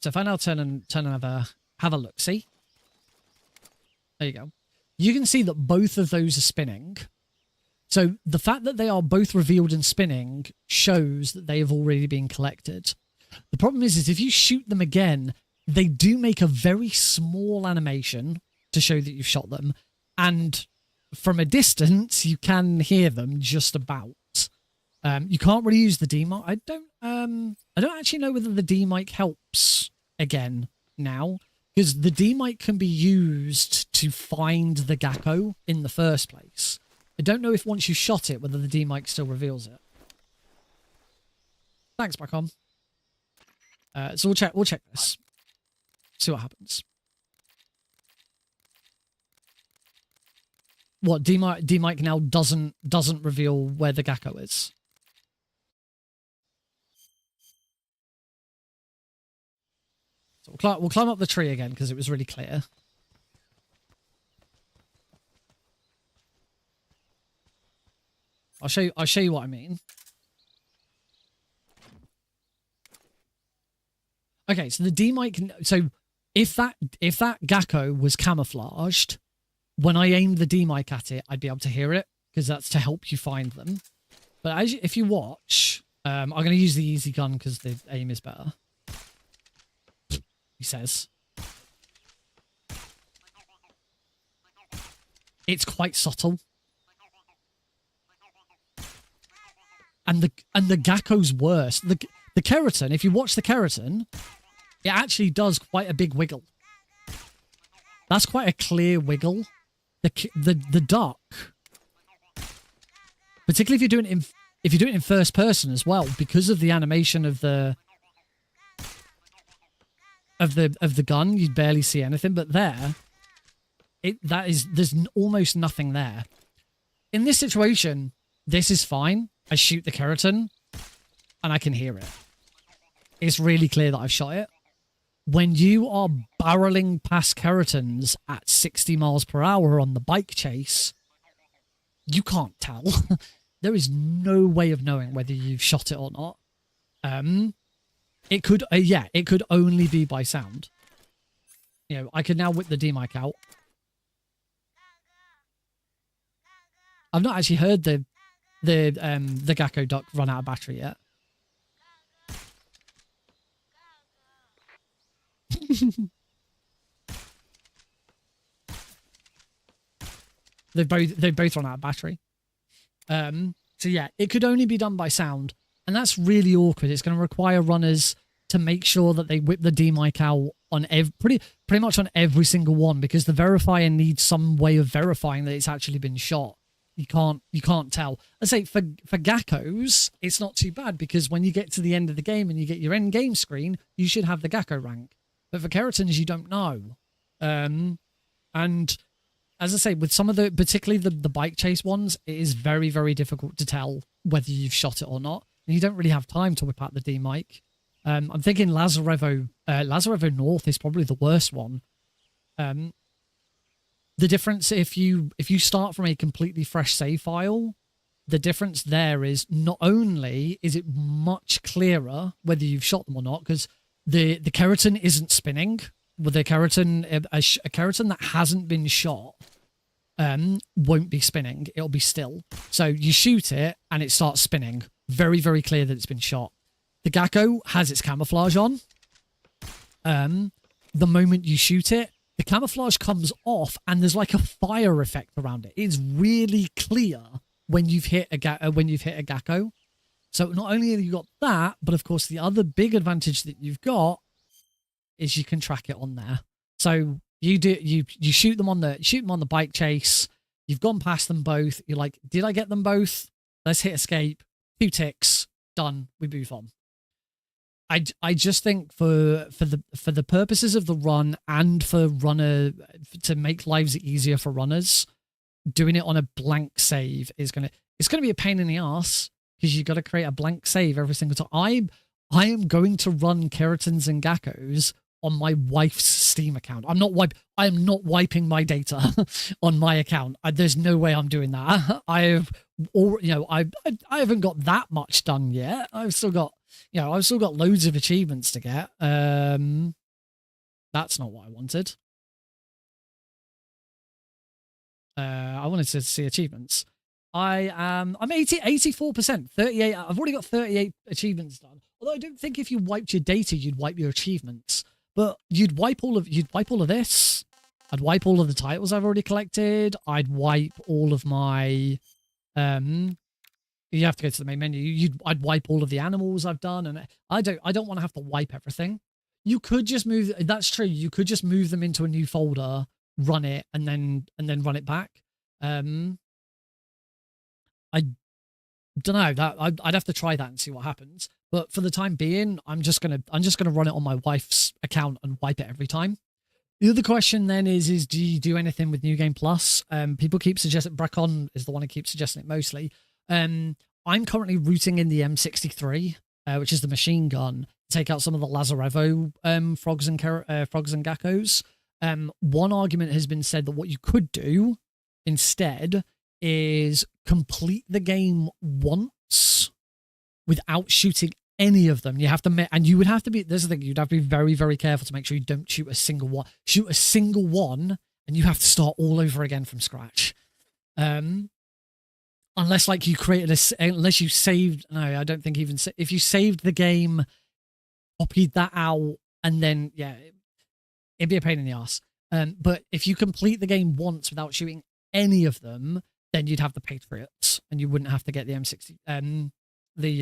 A: So if I now turn and have a look, see? There you go. You can see that both of those are spinning. So the fact that they are both revealed and spinning shows that they have already been collected. The problem is if you shoot them again, they do make a very small animation to show that you've shot them, and from a distance you can hear them just about. You can't really use the D mic. I don't actually know whether the D mic helps again now, because the D mic can be used to find the Gecko in the first place. I don't know if once you shot it, whether the D mic still reveals it. Thanks, Bacom. So we'll check this. See what happens. What, D mic now doesn't reveal where the Gecko is? So we'll climb up the tree again because it was really clear. I'll show you what I mean. Okay, so the D mic. So if that Gecko was camouflaged, when I aimed the D mic at it, I'd be able to hear it because that's to help you find them. But if you watch, I'm going to use the easy gun because the aim is better. He says it's quite subtle. And the Gecko's worse. The Kerotan, if you watch the Kerotan, it actually does quite a big wiggle. That's quite a clear wiggle. The duck, particularly if you're doing it in first person as well, because of the animation of the gun, you'd barely see anything. But there's almost nothing there. In this situation, this is fine. I shoot the Kerotan and I can hear it. It's really clear that I've shot it. When you are barreling past Kerotans at 60 miles per hour on the bike chase, you can't tell. There is no way of knowing whether you've shot it or not. It could only be by sound. You know, I could now whip the D mic out. I've not actually heard the Gecko duck run out of battery yet. They've both run out of battery. So yeah, it could only be done by sound, and that's really awkward. It's going to require runners to make sure that they whip the D mic out on pretty much on every single one, because the verifier needs some way of verifying that it's actually been shot. You can't tell. I say for Geckos, it's not too bad, because when you get to the end of the game and you get your end game screen, you should have the Gecko rank. But for Kerotans, you don't know. And as I say, with some of the, particularly the bike chase ones, it is very, very difficult to tell whether you've shot it or not. And you don't really have time to whip out the D-mic. I'm thinking Lazarevo North is probably the worst one. The difference, if you start from a completely fresh save file, the difference there is not only is it much clearer whether you've shot them or not, because the Kerotan isn't spinning. With a Kerotan, a Kerotan that hasn't been shot won't be spinning. It'll be still. So you shoot it and it starts spinning. Very, very clear that it's been shot. The Gecko has its camouflage on. The moment you shoot it, the camouflage comes off and there's like a fire effect around it. It's really clear when you've hit a Gecko. So not only have you got that, but of course the other big advantage that you've got is you can track it on there. So you shoot them on the bike chase. You've gone past them both. You're like, did I get them both? Let's hit escape. 2 ticks. Done. We move on. I just think for the purposes of the run and for to make lives easier for runners, doing it on a blank save is gonna be a pain in the ass, because you've got to create a blank save every single time. I am going to run Kerotans and Gakos on my wife's Steam account. I am not wiping my data on my account. There's no way I'm doing that. I haven't got that much done yet. I've still got loads of achievements to get. That's not what I wanted. I wanted to see achievements. I'm 84%, 38. I've already got 38 achievements done. Although I don't think if you wiped your data, you'd wipe your achievements. But you'd wipe all of this. I'd wipe all of the titles I've already collected. I'd wipe all of my you have to go to the main menu. I'd wipe all of the animals I've done, and I don't want to have to wipe everything. You could just move. That's true. You could just move them into a new folder, run it, and then run it back. I don't know. I'd have to try that and see what happens. But for the time being, I'm just gonna run it on my wife's account and wipe it every time. The other question then is do you do anything with New Game Plus? People keep suggesting, Bracon is the one who keeps suggesting it mostly. I'm currently rooting in the M63, which is the machine gun, to take out some of the Lazarevo frogs and Gakos. One argument has been said that what you could do instead is complete the game once without shooting any of them. You have to, and you would have to be, there's the thing, you'd have to be very, very careful to make sure you don't shoot a single one. Shoot a single one, and you have to start all over again from scratch. Unless like you created unless you saved, no, I don't think even, if you saved the game, copied that out, and then, yeah, it'd be a pain in the ass. But if you complete the game once without shooting any of them, then you'd have the Patriots, and you wouldn't have to get the M60, the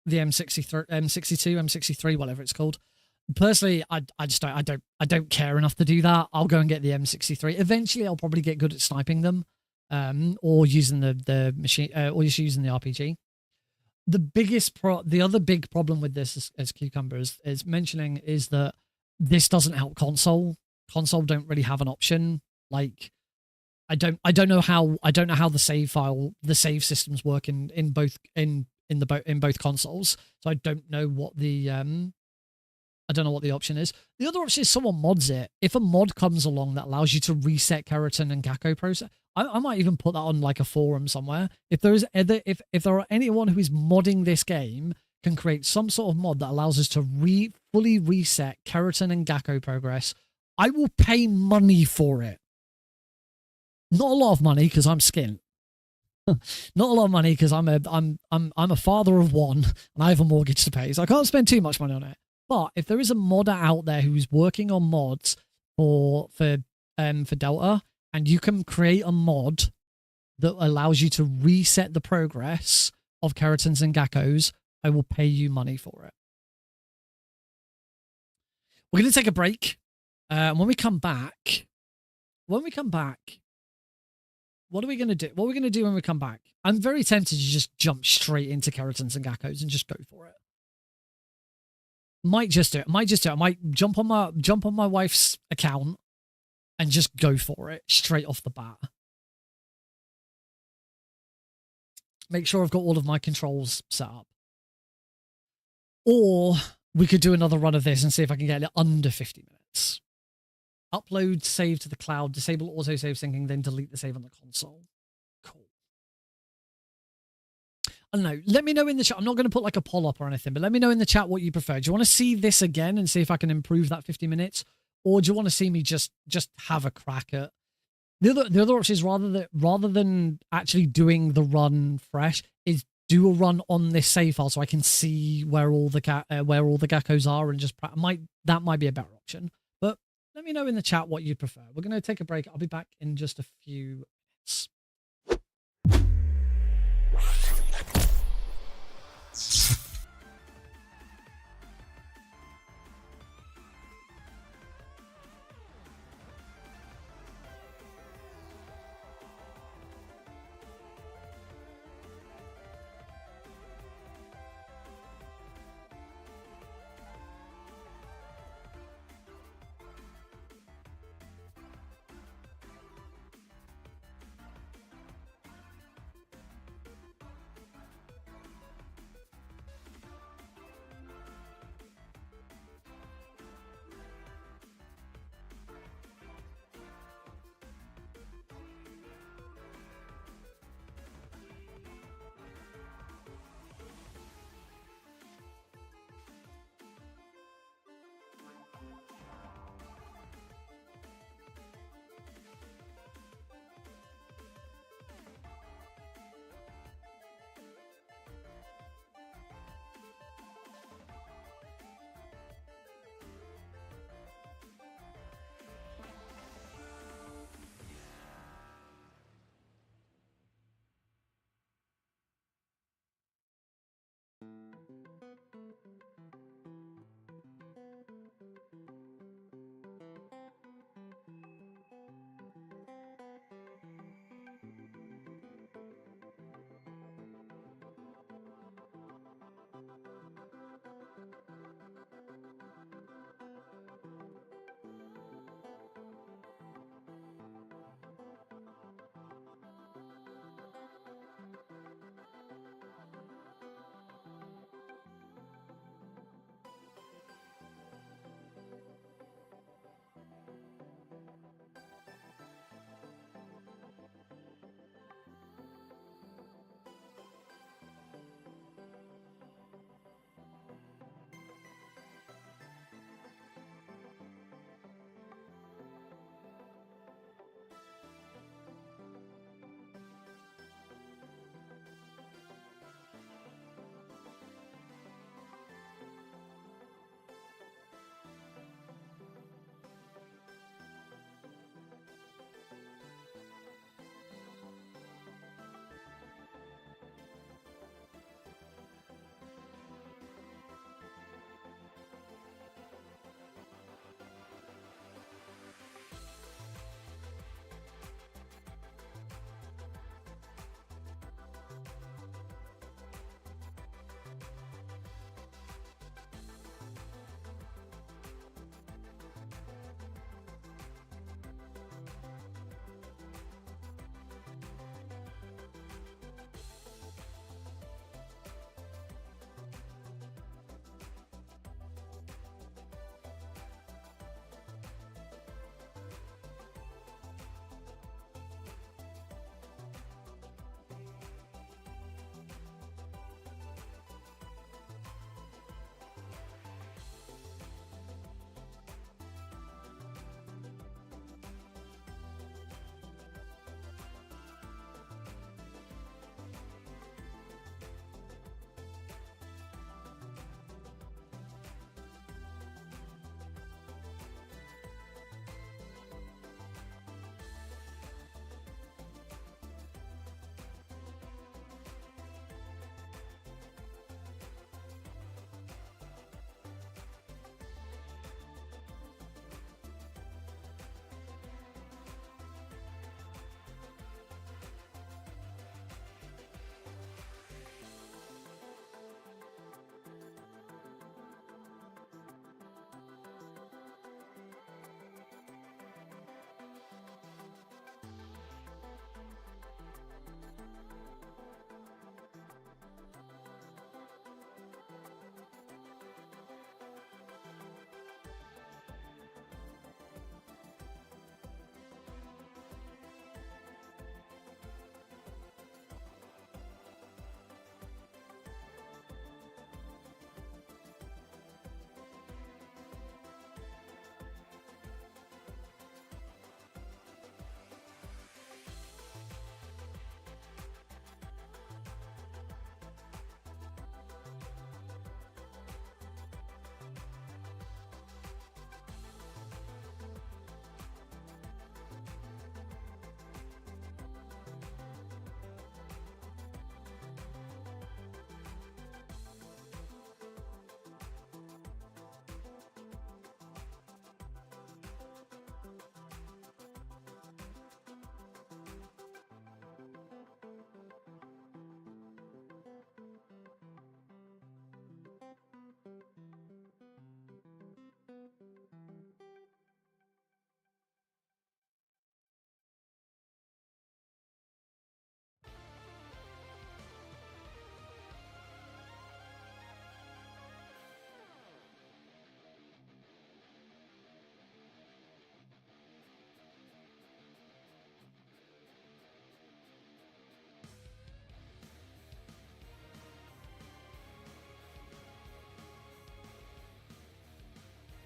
A: M63, M62, M63, whatever it's called. Personally, I don't care enough to do that. I'll go and get the M63. Eventually, I'll probably get good at sniping them, or using the machine, or just using the RPG. The other big problem with this, as Cucumber is mentioning, is that this doesn't help console. Console don't really have an option. Like, I don't know how the save systems work in both consoles. So I don't know what the option is. The other option is someone mods it. If a mod comes along that allows you to reset Kerotan and Gakko process, I might even put that on like a forum somewhere. If there are anyone who is modding this game, can create some sort of mod that allows us to fully reset Kerotan and Gakko progress, I will pay money for it. Not a lot of money, because I'm skint. Not a lot of money, because I'm a father of one and I have a mortgage to pay, so I can't spend too much money on it. But if there is a modder out there who's working on mods for Delta, and you can create a mod that allows you to reset the progress of Kerotans and Gakkos, I will pay you money for it. We're going to take a break. When we come back, what are we going to do? What are we going to do when we come back? I'm very tempted to just jump straight into Kerotans and Gakkos and just go for it. Might just do it. Might just do it. I might jump on my wife's account and just go for it straight off the bat. Make sure I've got all of my controls set up. Or we could do another run of this and see if I can get it under 50 minutes. Upload save to the cloud, disable autosave syncing, then delete the save on the console. Cool. I don't know. Let me know in the chat. I'm not going to put like a poll up or anything, but let me know in the chat what you prefer. Do you want to see this again and see if I can improve that 50 minutes? Or do you want to see me just have a crack at the other option is rather than actually doing the run fresh is do a run on this save file so I can see where all the geckos are and just that might be a better option. But let me know in the chat what you prefer. We're going to take a break. I'll be back in just a few minutes.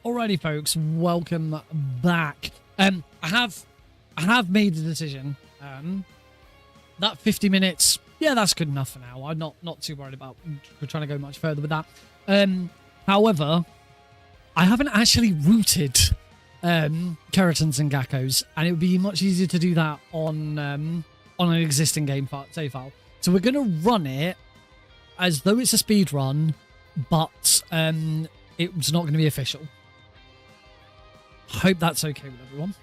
A: Alrighty, folks, welcome back. I have made a decision. That 50 minutes, yeah, that's good enough for now. I'm not too worried about trying to go much further with that. However, I haven't actually routed Kerotans and Gakos, and it would be much easier to do that on an existing game save file. So we're gonna run it as though it's a speed run, but it's not going to be official. Hope that's okay with everyone.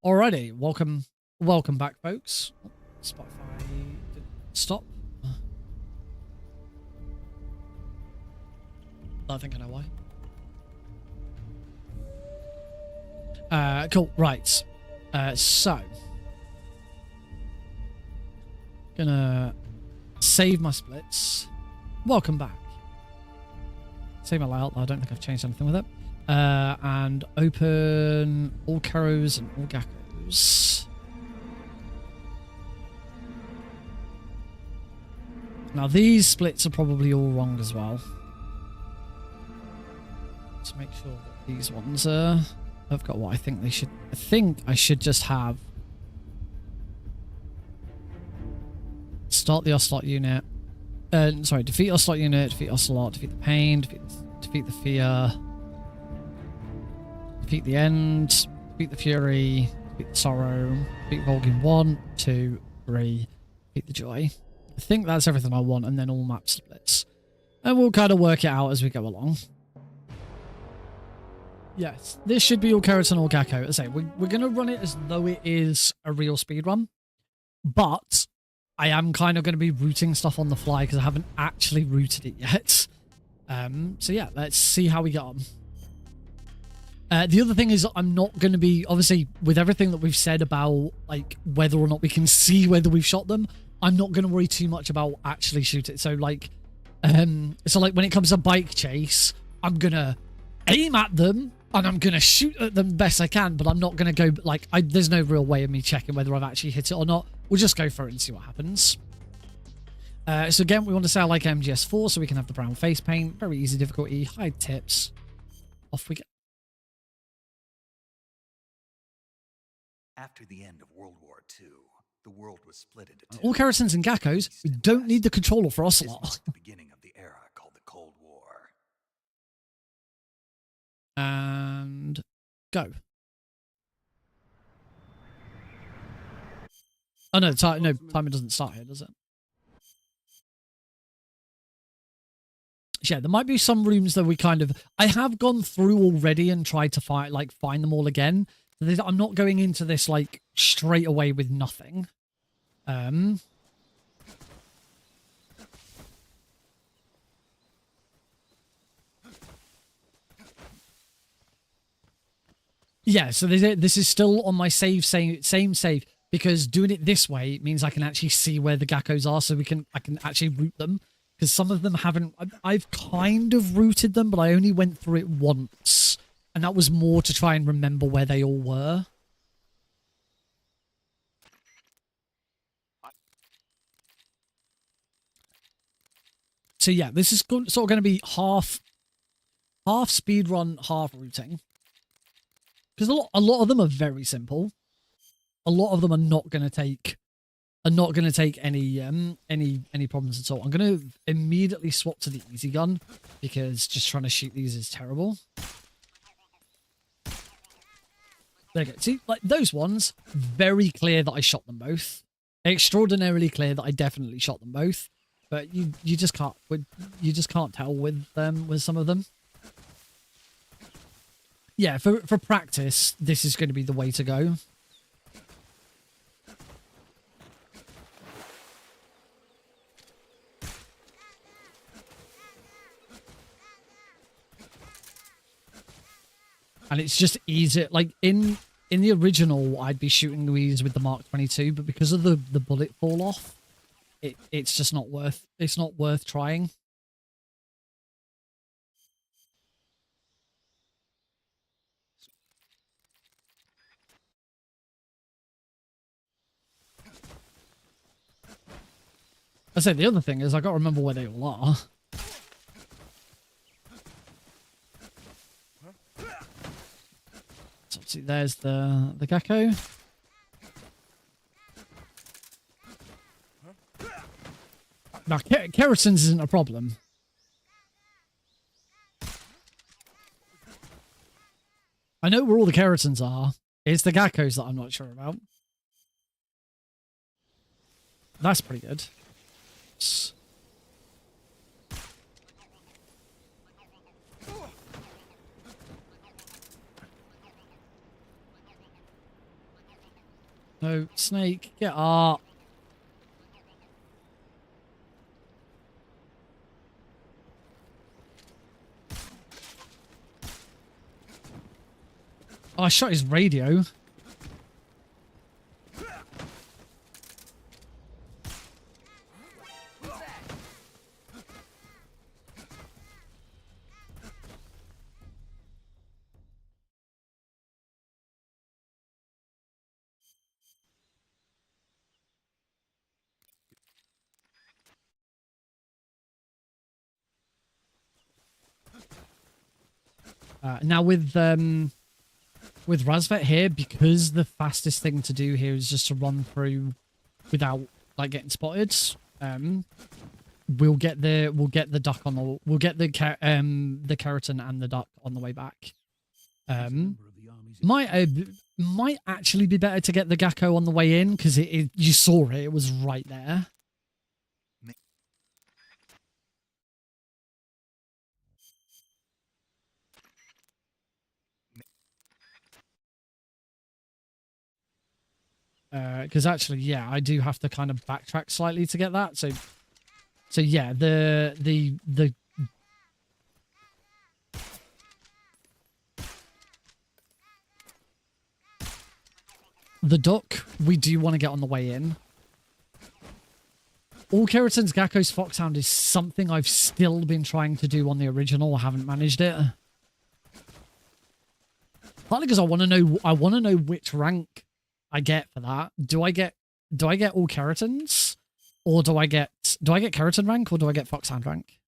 A: Alrighty, welcome back, folks. Oh, Spotify didn't stop. I think I know why. Cool, right. So gonna save my splits. Welcome back. Save my layout. I don't think I've changed anything with it. And open all Keros and all Gakos. Now these splits are probably all wrong as well. Let's make sure that these ones have got what I think they should. I think I should just have start the Ocelot unit. Sorry, defeat Ocelot unit, defeat Ocelot, defeat the pain, defeat the fear, defeat the end, defeat the fury, defeat the sorrow, defeat Volgin 1, 2, 3, defeat the joy. I think that's everything I want, and then all map splits. And we'll kind of work it out as we go along. Yes, this should be all Kerotan, all Gakko. As I say, we're going to run it as though it is a real speedrun, but I am kind of going to be routing stuff on the fly because I haven't actually routed it yet. So yeah, let's see how we get on. The other thing is I'm not going to be, obviously, with everything that we've said about like whether or not we can see whether we've shot them, I'm not going to worry too much about actually shoot it. So like when it comes to bike chase, I'm going to aim at them and I'm going to shoot at them best I can, but I'm not going to go like, there's no real way of me checking whether I've actually hit it or not. We'll just go for it and see what happens. So again, we want to say I like MGS4 so we can have the brown face paint. Very easy difficulty, high tips. Off we go.
K: After the end of World War II, the world was split into two.
A: All Kerotans and Gakos, we don't need the controller for Ocelot.
K: This marked the beginning of the era called the Cold War.
A: And go. Oh no, timer doesn't start here, does it? Yeah, there might be some rooms that we kind of... I have gone through already and tried to find them all again. I'm not going into this like straight away with nothing. Yeah, so this is still on my same save, because doing it this way means I can actually see where the Gakkos are, so I can actually route them, because some of them haven't. I've kind of routed them, but I only went through it once, and that was more to try and remember where they all were. So yeah, this is sort of going to be half speedrun, half routing. Because a lot of them are very simple. A lot of them are not going to take any problems at all. I'm going to immediately swap to the easy gun because just trying to shoot these is terrible. There you go. See, like those ones, very clear that I shot them both. Extraordinarily clear that I definitely shot them both. But you just can't tell with some of them. Yeah, for practice, this is going to be the way to go. And it's just easier. Like in the original, I'd be shooting these with the Mark 22, but because of the bullet fall off, it's just not worth. It's not worth trying. I say the other thing is I got to remember where they all are. So obviously there's the gecko. Now Kerotans isn't a problem. I know where all the Kerotans are. It's the Gakos that I'm not sure about. That's pretty good. No, snake, get up. Oh, I shot his radio. Now with Razvet here, because the fastest thing to do here is just to run through without like getting spotted. We'll get the duck on the the Kerotan and the duck on the way back. Might actually be better to get the Gecko on the way in because you saw it was right there. Because actually, yeah, I do have to kind of backtrack slightly to get that. So yeah, the duck we do want to get on the way in. All Kerotans Gakos Foxhound is something I've still been trying to do on the original. I haven't managed it. Partly because I want to know which rank I get for that. Do I get all Kerotans, or do I get Kerotan rank, or do I get Foxhound rank?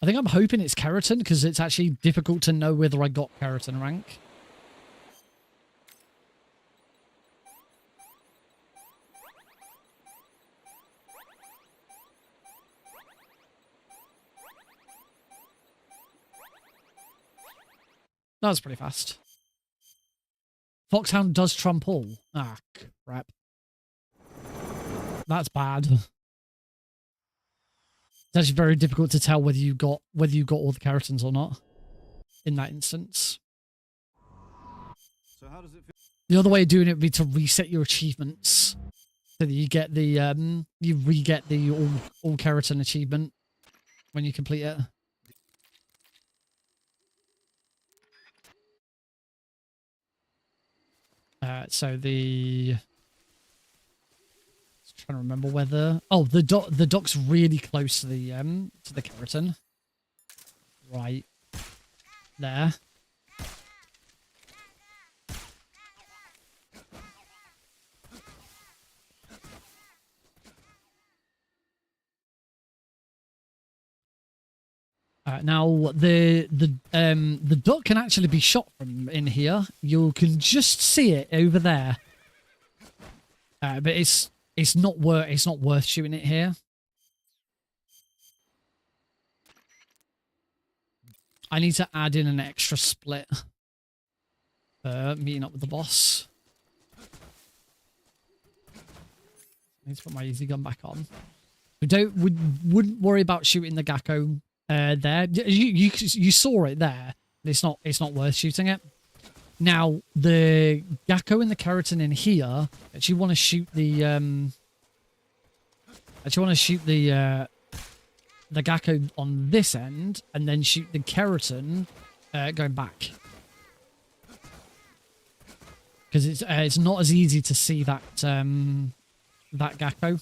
A: I think I'm hoping it's Kerotan because it's actually difficult to know whether I got Kerotan rank. That was pretty fast. Foxhound does trump all. Ah, crap. That's bad. It's actually very difficult to tell whether you got all the Kerotans or not in that instance.
I: So how does it feel?
A: The other way of doing it would be to reset your achievements so that you get the you re-get the all Kerotan achievement when you complete it. So the... Just trying to remember whether... Oh, the dock's really close to the Kerotan. Right there. Now the duck can actually be shot from in here. You can just see it over there, but it's not worth shooting it here. I need to add in an extra split for meeting up with the boss. I need to put my easy gun back on. Wouldn't worry about shooting the Gecko. There, you saw it there. It's not worth shooting it. Now the Gecko and the Kerotan in here actually want to shoot the Gecko on this end and then shoot the Kerotan going back because it's not as easy to see that that Gecko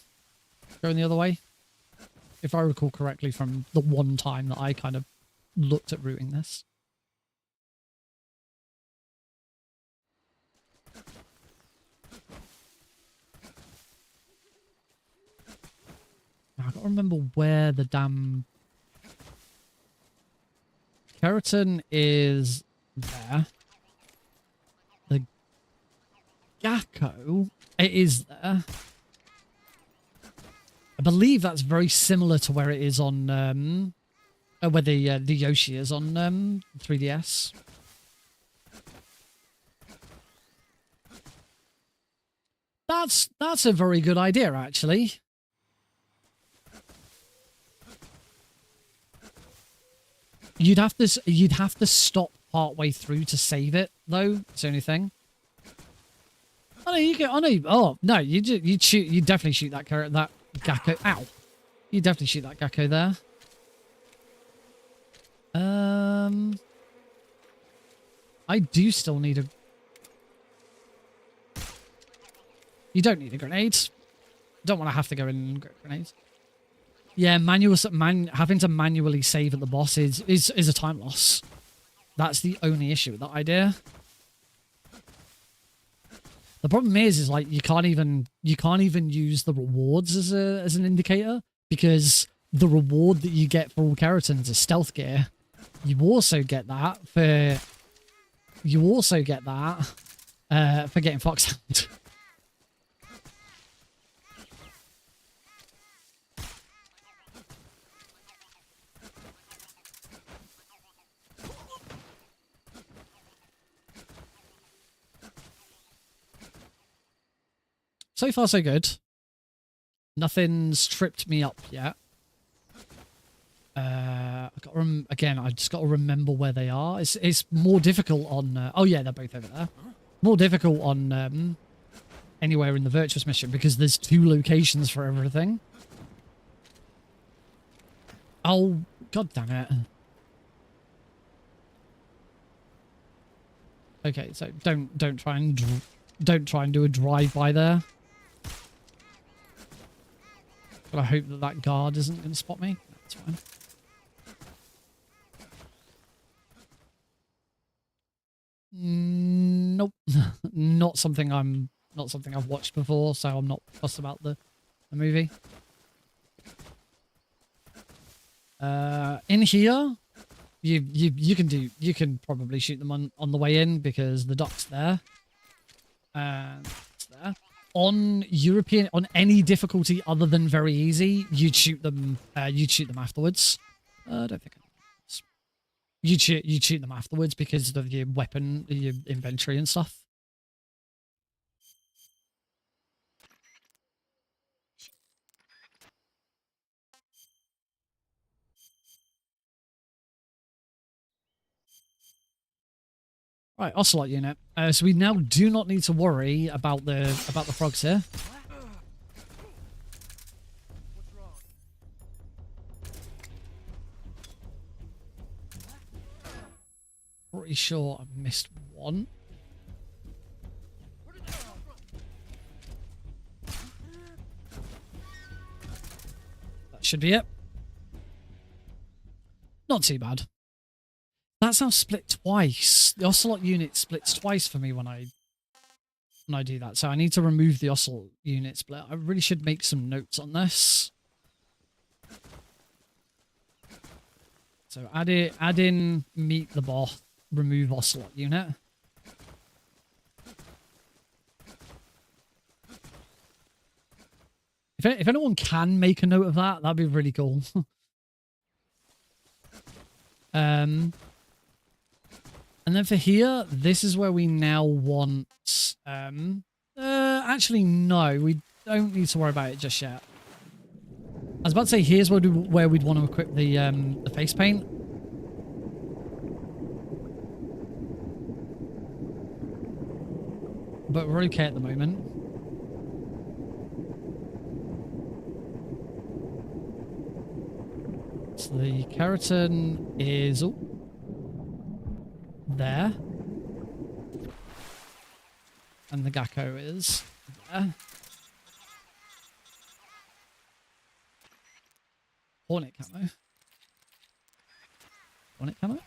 A: going the other way. If I recall correctly from the one time that I kind of looked at routing this. can't remember where the damn Kerotan is there. The Gecko, it is there. I believe that's very similar to where it is on where the Yoshi is on 3DS. That's a very good idea, actually. You'd have to stop partway through to save it, though. It's the only thing. Oh no, you get. Oh no. Oh no, you definitely shoot that Gecko. Ow! You definitely shoot that Gecko there. I do still need a. You don't need a grenade. Don't want to have to go in and get grenades. Yeah, having to manually save at the boss is a time loss. That's the only issue with that idea. The problem is like you can't even use the rewards as an indicator, because the reward that you get for all Kerotans is stealth gear. You also get that for getting Foxhound. So far, so good. Nothing's tripped me up yet. I just got to remember where they are. It's more difficult on. Oh yeah, they're both over there. More difficult on anywhere in the Virtuous mission because there's 2 locations for everything. Oh god damn it! Okay, so don't try and do a drive-by there. But I hope that guard isn't going to spot me. That's fine. Nope. Not something I've watched before, so I'm not fussed about the movie. In here, you can probably shoot them on the way in because the dock's there. And it's there. On any difficulty other than very easy, you'd shoot them afterwards. I don't think you'd shoot them afterwards because of your weapon, your inventory and stuff. Right, Ocelot unit. So we now do not need to worry about the frogs here. Pretty sure I missed one. That should be it. Not too bad. That's now split twice. The Ocelot unit splits twice for me when I do that. So I need to remove the Ocelot unit split. I really should make some notes on this. So add in meet the boss, remove Ocelot unit. If anyone can make a note of that, that'd be really cool. And then for here, this is where we now want... actually, no, we don't need to worry about it just yet. I was about to say, here's where we'd want to equip the face paint. But we're okay at the moment. So the Kerotan is... Oh, there. And the Gecko is there. Hornet camo. Hornet camo?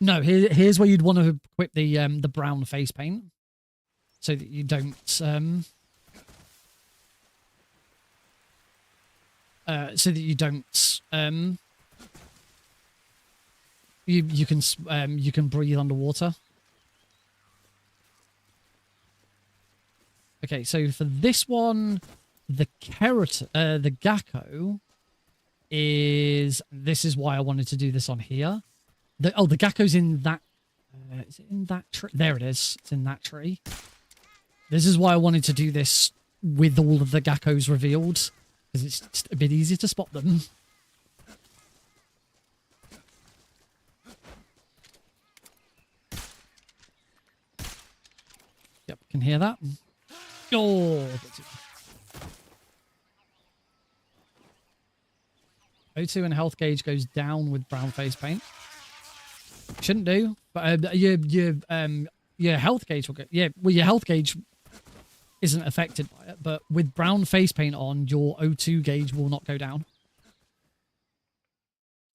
A: No, here's where you'd want to equip the brown face paint. So that you don't so that you don't you can breathe underwater. Okay, so for this one, the Gecko is... This is why I wanted to do this on here. The Gecko's in that... is it in that tree? There it is. It's in that tree. This is why I wanted to do this with all of the Geckos revealed, because it's just a bit easier to spot them. Yep, can hear that. Oh, O2 and health gauge goes down with brown face paint. Shouldn't do, but your health gauge will go. Yeah, well, your health gauge isn't affected by it, but with brown face paint on, your O2 gauge will not go down.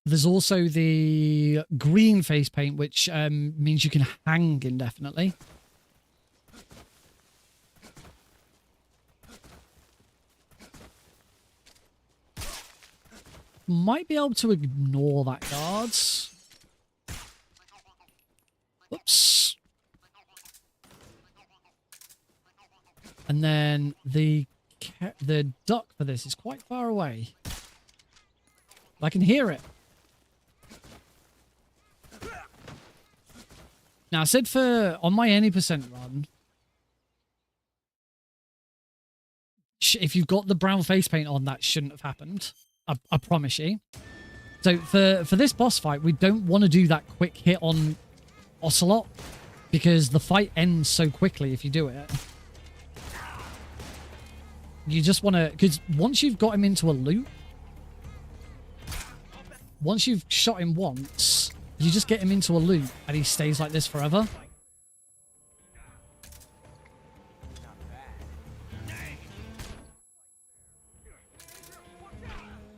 A: There's also the green face paint, which means you can hang indefinitely. Might be able to ignore that guards. Whoops. And then the duck for this is quite far away. I can hear it. Now, I said on my any percent run, if you've got the brown face paint on, that shouldn't have happened. I promise you. So for this boss fight, we don't want to do that quick hit on Ocelot, because the fight ends so quickly if you do it. You just want to... Because once you've got him into a loop, once you've shot him once, you just get him into a loop and he stays like this forever.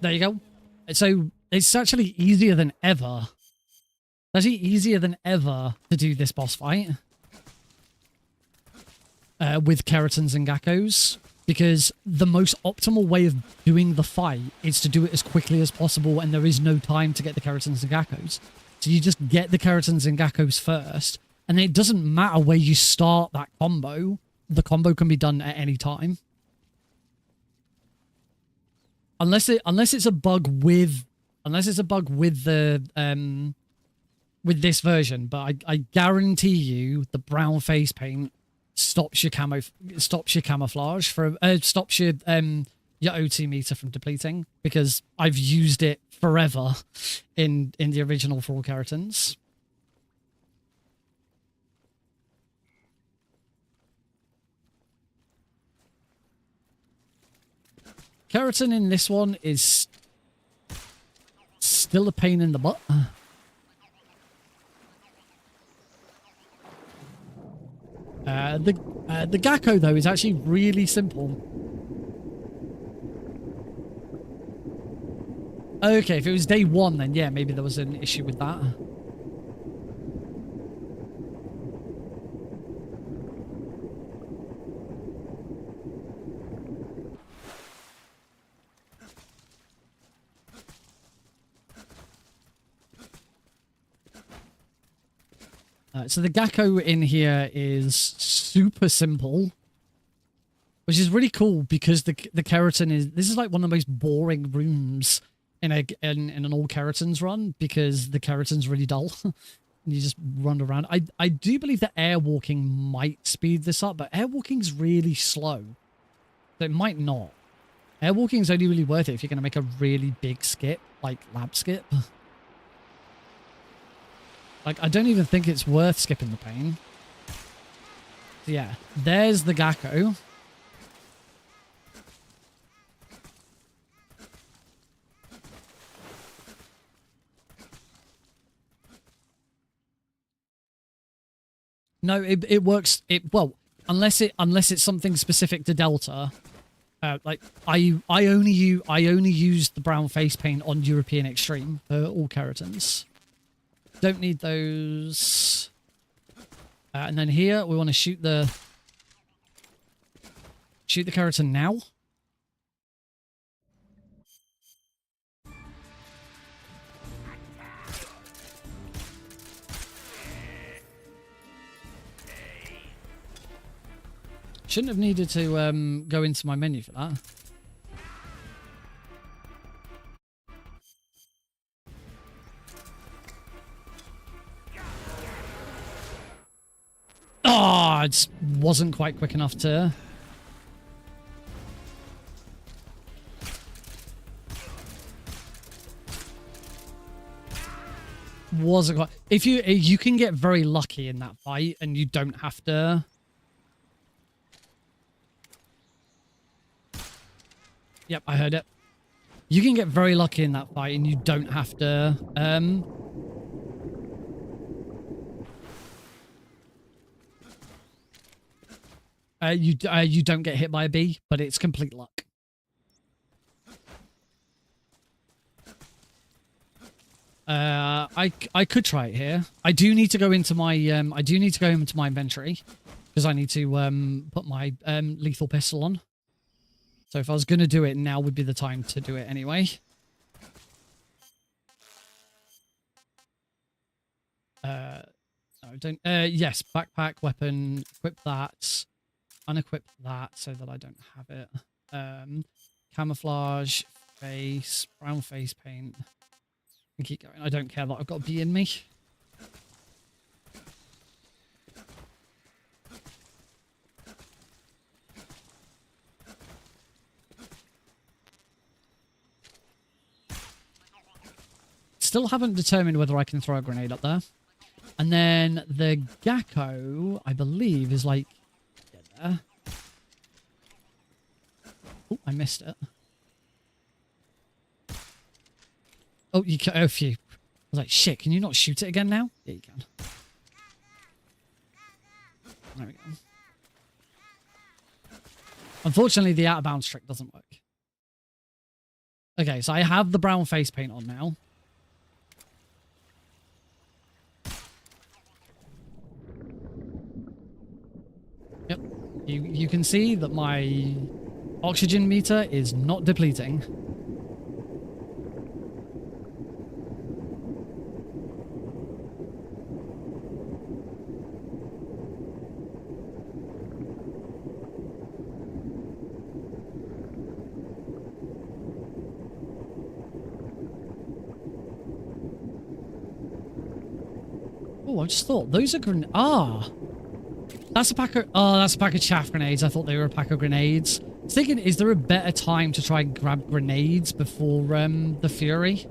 A: There you go. So it's actually easier than ever. It's actually easier than ever to do this boss fight with Kerotans and Gakos, because the most optimal way of doing the fight is to do it as quickly as possible, and there is no time to get the Kerotans and Gakos. So you just get the Kerotans and Gakos first, and it doesn't matter where you start that combo. The combo can be done at any time. Unless it's a bug with the with this version, but I guarantee you the brown face paint stops your camouflage stops your O2 meter from depleting, because I've used it forever in the original for All Kerotans. Kerotan in this one is still a pain in the butt. The Gecko, though, is actually really simple. Okay, if it was day one, then yeah, maybe there was an issue with that. So the Gecko in here is super simple, which is really cool, because the Kerotan is... This is like one of the most boring rooms in an All Kerotans run, because the Kerotan's really dull. You just run around. I do believe that air walking might speed this up, but air walking's really slow. So it might not. Air walking's only really worth it if you're going to make a really big skip, like lab skip. Like, I don't even think it's worth skipping the pain. So yeah, there's the Gecko. No, it works. Well, unless it's something specific to Delta. Like I only use the brown face paint on European Extreme for All Kerotans. Don't need those. And then here we want to shoot the Kerotan now. Shouldn't have needed to go into my menu for that. Oh, it just wasn't quite quick enough to... Wasn't quite... If you can get very lucky in that fight and you don't have to... Yep, I heard it. You can get very lucky in that fight and you don't have to... you don't get hit by a bee, but it's complete luck. I could try it here. I do need to go into my inventory because I need to put my lethal pistol on. So if I was going to do it, now would be the time to do it anyway. No, don't. Yes, backpack, weapon, equip that, unequip that so that I don't have it. Camouflage, face, brown face paint. And keep going. I don't care that I've got a bee in me. Still haven't determined whether I can throw a grenade up there. And then the Gecko, I believe, is like... there. Oh, I missed it. Oh, you can. Oh, phew. I was like, shit, can you not shoot it again now? Yeah, you can. There we go. Unfortunately, the out of bounds trick doesn't work. Okay, so I have the brown face paint on now. Yep. You can see that my oxygen meter is not depleting. Oh, I just thought those are that's a pack of... Oh, that's a pack of chaff grenades. I thought they were a pack of grenades. I was thinking, is there a better time to try and grab grenades before the Fury?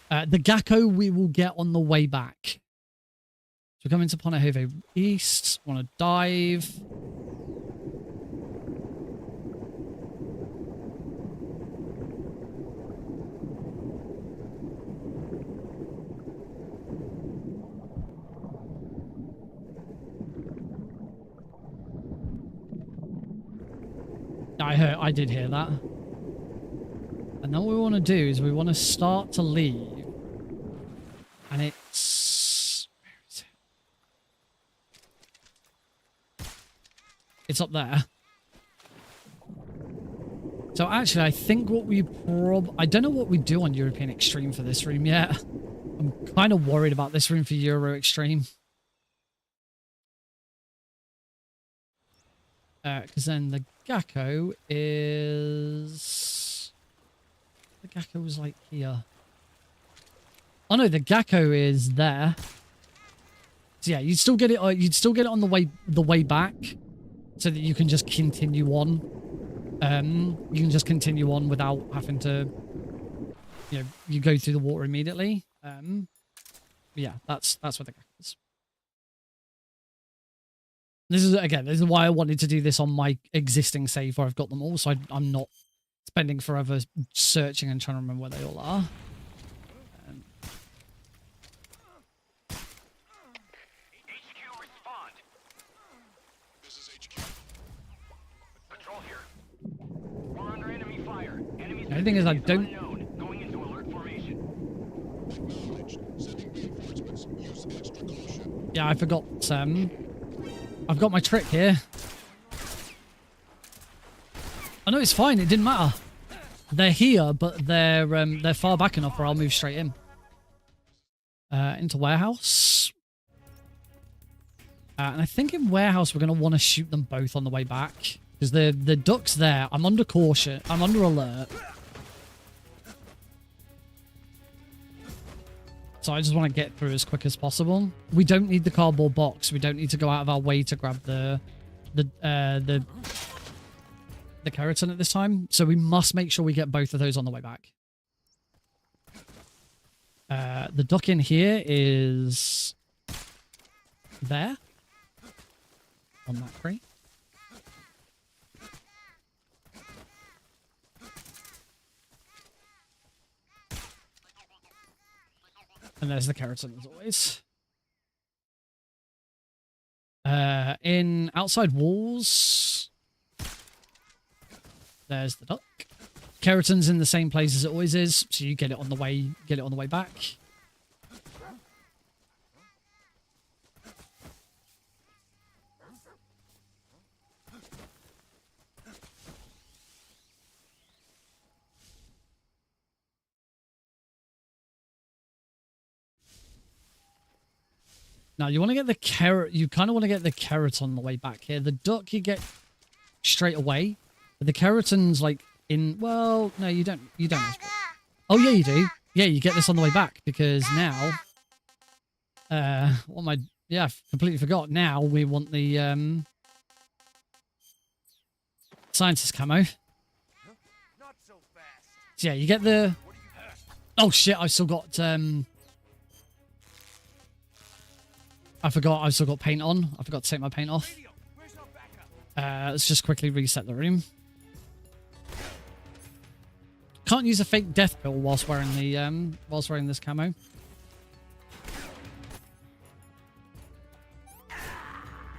A: The Gecko we will get on the way back. So we're coming to Pontehovo East. Want to dive. I did hear that. And then what we want to do is we want to start to leave. And it's... where is it? It's up there. So actually, I think what we I don't know what we do on European Extreme for this room yet. I'm kind of worried about this room for Euro Extreme. Because then the Gecko is... The Gecko was like here. Oh no, the Gecko is there. So yeah, you'd still get it on the way back, so that you can just continue on. You can just continue on without having to, you go through the water immediately. Yeah, that's what the Gecko is. This is why I wanted to do this on my existing save where I've got them all, so I'm not spending forever searching and trying to remember where they all are.
J: HQ, respond. This is HQ. Patrol here. We're under enemy fire. Enemies
A: The thing is, I don't...
J: unknown. Going into alert formation.
C: Acknowledged. Sending reinforcements. Use extra caution.
A: Yeah, I forgot, I've got my trick here. Oh no, it's fine. It didn't matter. They're here, but they're far back enough where I'll move straight in. Into warehouse. And I think in warehouse we're going to want to shoot them both on the way back. Because the duck's there. I'm under caution. I'm under alert. So I just want to get through as quick as possible. We don't need the cardboard box. We don't need to go out of our way to grab the Kerotan at this time. So we must make sure we get both of those on the way back. The duck in here is there on that tree. And there's the Kerotan as always. In outside walls, there's the duck. Kerotan's in the same place as it always is, so you get it on the way back. Now you want to get the you kind of want to get the Kerotan on the way back here. The duck you get straight away, but the Kerotan's like in, well, no, you don't. Oh yeah, you do. Yeah, you get this on the way back because now, what am I? Yeah, I completely forgot. Now we want the scientist camo.
J: Not so fast.
A: So yeah, you get the. Oh shit! I still got I forgot I've still got paint on. I forgot to take my paint off. Let's just quickly reset the room. Can't use a fake death pill whilst wearing the this camo.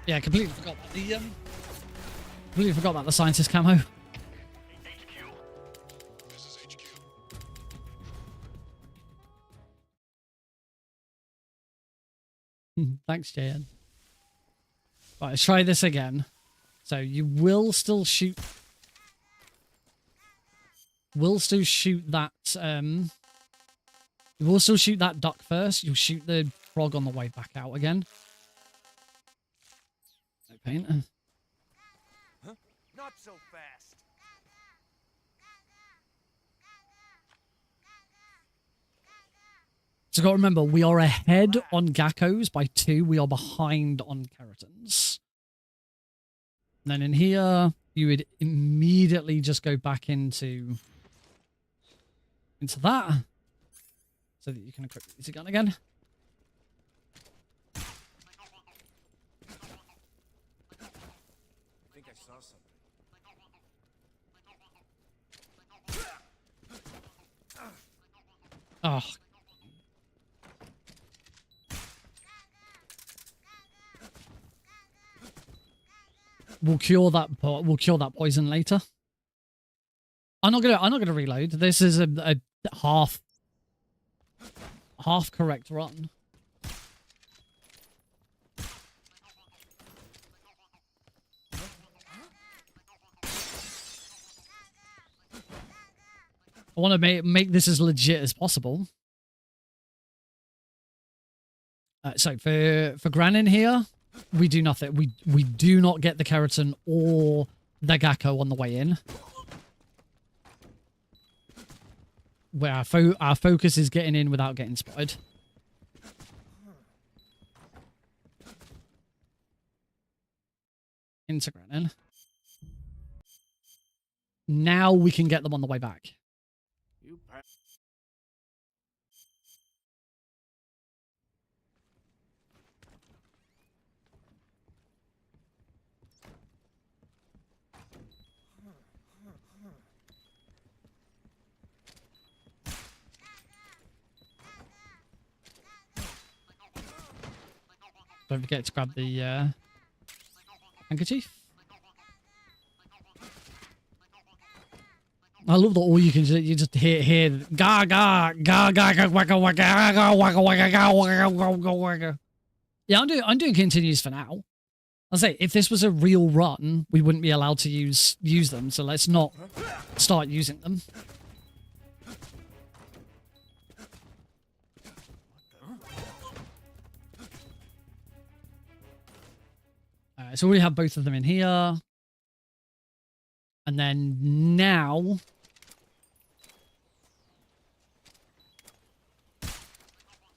A: Yeah, completely forgot about the scientist camo. Thanks, Jan. Right, let's try this again. So you will still shoot. Will still shoot that. You will still shoot that duck first. You'll shoot the frog on the way back out again. No paint.
J: Huh? Not so fast.
A: So got to remember, we are ahead on Gakos by 2. We are behind on Kerotans. And then in here, you would immediately just go back into that, so that you can equip the gun again.
J: I think I saw something.
A: Oh. We'll cure that poison later. I'm not gonna reload. This is a half correct run. I want to make this as legit as possible. So for Gran in here, we do nothing. We do not get the Kerotan or the Gecko on the way in. Where our focus is getting in without getting spotted. Into Gran in. Now we can get them on the way back. Don't forget to grab the handkerchief. I love that all you can you just hear ga ga ga ga ga waka waka ga waka waka ga waka waka. Yeah, I'm doing continues for now. I'll say if this was a real run, we wouldn't be allowed to use them. So let's not start using them. Right, so we have both of them in here. And then now...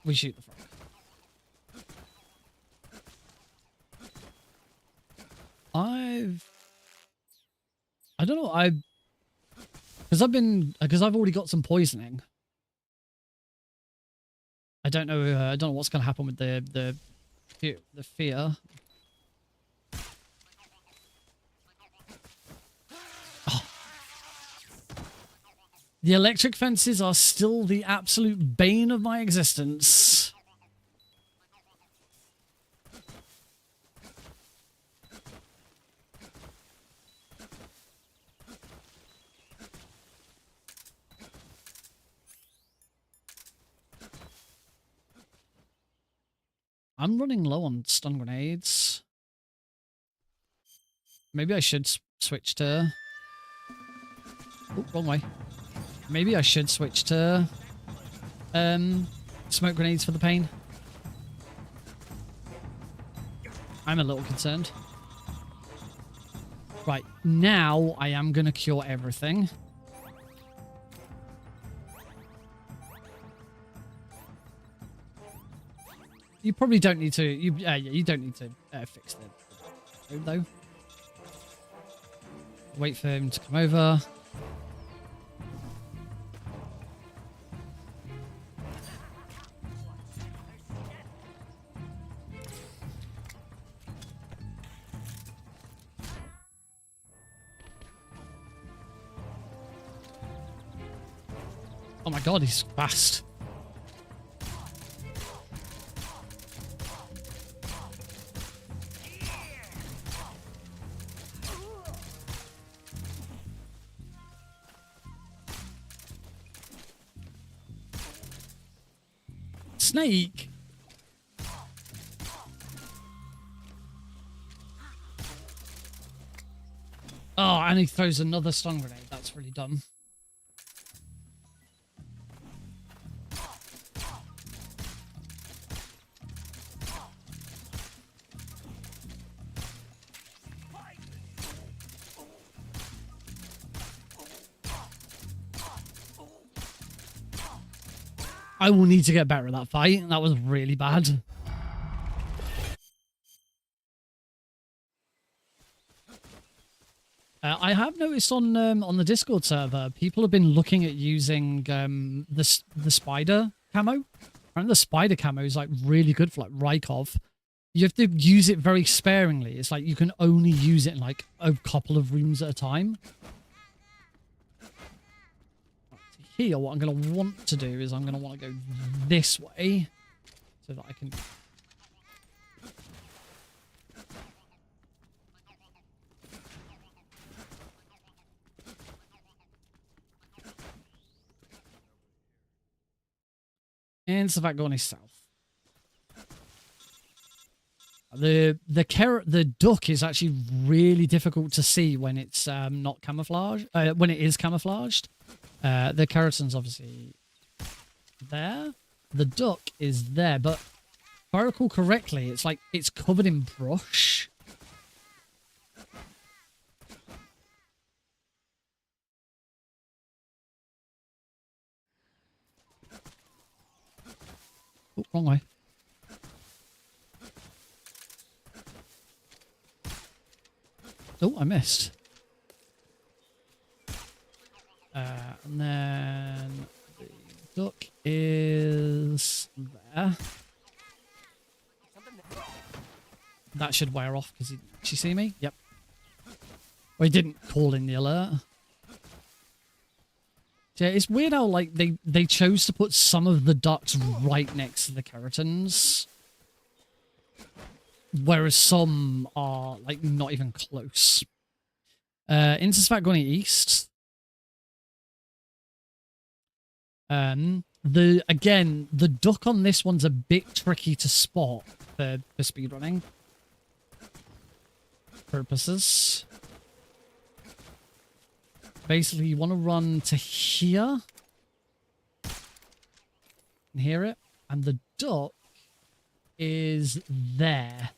A: we shoot the frog. I don't know, because I've already got some poisoning. I don't know what's going to happen with the fear. Oh. The electric fences are still the absolute bane of my existence. I'm running low on stun grenades. Maybe I should switch to... oh, wrong way. Maybe I should switch to smoke grenades for the pain. I'm a little concerned. Right, now I am going to cure everything. You probably don't need to. You don't need to fix the code though. Wait for him to come over. Oh my god, he's fast. Snake. Oh, and he throws another stun grenade. That's really dumb. I will need to get better at that fight. That was really bad. I have noticed on the Discord server, people have been looking at using the spider camo. And the spider camo is like really good for like Rykov. You have to use it very sparingly. It's like you can only use it in like a couple of rooms at a time. Here, what I'm going to want to do is I'm going to want to go this way so that I can... and so that going is south. The duck is actually really difficult to see when it's not camouflaged. When it is camouflaged. The Kerotan's obviously there. The duck is there, but if I recall correctly, it's like it's covered in brush. Oh, wrong way. Oh, I missed. And then the duck is there. That should wear off because did she see me? Yep. Well, he didn't call in the alert. Yeah, it's weird how like they chose to put some of the ducks right next to the Kerotans, whereas some are like not even close. Into Svagoni East. The duck on this one's a bit tricky to spot for speedrunning purposes. Basically, you want to run to here and hear it, and the duck is there.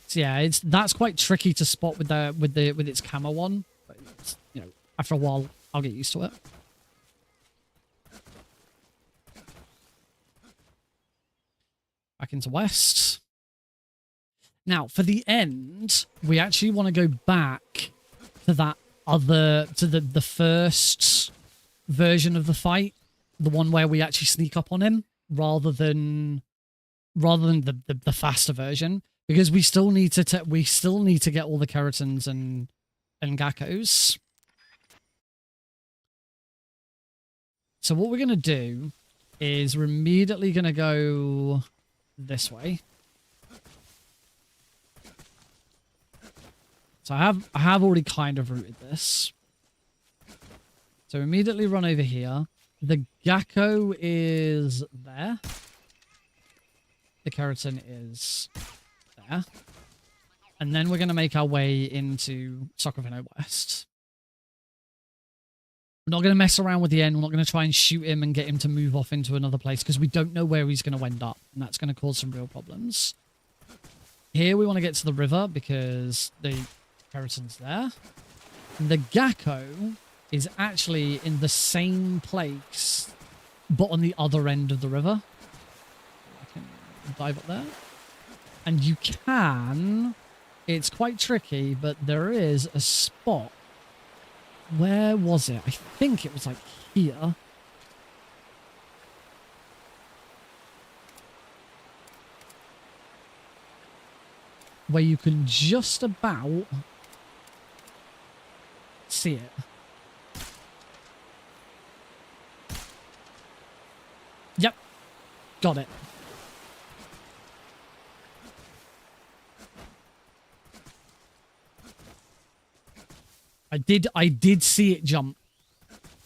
A: So yeah, that's quite tricky to spot with its camo on. But it's, you know, after a while, I'll get used to it. Back into west. Now, for the end, we actually want to go back to that the first version of the fight, the one where we actually sneak up on him, rather than the faster version, because we still need to get all the Kerotans and Gakos. So what we're gonna do is we're immediately gonna go this way. So I have already kind of routed this. So immediately run over here. The Gecko is there. The Kerotan is there. And then we're going to make our way into Sokovino West. We're not going to mess around with the end. We're not going to try and shoot him and get him to move off into another place because we don't know where he's going to end up. And that's going to cause some real problems. Here we want to get to the river because the Kerotan's there. And the Gecko is actually in the same place, but on the other end of the river. I can dive up there. And you can... It's quite tricky, but there is a spot. Where was it? I think it was like here. Where you can just about see it. Yep. Got it. I did see it jump.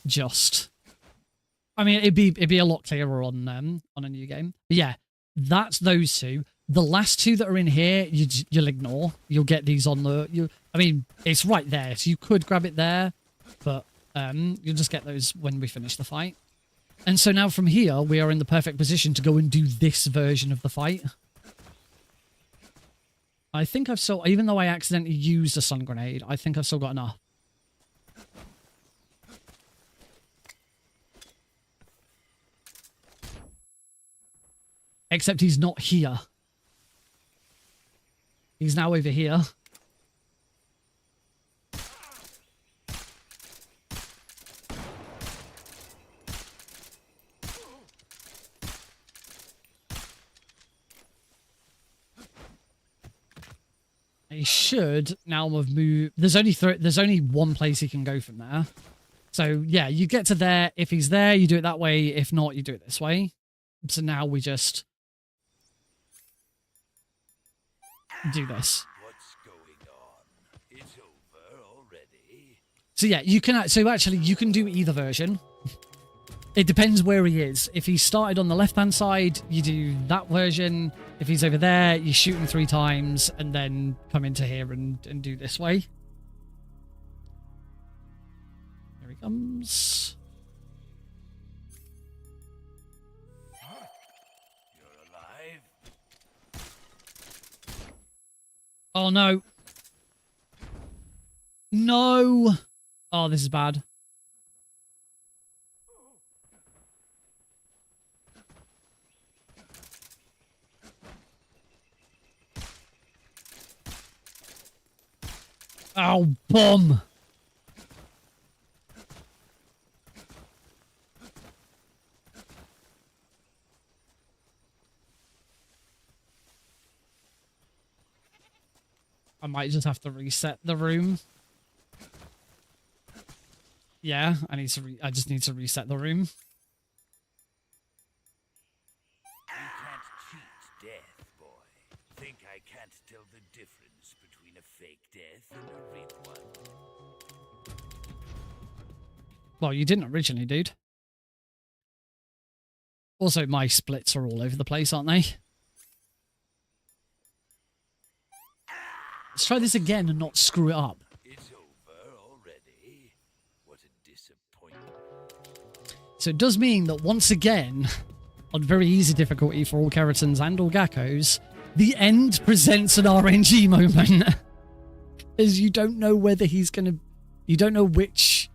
A: Just. I mean, it'd be a lot clearer on a new game. But yeah, that's those two. The last two that are in here, you'll ignore. You'll get these on the... I mean, it's right there, so you could grab it there, but you'll just get those when we finish the fight. And so now from here, we are in the perfect position to go and do this version of the fight. I think I've still... Even though I accidentally used a stun grenade, I think I've still got enough. Except he's not here. He's now over here. He should now have moved. There's only one place he can go from there. So yeah, you get to there. If he's there, you do it that way. If not, you do it this way. So now we just do this.
H: What's going on? It's over already.
A: So yeah, you can. So actually, you can do either version. It depends where he is. If he started on the left-hand side, you do that version. If he's over there, you shoot him 3 times and then come into here and do this way. Here he comes.
H: You're alive?
A: Oh, no. No. Oh, this is bad. Oh, bomb! I might just have to reset the room. Yeah, I just need to reset the room.
H: You can't cheat death, boy. Think I can't tell the difference between a fake death and a real one?
A: Well, you didn't originally, dude. Also, my splits are all over the place, aren't they? Let's try this again and not screw it up.
H: It's over already. What a disappointment.
A: So it does mean that once again, on very easy difficulty for all Kerotans and all Gakos, The end presents an RNG moment. As you don't know whether he's gonna... You don't know which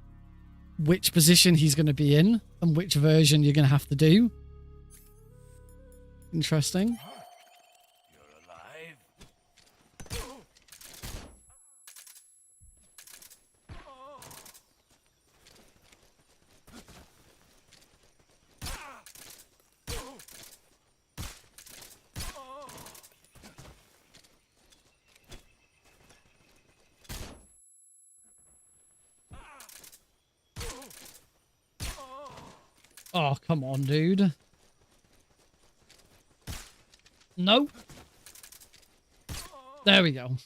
A: position he's gonna be in and which version you're gonna have to do. Interesting. Oh, come on, dude. No. There we go.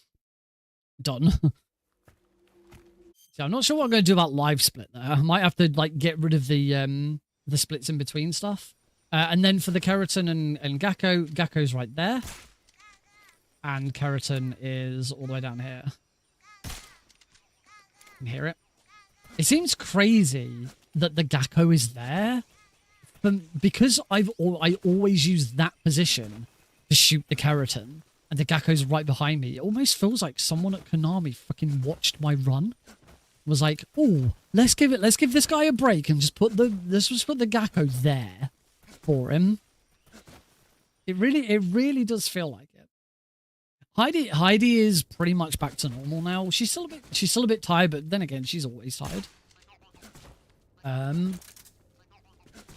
A: Done. See, I'm not sure what I'm going to do about live split there. I might have to like get rid of the splits in between stuff. And then for the Kerotan and Gecko, Gecko's right there. And Kerotan is all the way down here. You can hear it. It seems crazy that the Gecko is there. But because I always use that position to shoot the Kerotan, and the Gecko's right behind me, it almost feels like someone at Konami fucking watched my run. Was like, oh, let's give this guy a break and just put the Gecko there for him. It really does feel like it. Heidi is pretty much back to normal now. She's still a bit tired, but then again, she's always tired.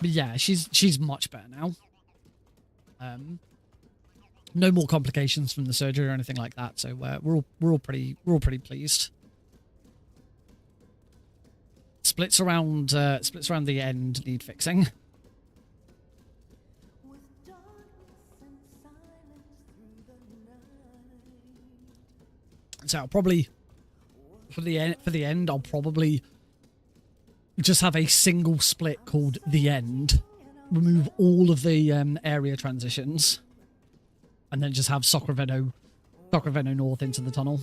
A: But yeah, she's much better now. No more complications from the surgery or anything like that, so we're all pretty pleased. Splits around the end need fixing. So I'll probably for the end I'll probably just have a single split called the end. Remove all of the area transitions, and then just have Sacraveno North into the tunnel.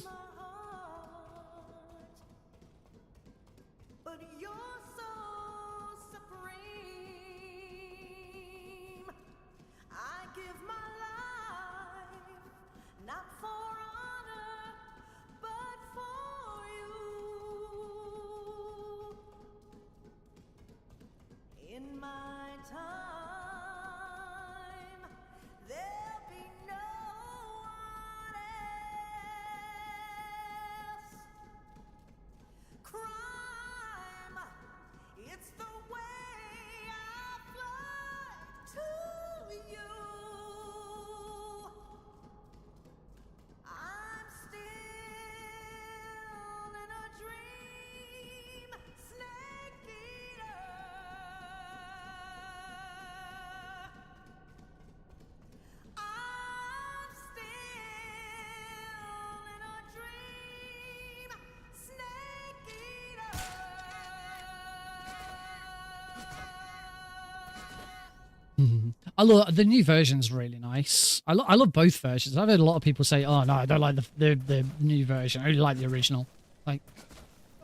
A: I love the new version's really nice. I love both versions. I've heard a lot of people say, "Oh no, I don't like the new version. I only like the original." Like,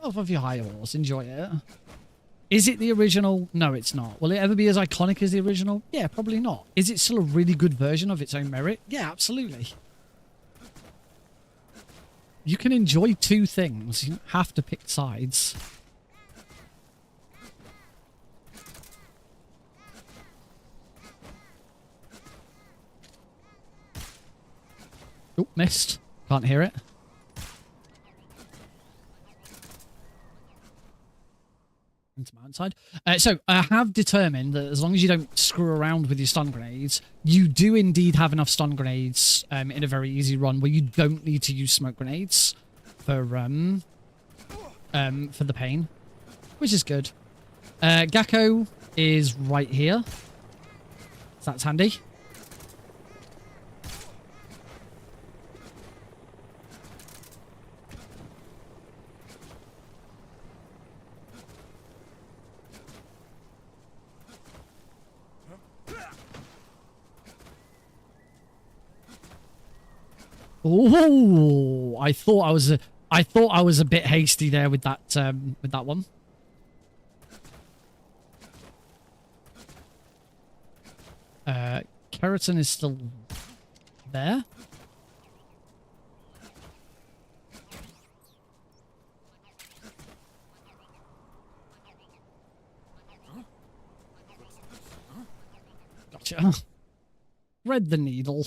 A: off of your high horse, enjoy it. Is it the original? No, it's not. Will it ever be as iconic as the original? Yeah, probably not. Is it still a really good version of its own merit? Yeah, absolutely. You can enjoy two things. You don't have to pick sides. Oh, missed. Can't hear it. Into my outside. So I have determined that as long as you don't screw around with your stun grenades, you do indeed have enough stun grenades in a very easy run where you don't need to use smoke grenades for the pain, which is good. Gecko is right here. So that's handy. Oh, I thought I was a bit hasty there with that one. Kerotan is still there. Gotcha. Thread the needle.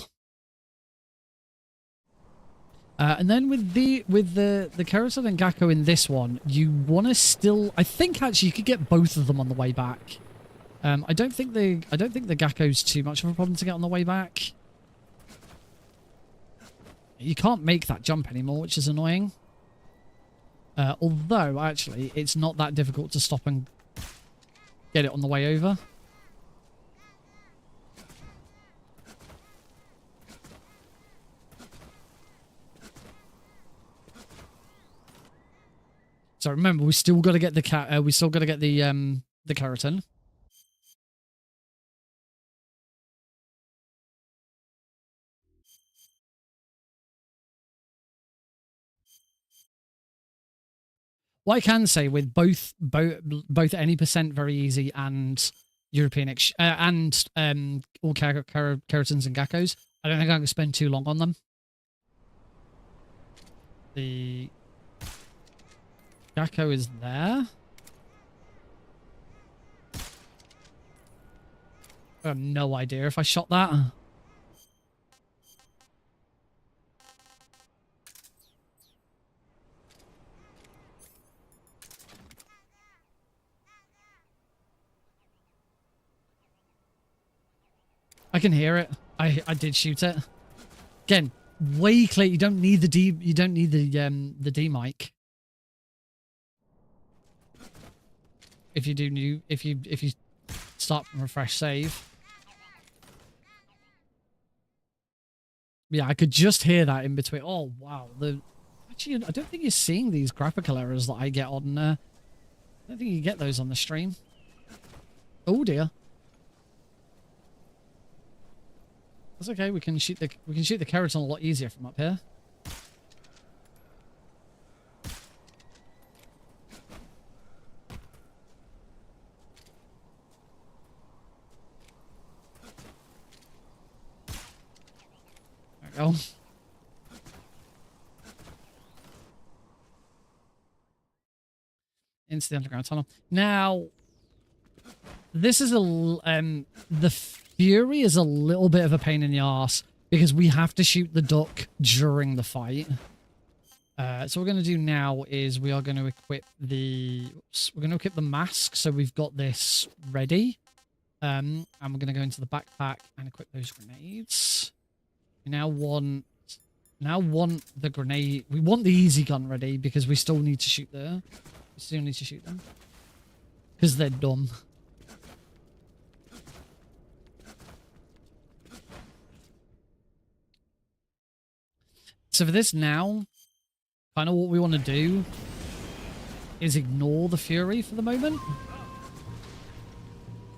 A: And then with the Kerotan and Gakko in this one, you want to still. I think actually you could get both of them on the way back. I don't think the Gakko's too much of a problem to get on the way back. You can't make that jump anymore, which is annoying. Although actually, it's not that difficult to stop and get it on the way over. So remember, we still got to get the cat. We still got to get the Kerotan. What I can say with both any percent very easy and European and all Kerotans and Gakkos, I don't think I'm going to spend too long on them. The Gecko is there. I have no idea if I shot that. I can hear it. I did shoot it. Again, way clear. You don't need the D mic. If you do if you start from a fresh save. Yeah, I could just hear that in between. Oh wow. Actually, I don't think you're seeing these graphical errors that I get on I don't think you get those on the stream. Oh dear. That's okay, we can shoot the Kerotan a lot easier from up here. There we go. Into the underground tunnel. Now, this is the Fury is a little bit of a pain in the arse because we have to shoot the duck during the fight. So what we're going to do now is we are going to equip the mask, so we've got this ready. And we're going to go into the backpack and equip those grenades. We now want the grenade. We want the easy gun ready because we still need to shoot them because they're dumb. So for this now, kind of what we want to do is ignore the Fury for the moment.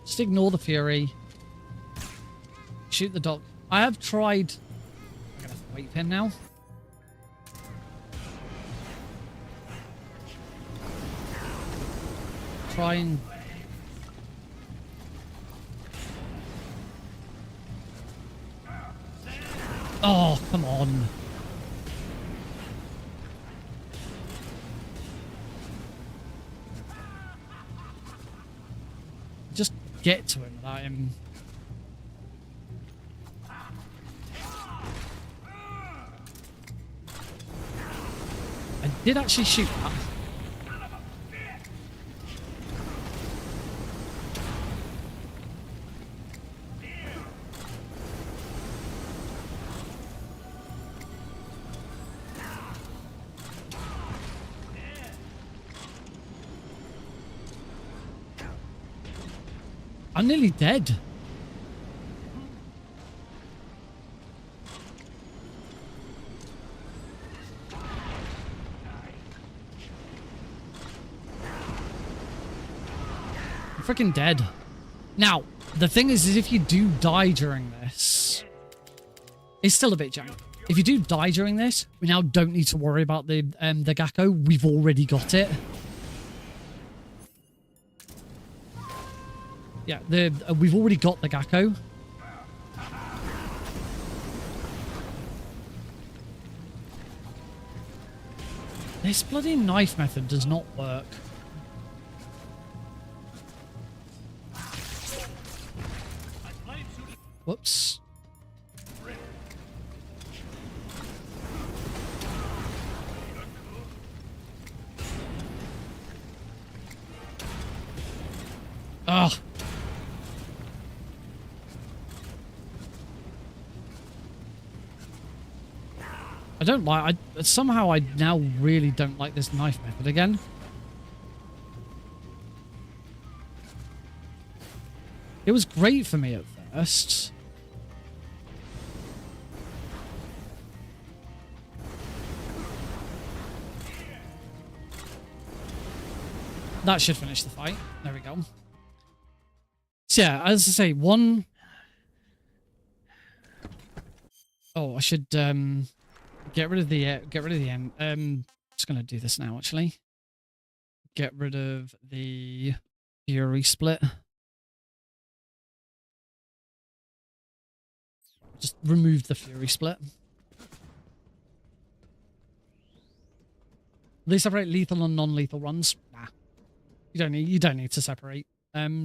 A: Just ignore the Fury. Shoot the dock. I have tried... I'm going to have to wait pin now. Try and... Oh, come on. Just get to him without him. I did actually shoot that. I'm nearly dead. I'm freaking dead. Now, the thing is if you do die during this, it's still a bit jank. If you do die during this, we now don't need to worry about the Gecko. We've already got it. Yeah, we've already got the Gecko. This bloody knife method does not work. Whoops. Ugh. I don't like... somehow I now really don't like this knife method again. It was great for me at first. That should finish the fight. There we go. So yeah, as I say, one... Oh, I should get rid of the end. Just gonna do this now, actually. Get rid of the Fury split. Just remove the Fury split. They separate lethal and non-lethal runs. Nah, you don't need to separate.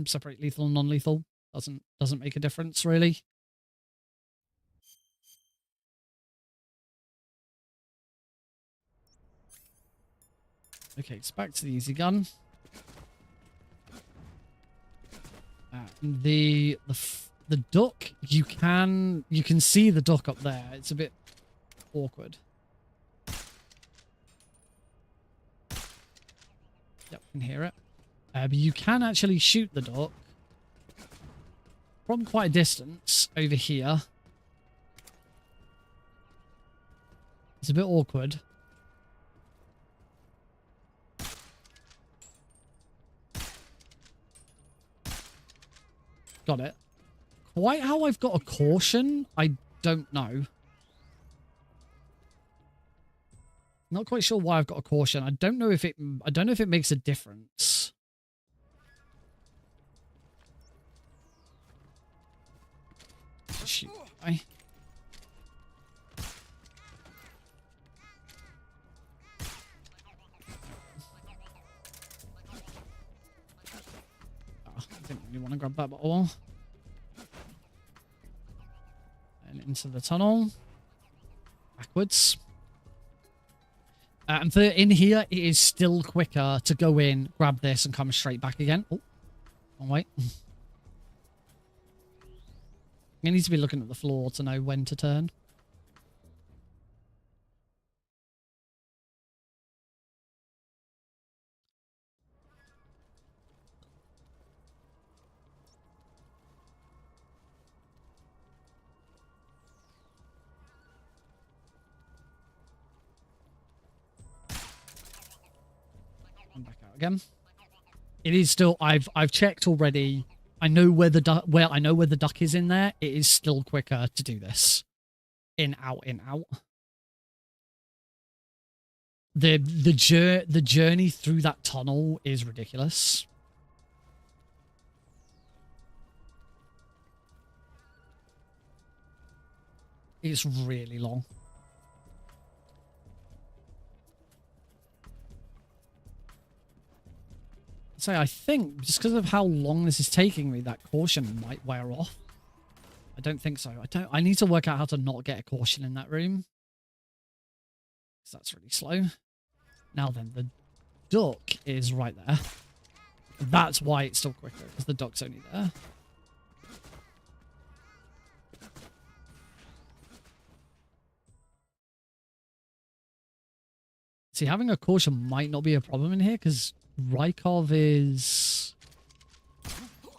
A: Separate lethal and non-lethal. Doesn't make a difference really. Okay, it's back to the easy gun. The duck, you can see the duck up there. It's a bit awkward. Yep, can hear it. But you can actually shoot the duck from quite a distance over here. It's a bit awkward. Got it. Quite how I've got a caution, I don't know. Not quite sure why I've got a caution. I don't know if it makes a difference. Shoot. Oh, I didn't really want to grab that bottle. And into the tunnel. Backwards. And for in here, it is still quicker to go in, grab this, and come straight back again. Oh, wait. You need to be looking at the floor to know when to turn. I'm back out again. It is still. I've checked already. I know where the duck is in there. It is still quicker to do this. In, out, in, out. The journey through that tunnel is ridiculous. It's really long. So I think just because of how long this is taking me, that caution might wear off. I don't think so. I need to work out how to not get a caution in that room. Because that's really slow. Now then, the duck is right there. That's why it's still quicker, because the duck's only there. See, having a caution might not be a problem in here, because Rykov is... Oh,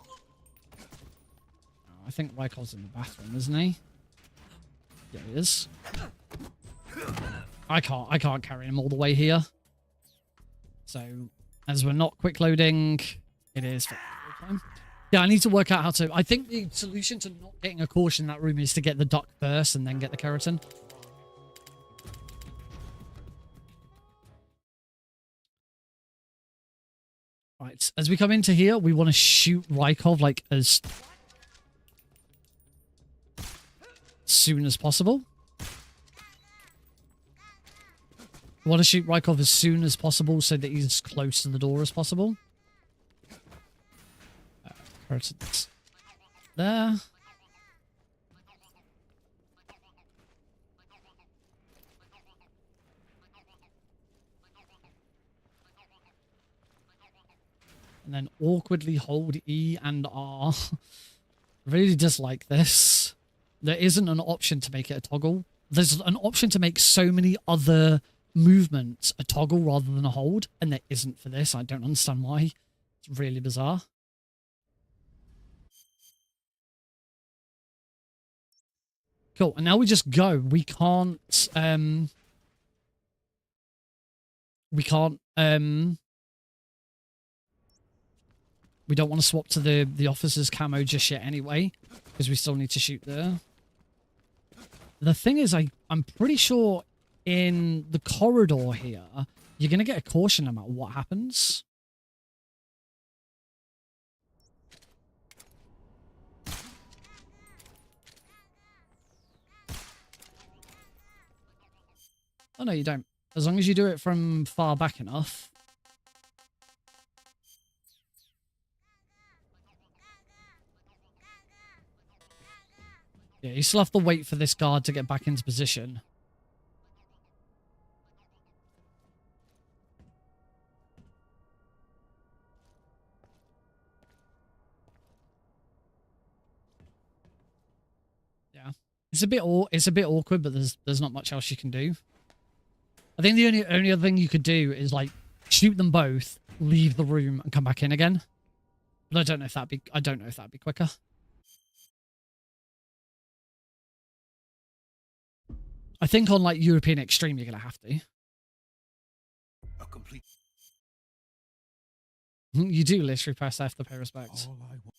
A: I think Rykov's in the bathroom, isn't he? Yeah, he is. I can't carry him all the way here. So, as we're not quick loading, it is for time. Yeah, I need to work out how to... I think the solution to not getting a caution in that room is to get the duck first and then get the Kerotan. Right, as we come into here, we want to shoot Rykov like as soon as possible. We want to shoot Rykov as soon as possible so that he's as close to the door as possible. Kerotans. There. And then awkwardly hold E and R. Really dislike this. There isn't an option to make it a toggle. There's an option to make so many other movements a toggle rather than a hold, and there isn't for this. I don't understand why. It's really bizarre. Cool, and now we just go. We can't we don't want to swap to the officer's camo just yet anyway, because we still need to shoot there. The thing is, I'm pretty sure in the corridor here, you're going to get a caution about what happens. Oh, no, you don't. As long as you do it from far back enough. Yeah, you still have to wait for this guard to get back into position. Yeah. It's a bit awkward, but there's not much else you can do. I think the only other thing you could do is like shoot them both, leave the room, and come back in again. But I don't know if that'd be quicker. I think on like European Extreme you're gonna have to.
H: A complete.
A: You do literally press F to pay respect.
F: All I want.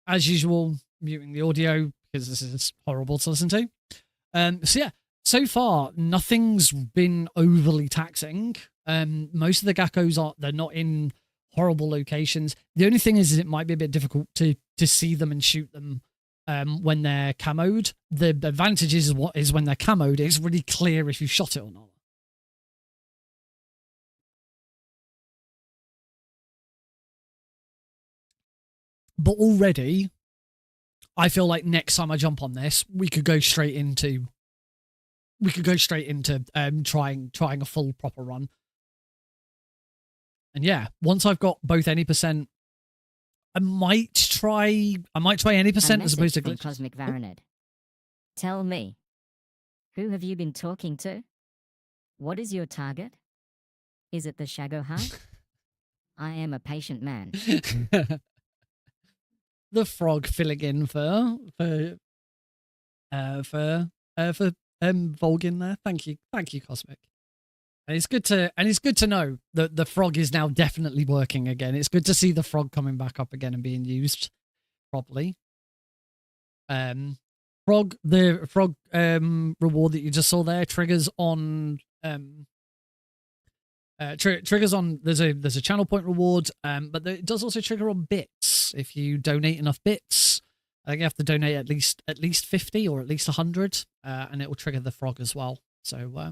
F: As usual, muting the audio because this is horrible to listen to. So yeah, so far nothing's been overly taxing. Most of the geckos they're not in horrible locations. The only thing is it might be a bit difficult to see them and shoot them when they're camoed. The advantage is when they're camoed, it's really clear if you shot it or not. But already, I feel like next time I jump on this, we could go straight into trying a full proper run. And yeah, once I've got both any percent, I might try any percent as opposed to glitch.
L: Cosmic Varanid. Tell me, who have you been talking to? What is your target? Is it the Shago Heart? I am a patient man.
A: The frog filling in for Volgin there. Thank you, Cosmic. And it's good to know that the frog is now definitely working again. It's good to see the frog coming back up again and being used properly. The frog reward that you just saw there triggers on triggers on there's a channel point reward, but it does also trigger on bits. If you donate enough bits, I think you have to donate at least 50 or at least 100, and it will trigger the frog as well. So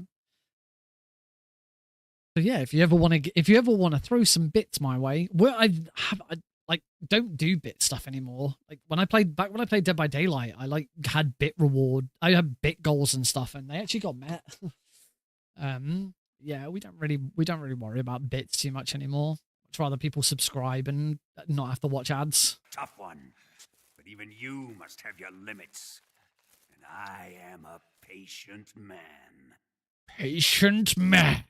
A: yeah, if you ever want to throw some bits my way, I don't do bit stuff anymore. Like when I played Dead by Daylight, I like had bit reward. I had bit goals and stuff, and they actually got met. Yeah, we don't really worry about bits too much anymore. Much rather people subscribe and not have to watch ads.
H: Tough one, but even you must have your limits. And I am a patient man.
A: Patient man.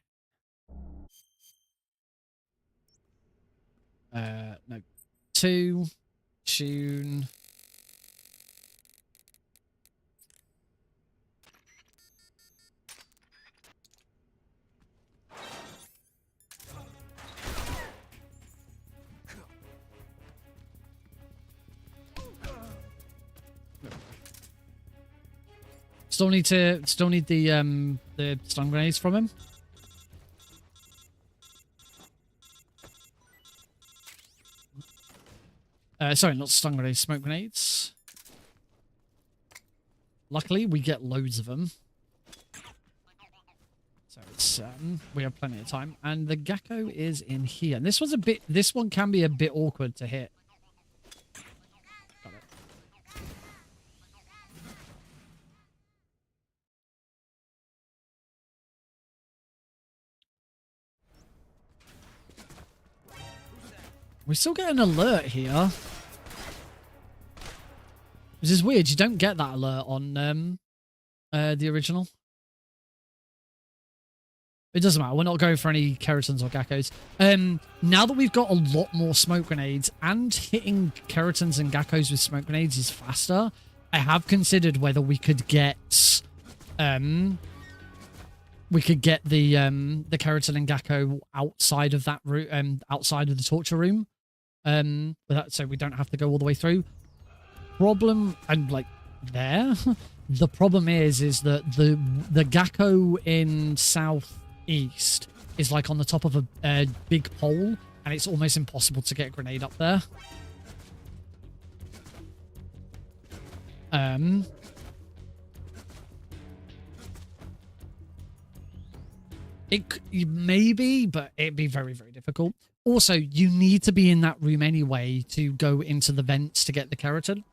A: No. 2 tune. Still need the stun grenades from him.
F: Sorry, not stun grenades, smoke grenades. Luckily, we get loads of them. So it's we have plenty of time. And the Gecko is in here. And this one can be a bit awkward to hit. Got it. We still get an alert here. Which is weird. You don't get that alert on the original. It doesn't matter. We're not going for any Kerotans or Gakos. Now that we've got a lot more smoke grenades and hitting Kerotans and Gakos with smoke grenades is faster, I have considered whether we could get the Kerotan and Gakko outside of that room, outside of the torture room, so we don't have to go all the way through. Problem, and like there, the problem is that the Gecko in southeast is like on the top of a big pole, and it's almost impossible to get a grenade up there. Maybe, but it'd be very, very difficult. Also, you need to be in that room anyway to go into the vents to get the Kerotan.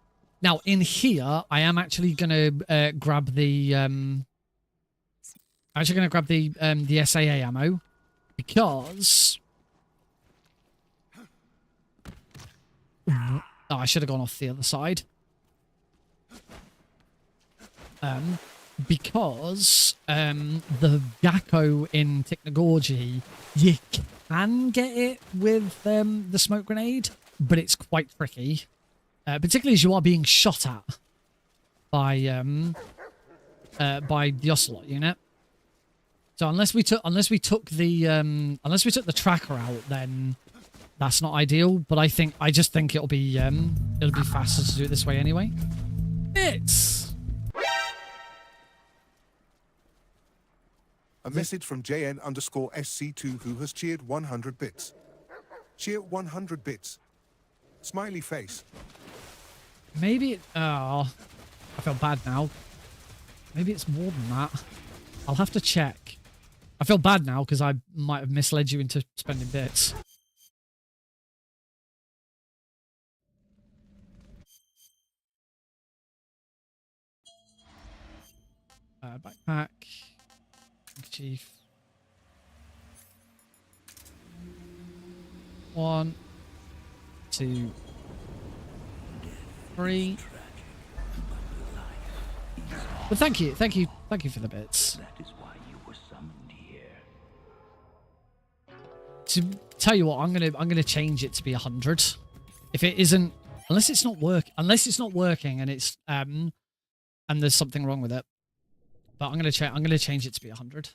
F: Now, in here, I am actually going to grab the SAA ammo because I should have gone off the other side. Because the Gecko in Technogorgy, you can get it with the smoke grenade, but it's quite tricky. Particularly as you are being shot at by the Ocelot unit. So unless we took the tracker out, then that's not ideal. But I just think it'll be faster to do it this way anyway.
M: A message from JN_SC2 who has cheered 100 bits. Cheer 100 bits. Smiley face.
F: Maybe I feel bad now. Maybe it's more than that. I'll have to check. I feel bad now because I might have misled you into spending bits. Backpack. Chief. 1, 2, 3. But thank you for the bits.
H: That is why you were summoned here.
F: To tell you what, I'm gonna change it to be 100. If it isn't, unless it's not working and it's and there's something wrong with it. But I'm gonna change it to be 100.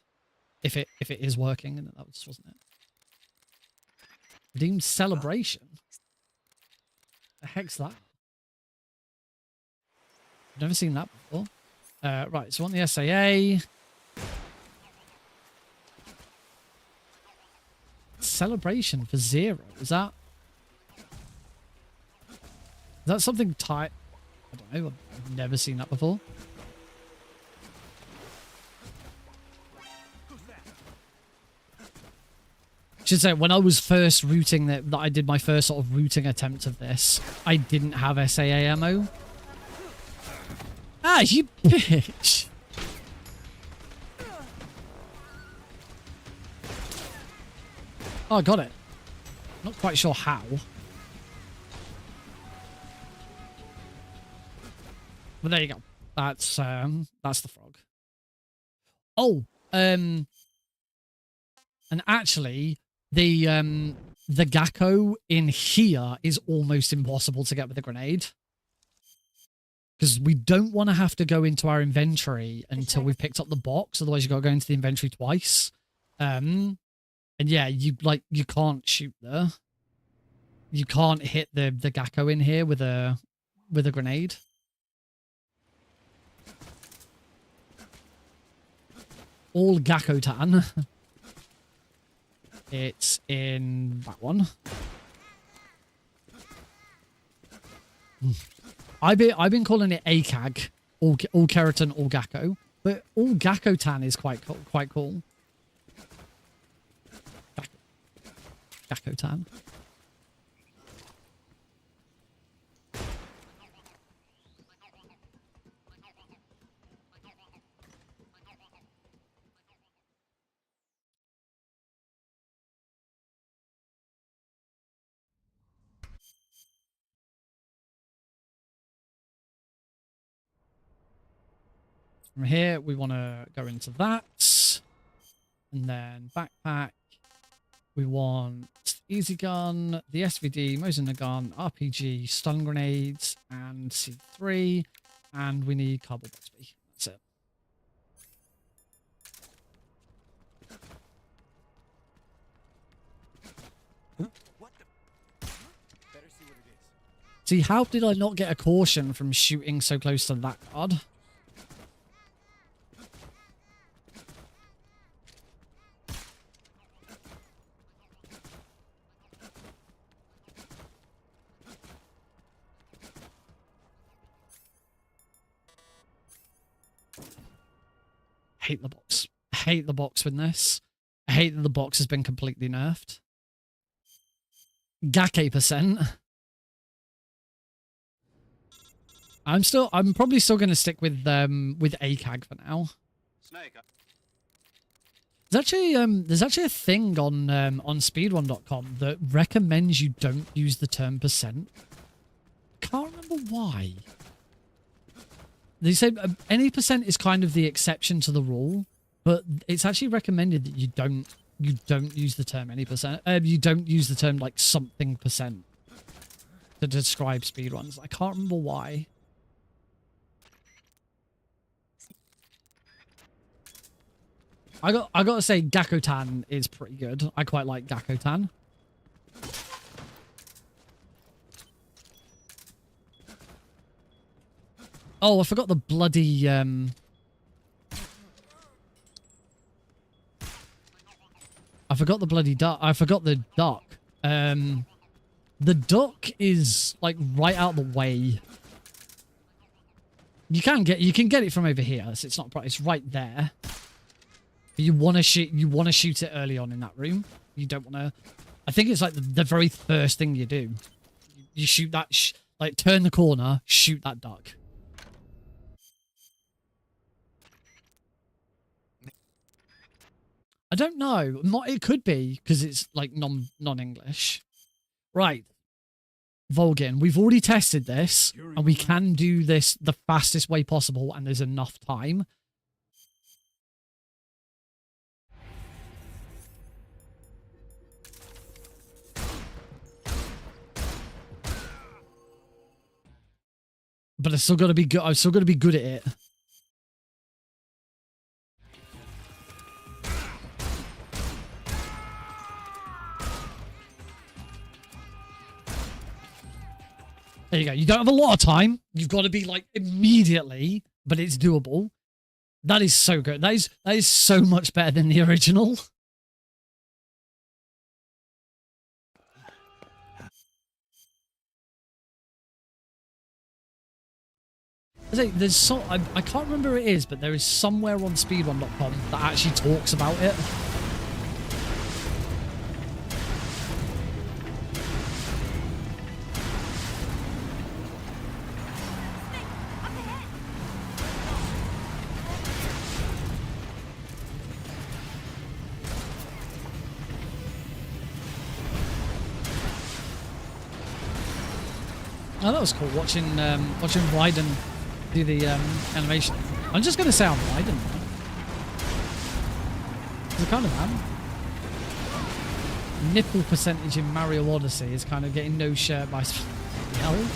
F: If it is working, and that just wasn't it. Redeemed celebration. The heck's that? I've never seen that before. Right, so on the SAA. Celebration for 0. Is that something tight? I don't know. I've never seen that before. Should say, when I was first routing that I did my first sort of routing attempt of this, I didn't have SAA ammo. Ah, you bitch! Oh, I got it. Not quite sure how. But there you go. That's the frog. Oh, and actually, the Gecko in here is almost impossible to get with a grenade. Because we don't want to have to go into our inventory until we've picked up the box. Otherwise, you've got to go into the inventory twice. And yeah, you can't shoot there. You can't hit the Gecko in here with a grenade. All Kerotan. It's in that one. I've been calling it ACAG, All Kerotan, All Gakko, but All Gakotan is quite cool. Gakotan. From here, we want to go into that. And then backpack. We want easy gun, the SVD, Mosin gun, RPG, stun grenades, and C3. And we need cardboard box. That's it.
J: What the? Better see what it is.
F: See, how did I not get a caution from shooting so close to that card? Hate the box. I hate the box with this. I hate that the box has been completely nerfed. Gake%. I'm probably still gonna stick with ACAG for now.
J: Snake.
F: There's actually a thing on speedrun.com that recommends you don't use the term %. Can't remember why. They say any % is kind of the exception to the rule, but it's actually recommended that you don't use the term any %. You don't use the term like something % to describe speedruns. I can't remember why. I gotta say Gakotan is pretty good. I quite like Gakotan. Oh, I forgot the bloody I forgot the bloody duck. I forgot the duck. The duck is like right out the way. You can get it from over here. So it's not. It's right there. But you want to shoot it early on in that room. You don't want to. I think it's like the very first thing you do. You shoot that. Like turn the corner, shoot that duck. I don't know. It could be because it's like non-English. Right. Volgin, we've already tested this and we can do this the fastest way possible and there's enough time. But I've still got to be good. I've still got to be good at it. There you go. You don't have a lot of time. You've got to be like immediately, but it's doable. That is so good. That is so much better than the original. There's I can't remember who it is, but there is somewhere on speedrun.com that actually talks about it. Oh, that was cool watching Raiden do the animation. I'm just gonna say I'm Raiden. I kind of am. Nipple percentage in Mario Odyssey is kind of getting no shirt by hell.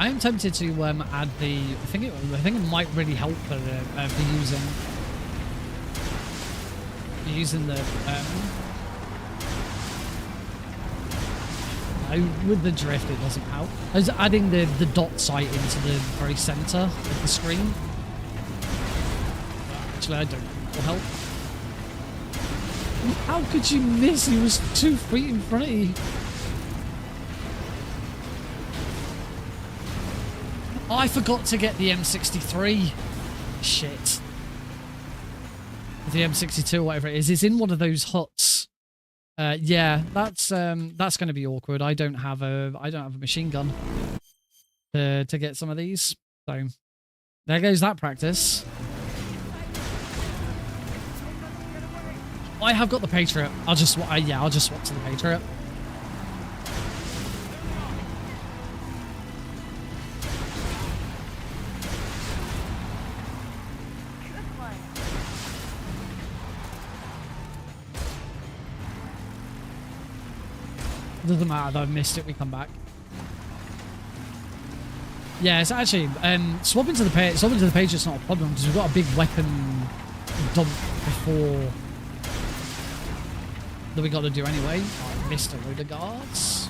A: I am tempted to add the. I think it might really help for using the. With the drift, it doesn't help. I was adding the dot sight into the very center of the screen. Actually, I don't think that will help. How could you miss? He was 2 feet in front of you. Oh, I forgot to get the M63. Shit. The M62 or whatever it is. It's in one of those huts. Yeah, that's going to be awkward. I don't have a machine gun to get some of these. So there goes that practice. I have got the Patriot. I'll just swap to the Patriot. Doesn't matter though, I missed it, we come back. Yeah, it's actually swapping to the Patriot's not a problem because we've got a big weapon dump before that we got to do anyway. I missed a load of guards.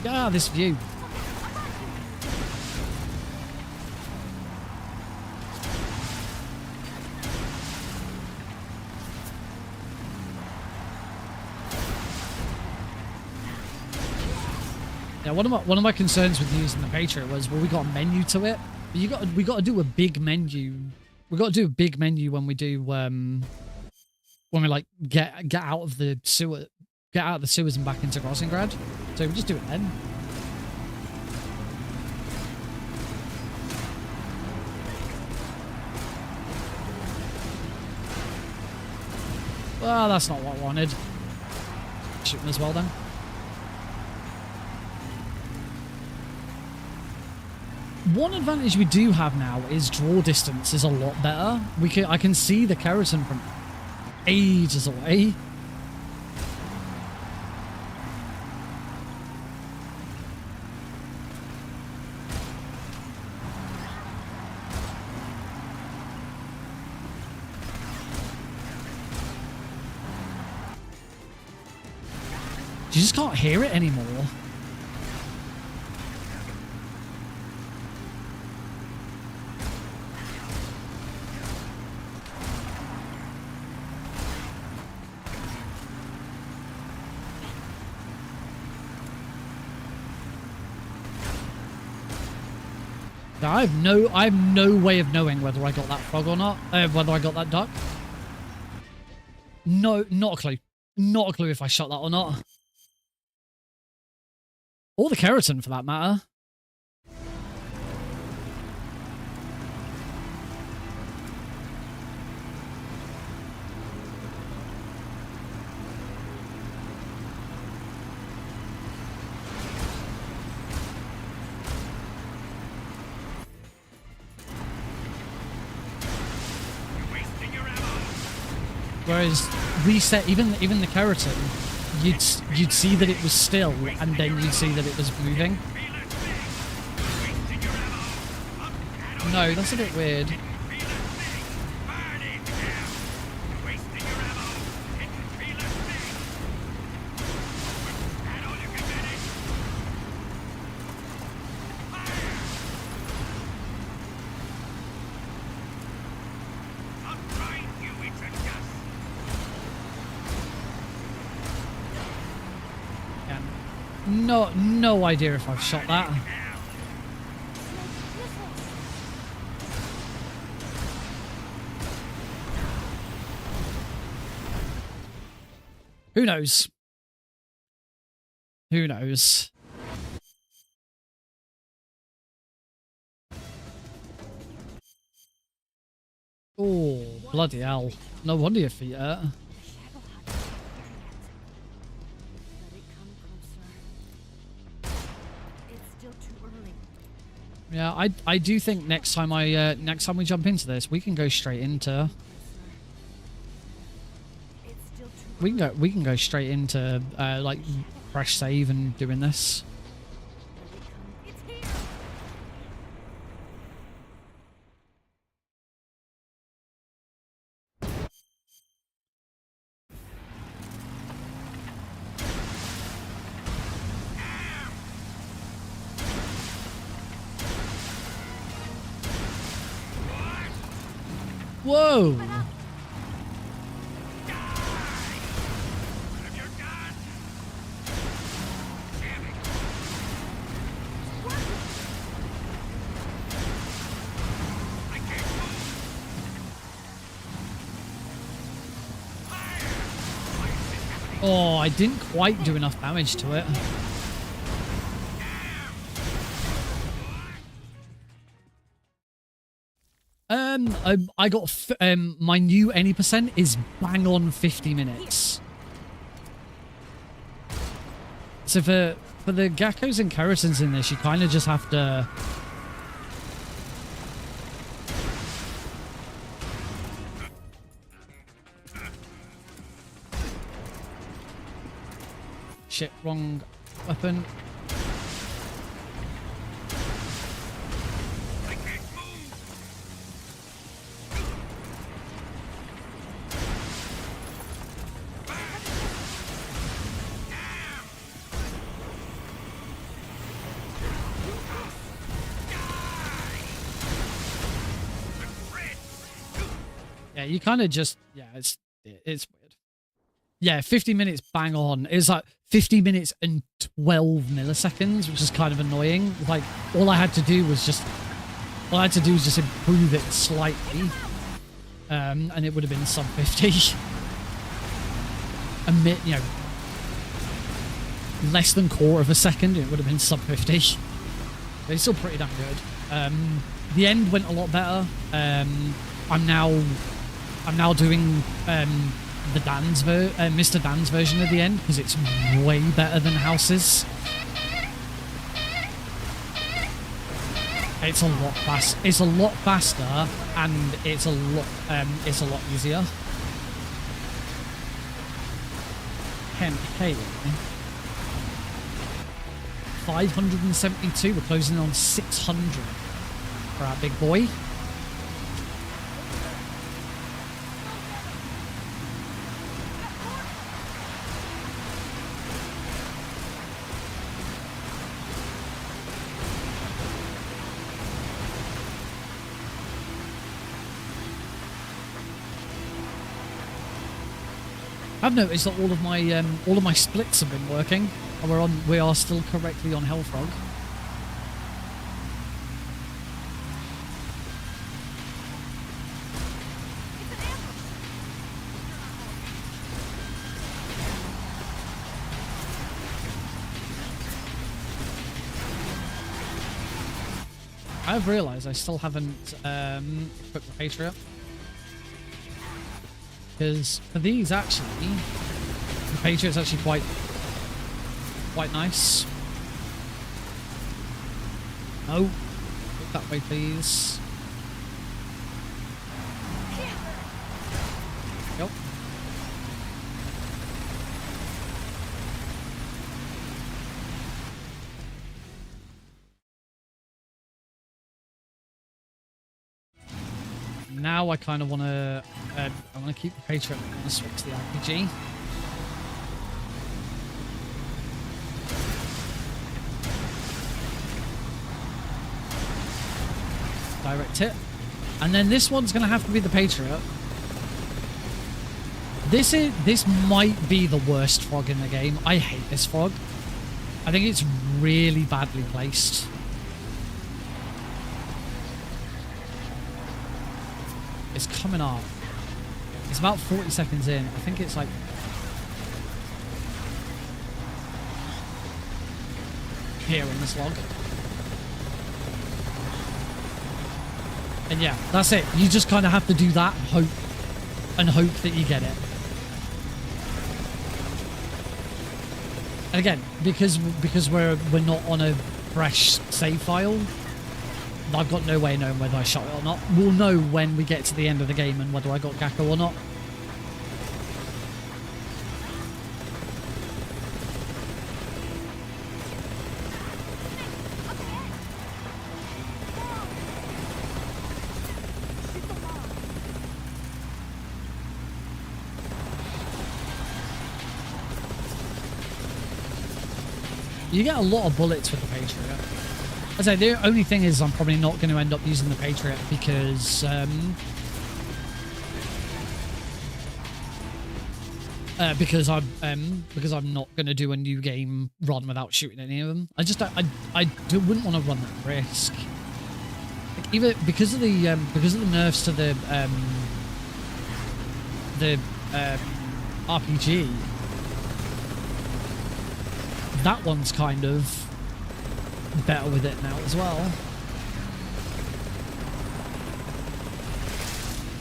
A: Ah, this view. Yeah, one of my concerns with using the Patriot was, well, we got a menu to it. But we got to do a big menu. We got to do a big menu when we do when we like get out of the sewer, get out of the sewers and back into Grossingrad. So we just do it then. Well, that's not what I wanted. Shoot him as well then. One advantage we do have now is draw distance is a lot better. I can see the Kerotan from ages away. You just can't hear it anymore. I have no way of knowing whether I got that frog or not. Whether I got that duck. No, not a clue. Not a clue if I shot that or not. Or the Kerotan, for that matter. Whereas reset, even the Kerotan, you'd see that it was still, and then you'd see that it was moving. No, that's a bit weird. No idea if I've shot that. Who knows? Who knows? Oh, bloody hell. No wonder your feet hurt.
F: Yeah, I do think next time we jump into this, we can go straight into. We can go straight into like fresh save and doing this. Whoa! Oh, I didn't quite do enough damage to it. I got my new any percent is bang on 50 minutes. So for the Geckos and Kerotans in this, you kind of just have to. Shit, wrong weapon. Yeah, you kind of just, yeah, it's weird. Yeah, 50 minutes bang on. It's like 50 minutes and 12 milliseconds, which is kind of annoying. Like, all I had to do was just improve it slightly. And it would have been sub 50. You know, less than quarter of a second, it would have been sub 50. But it's still pretty damn good. The end went a lot better. I'm now doing the Mr. Dan's version of the end because it's way better than House's. It's a lot fast. It's a lot faster, and it's a lot easier. Hey, 572. We're closing on 600 for our big boy. I've noticed that all of my splits have been working, and we are still correctly on Hellfrog. I've realised I still haven't equipped the Patriot. Because for these, actually, the Patriot's actually quite nice. No, look that way, please. Yep. Now I kind of want to. I want to keep the Patriot. I'm going to switch to the RPG. Direct hit, and then this one's going to have to be the Patriot. This might be the worst frog in the game. I hate this frog. I think it's really badly placed. It's coming up. It's about 40 seconds in. I think it's like... here in this log. And yeah, that's it. You just kind of have to do that and hope that you get it. And again, because we're not on a fresh save file, I've got no way of knowing whether I shot it or not. We'll know when we get to the end of the game and whether I got Gecko or not. You get a lot of bullets with the Patriot. I say the only thing is I'm probably not going to end up using the Patriot because I'm not going to do a new game run without shooting any of them. I wouldn't want to run that risk. Like, either because of the nerfs to the RPG. That one's kind of better with it now as well.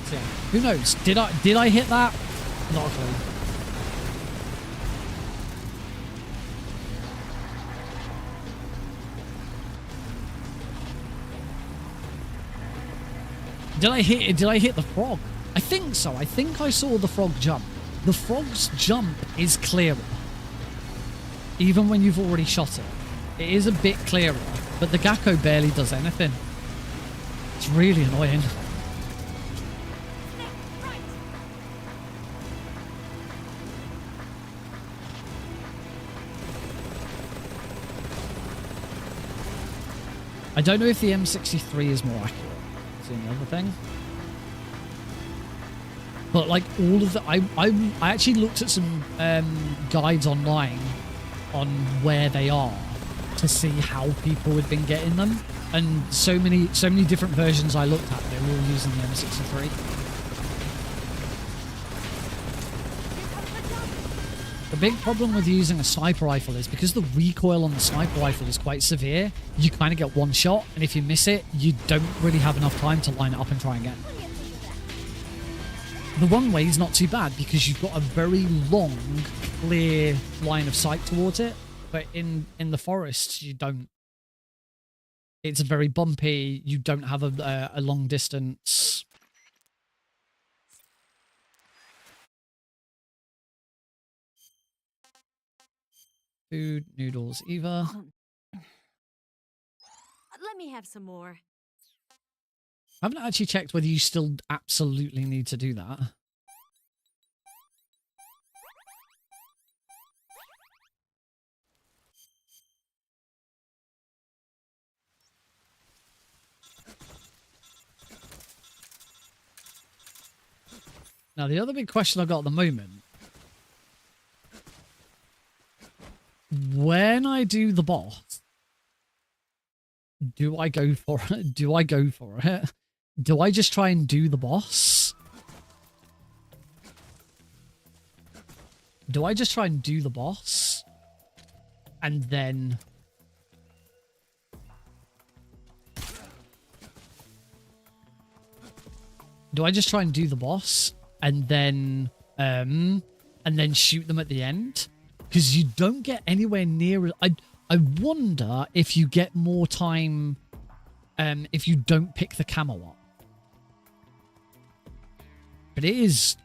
F: So yeah, who knows? Did I hit that? Not a clue. Did I hit the frog? I think so. I think I saw the frog jump. The frog's jump is clearer. Even when you've already shot it. It is a bit clearer, but the Gecko barely does anything. It's really annoying. I don't know if the M63 is more accurate. That's the other thing. But like all of the... I actually looked at some guides online on where they are to see how people had been getting them, and so many different versions I looked at, they were all using the M63. The big problem with using a sniper rifle is because the recoil on the sniper rifle is quite severe, you kind of get one shot, and if you miss it, you don't really have enough time to line it up and try again. The one way is not too bad because you've got a very long, clear line of sight towards it, but in the forest you don't. It's very bumpy. You don't have a long distance. Food, noodles, Eva.
G: Let me have some more.
F: I haven't actually checked whether you still absolutely need to do that. Now, the other big question I've got at the moment, when I do the boss, do I go for it? Do I go for it? Do I just try and do the boss? Do I just try and do the boss? And then... Do I just try and do the boss? And then shoot them at the end? Because you don't get anywhere near... I wonder if you get more time if you don't pick the camo up. But it is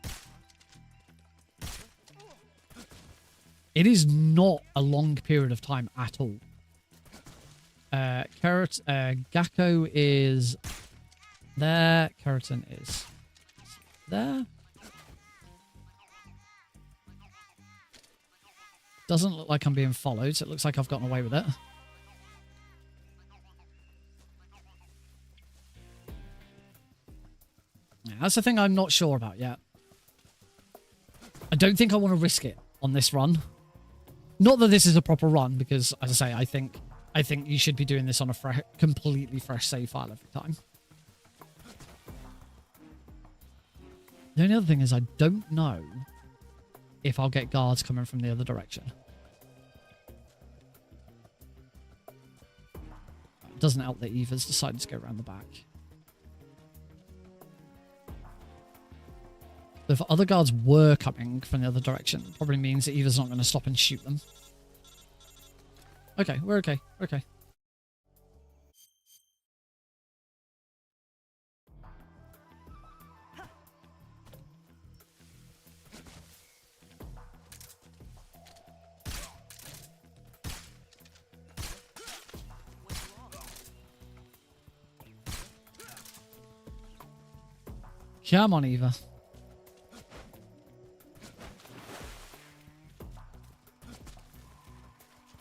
F: not a long period of time at all. Gecko is there. Kerotan is there. Doesn't look like I'm being followed, so it looks like I've gotten away with it. Yeah, that's the thing I'm not sure about yet. I don't think I want to risk it on this run. Not that this is a proper run, because, as I say, I think you should be doing this on a completely fresh save file every time. The only other thing is I don't know if I'll get guards coming from the other direction. It doesn't help that Eva's decided to go around the back. If other guards were coming from the other direction, it probably means that Eva's not going to stop and shoot them. Okay, we're okay. We're okay. Come on, Eva.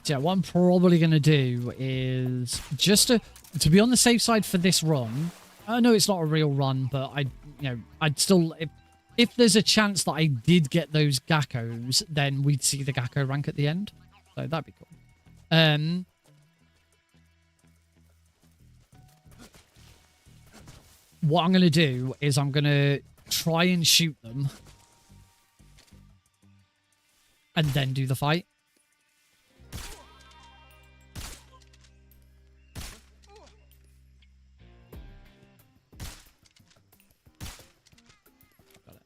F: So yeah, what I'm probably going to do is just to be on the safe side for this run. I know it's not a real run, but I'd still, if there's a chance that I did get those Gakos, then we'd see the Gakko rank at the end. So that'd be cool. What I'm going to do is I'm going to try and shoot them and then do the fight. Got it.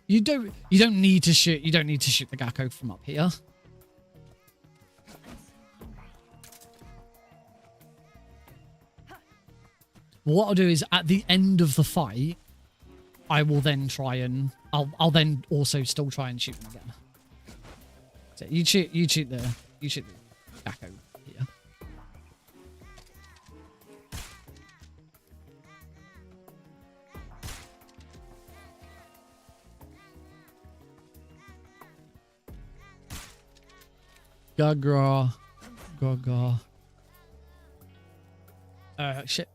F: You don't need to shoot the Gakko from up here. What I'll do is at the end of the fight, I will then try and I'll then also still try and shoot them again. So you shoot the Gakko here. Gaga. Shit.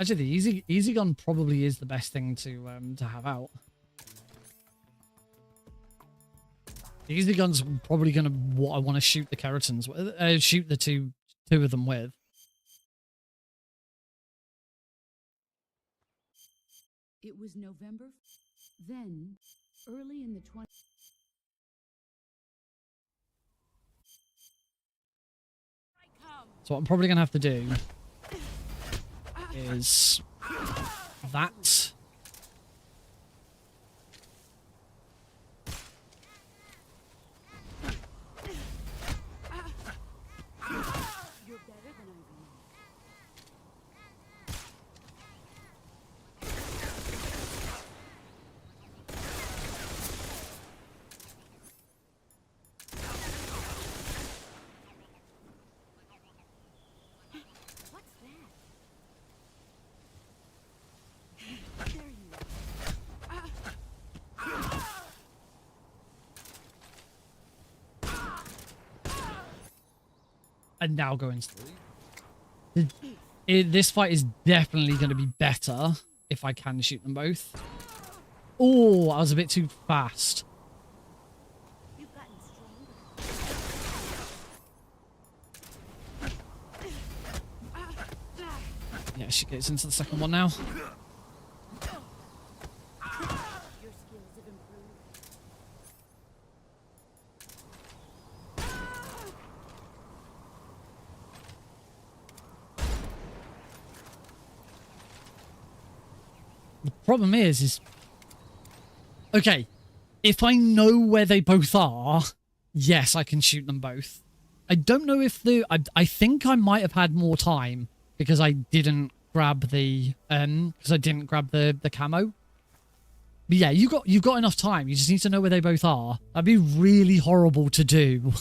F: Actually, the easy gun probably is the best thing to have out. The easy gun's probably gonna what I want to shoot the Kerotans with, shoot the two of them with.
N: It was November. Then, early in the 20s.
F: So what I'm probably going to have to do is that.
N: You're better than I remember.
F: And now going through. This fight is definitely going to be better if I can shoot them both. Oh, I was a bit too fast. Yeah, she gets into the second one now. The problem is okay, if I know where they both are, yes, I can shoot them both. I don't know if I think I might have had more time because I didn't grab the the camo. But yeah, you've got enough time. You just need to know where they both are. That'd be really horrible to do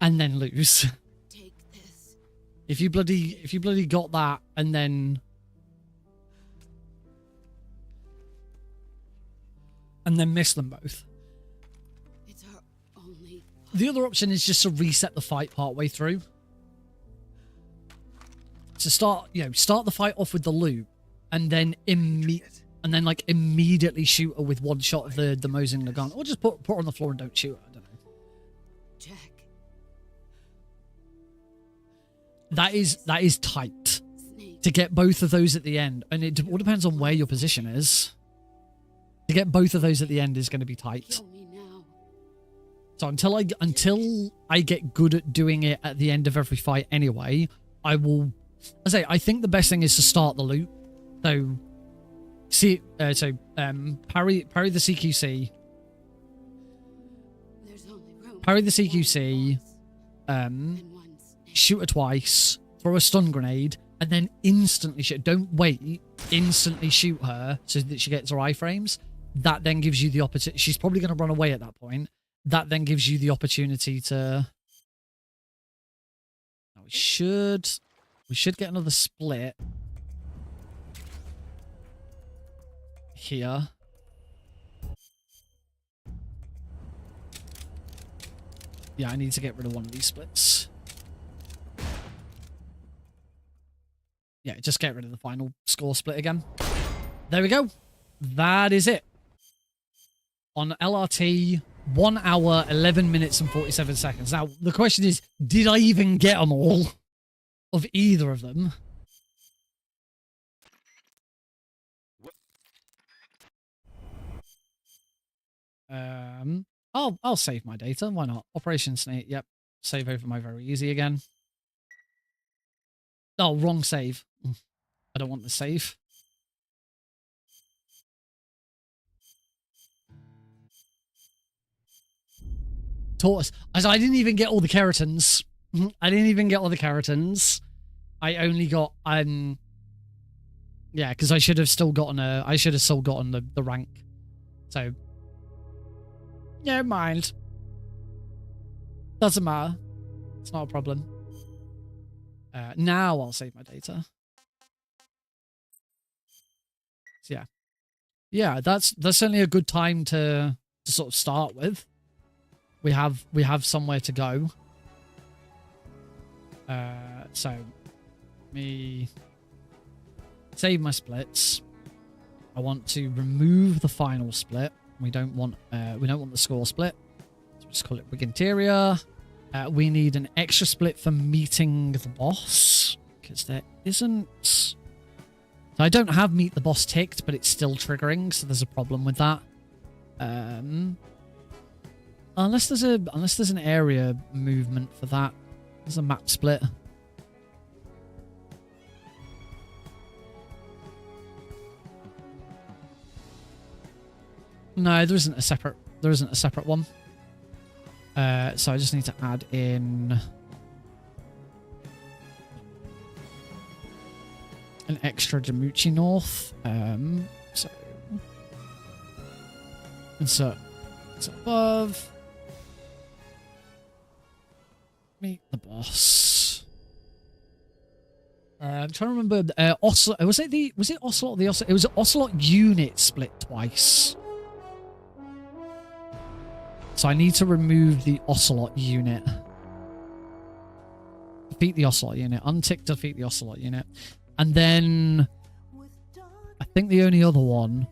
F: and then lose.
N: Take this.
F: If you bloody got that and then miss them both.
N: It's our only.
F: The other option is just to reset the fight partway through. To start the fight off with the loot, and then immediately shoot her with one shot of the Mosin Nagant, or just put her on the floor and don't shoot her. I don't know.
N: Jack.
F: That is tight to get both of those at the end, and it all depends on where your position is. To get both of those at the end is going to be tight. So until I get good at doing it at the end of every fight anyway, I think the best thing is to start the loot. So parry the CQC. Parry the CQC, shoot her twice, throw a stun grenade, and then instantly shoot. Don't wait. Instantly shoot her so that she gets her iframes. That then gives you the opportunity. She's probably going to run away at that point. That then gives you the opportunity to. Now we should get another split. here. Yeah, I need to get rid of one of these splits. Yeah, just get rid of the final score split again. There we go. That is it. On LRT, 1 hour, 11 minutes and 47 seconds. Now, the question is, did I even get them all? Of either of them? I'll save my data. Why not? Operation Snake. Yep. Save over my very easy again. Oh, wrong save. I don't want the save. Tortoise. As I didn't even get all the Kerotans. I didn't even get all the Kerotans. I only got yeah, because I should have still gotten the rank. So never mind. Doesn't matter. It's not a problem. Now I'll save my data. So yeah. Yeah, that's certainly a good time to sort of start with. We have somewhere to go. So me save my splits. I want to remove the final split. We don't want the score split. So just call it Big Interior. We need an extra split for meeting the boss because there isn't. So I don't have meet the boss ticked, but it's still triggering, so there's a problem with that. Unless there's an area movement for that. There's a map split. No, there isn't a separate one. So I just need to add in an extra Jamuchi North. So insert above. Meet the boss. I'm trying to remember. Ocelot. Was it Ocelot? It was an Ocelot unit split twice. So I need to remove the Ocelot unit. Defeat the Ocelot unit. Untick defeat the Ocelot unit. And then I think the only other one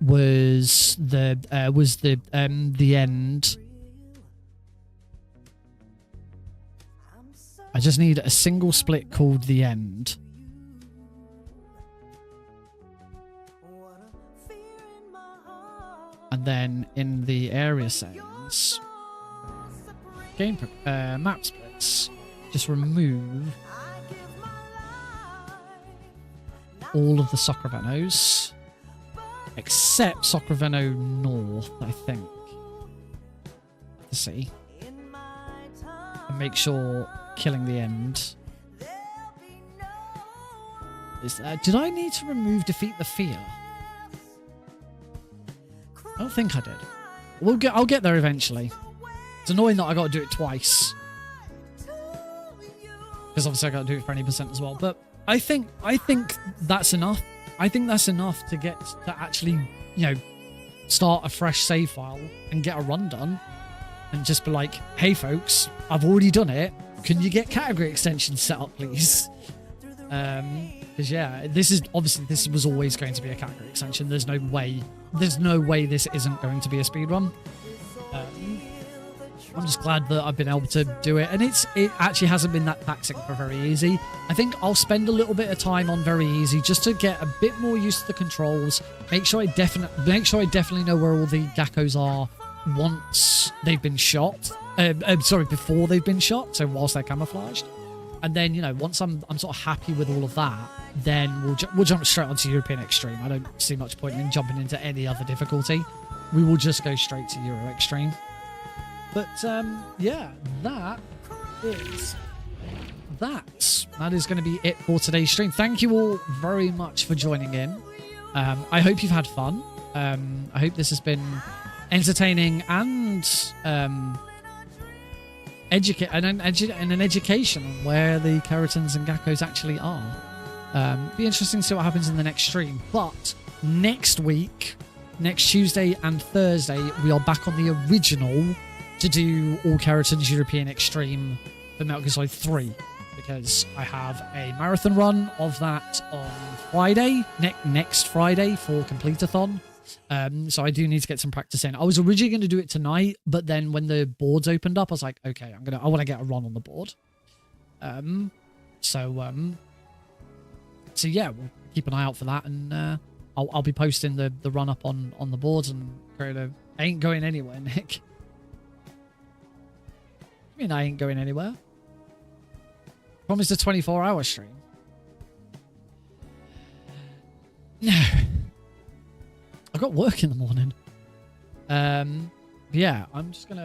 F: was the end. I just need a single split called the end. And then in the area settings, map splits, just remove all of the Sacravenos, except Sacraveno North, I think. Let's see. And make sure killing the end. Did I need to remove defeat the fear? I don't think I did. I'll get there eventually. It's annoying that I got to do it twice. Because obviously I got to do it for any percent as well. But I think that's enough. I think that's enough to get to actually, start a fresh save file and get a run done. And just be like, hey folks, I've already done it. Can you get category extensions set up, please? Because yeah, this was always going to be a category extension. There's no way this isn't going to be a speedrun. I'm just glad that I've been able to do it, and it actually hasn't been that taxing for very easy. I think I'll spend a little bit of time on very easy just to get a bit more used to the controls. Make sure I definitely know where all the Gakos are once they've been shot. Before they've been shot, so whilst they're camouflaged. And then, once I'm sort of happy with all of that, then we'll jump straight onto European Extreme. I don't see much point in jumping into any other difficulty. We will just go straight to Euro Extreme. But yeah, that is going to be it for today's stream. Thank you all very much for joining in. I hope you've had fun. I hope this has been entertaining and an education on where the Kerotans and Gakos actually are. Be interesting to see what happens in the next stream. But
A: next week, next Tuesday and Thursday, we are back on the original to do All Kerotans European Extreme for Metal Gear Solid 3, because I have a marathon run of that on Friday, next Friday for Complete-a-thon. So I do need to get some practice in. I was originally going to do it tonight, but then when the boards opened up, I was like, okay, I want to get a run on the board. So yeah, we'll keep an eye out for that, and I'll be posting the run up on the boards and creative. I ain't going anywhere, Nick. I mean, I ain't going anywhere. Promised a 24-hour stream. No. I've got work in the morning. Yeah, I'm just gonna